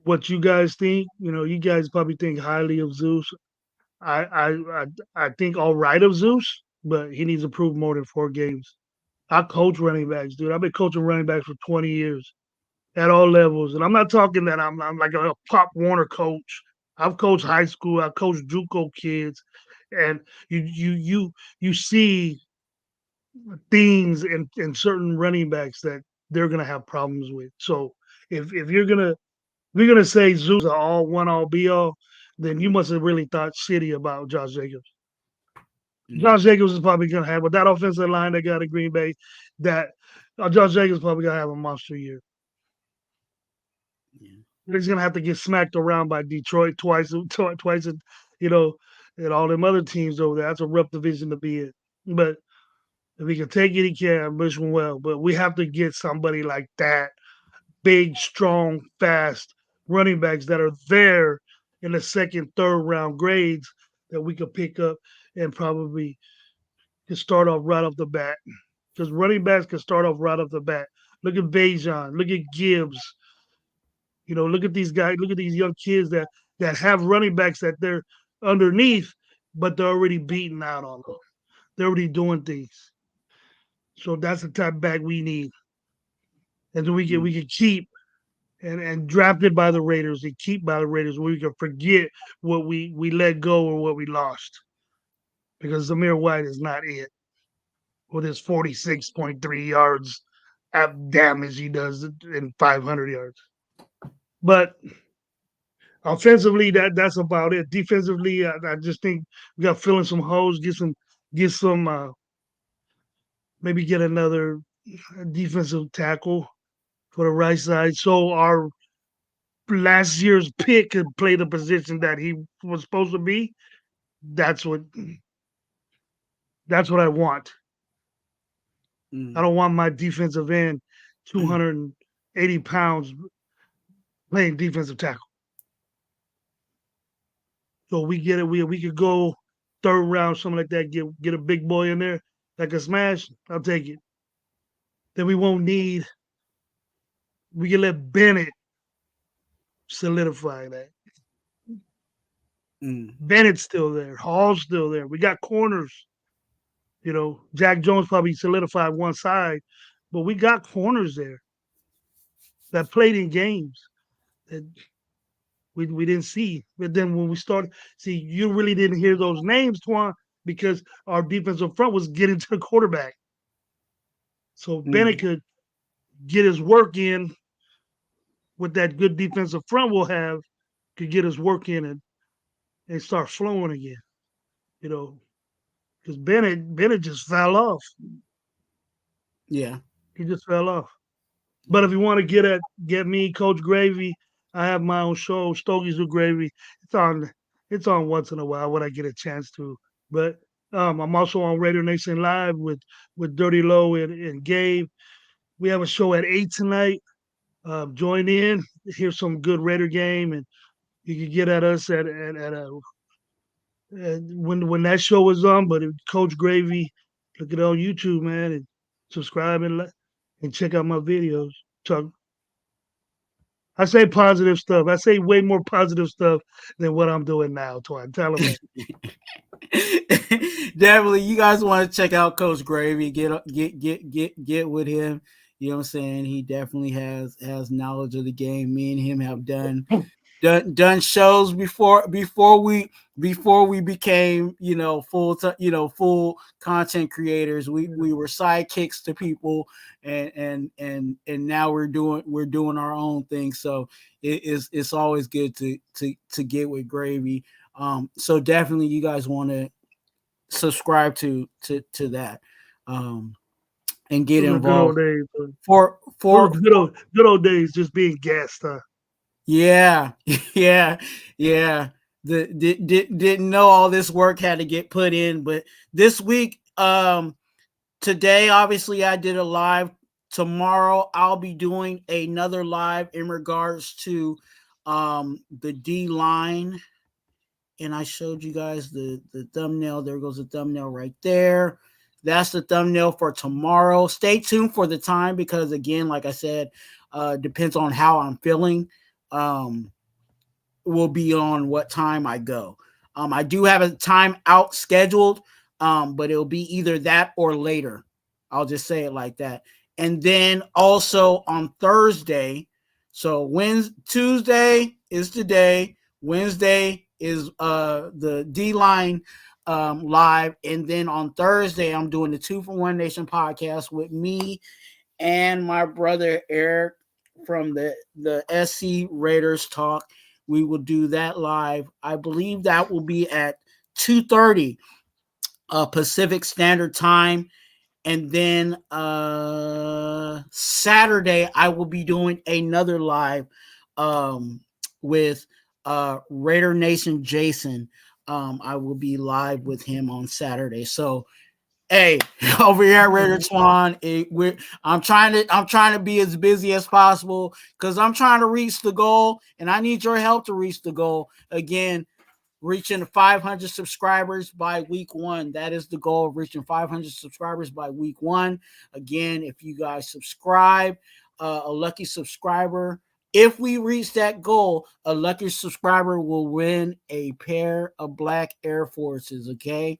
what you guys think. You guys probably think highly of Zeus. I think all right of Zeus, but he needs to prove more than 4 games. I coach running backs, dude. I've been coaching running backs for 20 years at all levels. And I'm not talking that I'm like a Pop Warner coach. I've coached high school. I've coached JUCO kids. And you see things in certain running backs that they're gonna have problems with. So if you're gonna say Zeus are all one all be all, then you must have really thought shitty about Josh Jacobs. Josh Jacobs is probably going to have, with that offensive line they got at Green Bay, that Josh Jacobs is probably going to have a monster year. Yeah. He's gonna have to get smacked around by Detroit twice, you know, and all them other teams over there. That's a rough division to be in. But if he can take it, he can. I wish him well. But we have to get somebody like that, big, strong, fast running backs that are there in the second, third round grades that we could pick up and probably can start off right off the bat. Because running backs can start off right off the bat. Look at Bajan. Look at Gibbs. Look at these guys. Look at these young kids that have running backs that they're underneath, but they're already beating out on them. They're already doing things. So that's the type of back we need. And then we can keep and drafted by the Raiders and keep by the Raiders. We can forget what we let go or what we lost. Because Zamir White is not it. With his 46.3 yards at damage he does in 500 yards. But offensively, that's about it. Defensively, I just think we got to fill in some holes, get some, maybe get another defensive tackle for the right side, so our last year's pick could play the position that he was supposed to be. That's what I want. I don't want my defensive end 280 pounds playing defensive tackle. So we get it. We could go third round, something like that. Get a big boy in there that can smash. I'll take it. Then we won't need. We can let Bennett solidify that. Bennett's still there. Hall's still there. We got corners. Jack Jones probably solidified one side, but we got corners there that played in games that we didn't see. But then when we started, you really didn't hear those names, Twuan, because our defensive front was getting to the quarterback. So Bennett could get his work in with that good defensive front we'll have, could get his work in and start flowing again. Because Bennett just fell off. Yeah. He just fell off. But if you want to get me, Coach Gravy, I have my own show, Stogies with Gravy. It's on once in a while when I get a chance to. But I'm also on Raider Nation Live with Dirty Low and Gabe. We have a show at 8 tonight. Join in, hear some good Raider game, and you can get at us at when that show is on. But Coach Gravy, look it on YouTube, man, and subscribe and check out my videos. I say positive stuff. I say way more positive stuff than what I'm doing now, Twuan. Tell them. Definitely, you guys want to check out Coach Gravy. Get with him. You know what I'm saying? He definitely has knowledge of the game. Me and him have done shows before we became full content creators. We were sidekicks to people, and now we're doing our own thing. So it's always good to get with Gravy. So definitely you guys want to subscribe to that and get involved. Good old days, for good old days, just being guest. Yeah. Didn't know all this work had to get put in, but this week, today, obviously I did a live. Tomorrow I'll be doing another live in regards to the D line. And I showed you guys the thumbnail. There goes the thumbnail right there. That's the thumbnail for tomorrow. Stay tuned for the time because, again, like I said, depends on how I'm feeling. Will be on what time I go. I do have a time out scheduled, but it'll be either that or later. I'll just say it like that. And then also on Thursday, so Tuesday is today. Wednesday is the D-line live. And then on Thursday, I'm doing the 2-for-1 Nation podcast with me and my brother Eric from the SC Raiders Talk. We will do that live. I believe that will be at 2:30 Pacific Standard Time. And then Saturday, I will be doing another live with Raider Nation Jason. I will be live with him on Saturday. So, hey, over here at Raider Twuan, I'm trying to be as busy as possible because I'm trying to reach the goal, and I need your help to reach the goal. Again, reaching 500 subscribers by week 1. That is the goal, of reaching 500 subscribers by week 1. Again, if you guys subscribe, a lucky subscriber, if we reach that goal, a lucky subscriber will win a pair of black Air Forces, okay?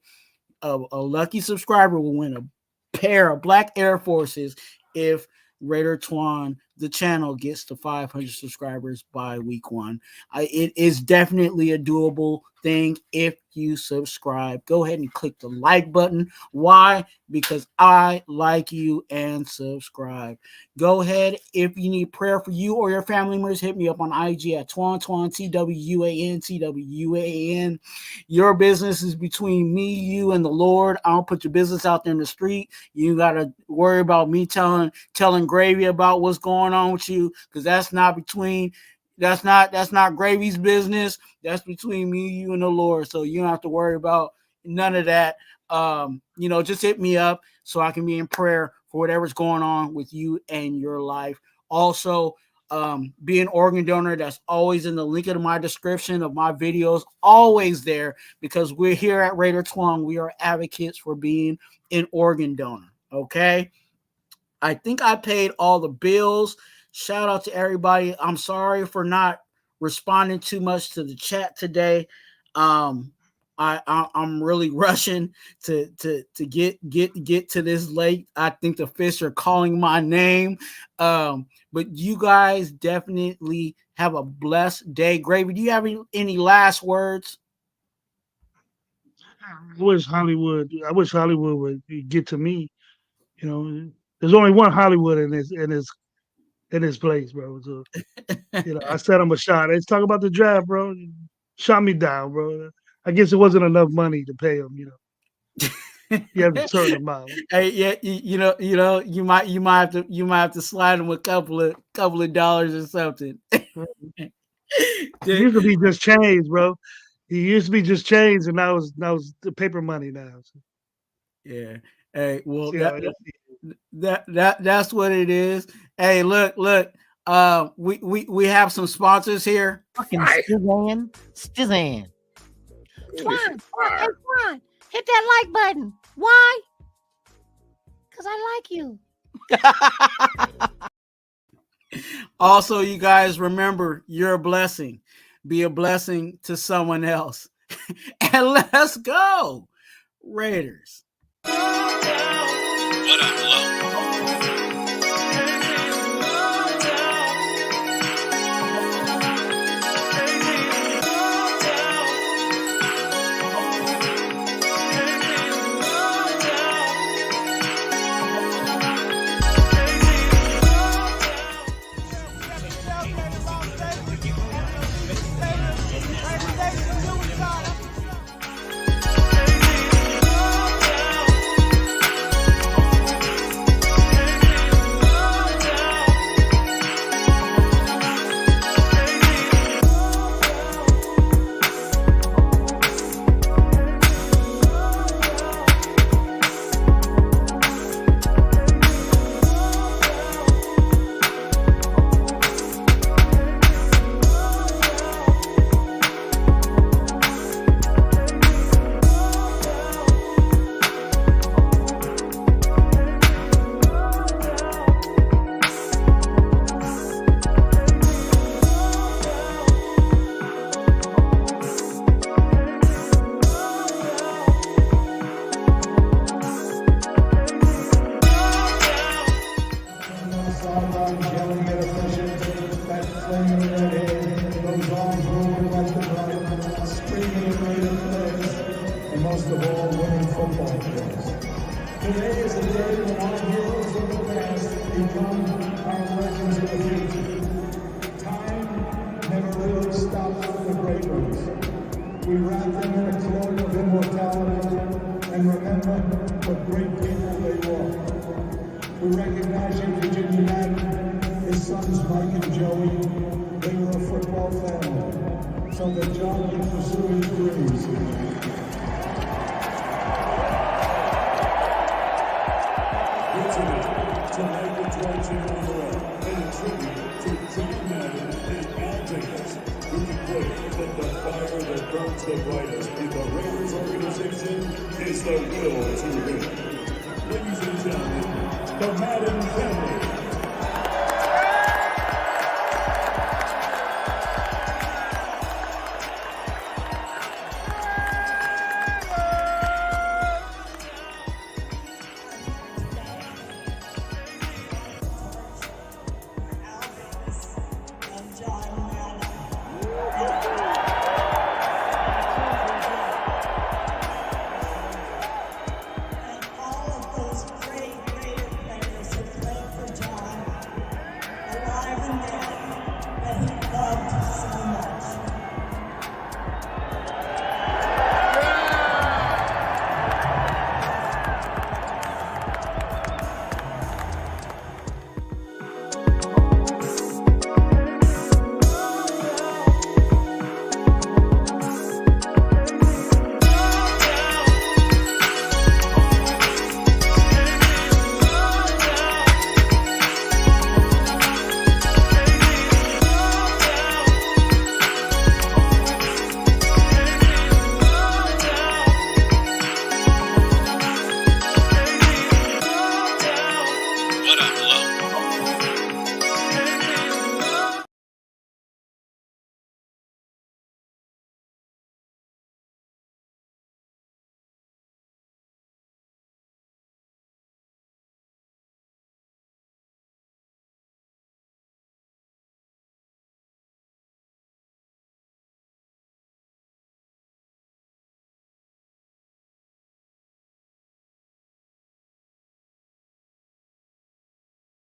A lucky subscriber will win a pair of black Air Forces if Raider Twuan, the channel, gets to 500 subscribers by week 1. It is definitely a doable thing if you subscribe. Go ahead and click the like button. Why? Because I like you and subscribe. Go ahead. If you need prayer for you or your family members, hit me up on IG at Twuan, Twuan, Twuan. Your business is between me, you, and the Lord. I don't put your business out there in the street. You got to worry about me telling Gravy about what's going on with you, because that's not Gravy's business. That's between me, you, and the Lord. So you don't have to worry about none of that. Just hit me up so I can be in prayer for whatever's going on with you and your life. Also, be an organ donor. That's always in the link in my description of my videos, always there, because we're here at Raider Twuan. We are advocates for being an organ donor. Okay. I think I paid all the bills. Shout out to everybody. I'm sorry for not responding too much to the chat today. I'm really rushing to get to this late. I think the fish are calling my name. But you guys definitely have a blessed day. Gravy, do you have any last words? I wish Hollywood would get to me. There's only one Hollywood in this place, bro. So, I set him a shot. Let's talk about the draft, bro. Shot me down, bro. I guess it wasn't enough money to pay him. You have a certain amount. Hey, yeah, you might have to slide him a couple of dollars or something. It used to be just change, bro. He used to be just change, and now it's the paper money now. So. Yeah. Hey, well, that's what it is. Hey, look. We have some sponsors here. Fucking Stizan. Twuan, hit that like button. Why? Because I like you. Also, you guys, remember, you're a blessing. Be a blessing to someone else. And let's go, Raiders. What up, low? Today is a day when our heroes of the past become our legends of the future. Time never really stops for the great ones. We wrap them in a cloak of immortality and remember what great people they were. We recognize you, Virginia Madden, his sons Mike and Joey. They were unites the brightest in the Raiders organization is the will to win. Ladies and gentlemen, the Madden family.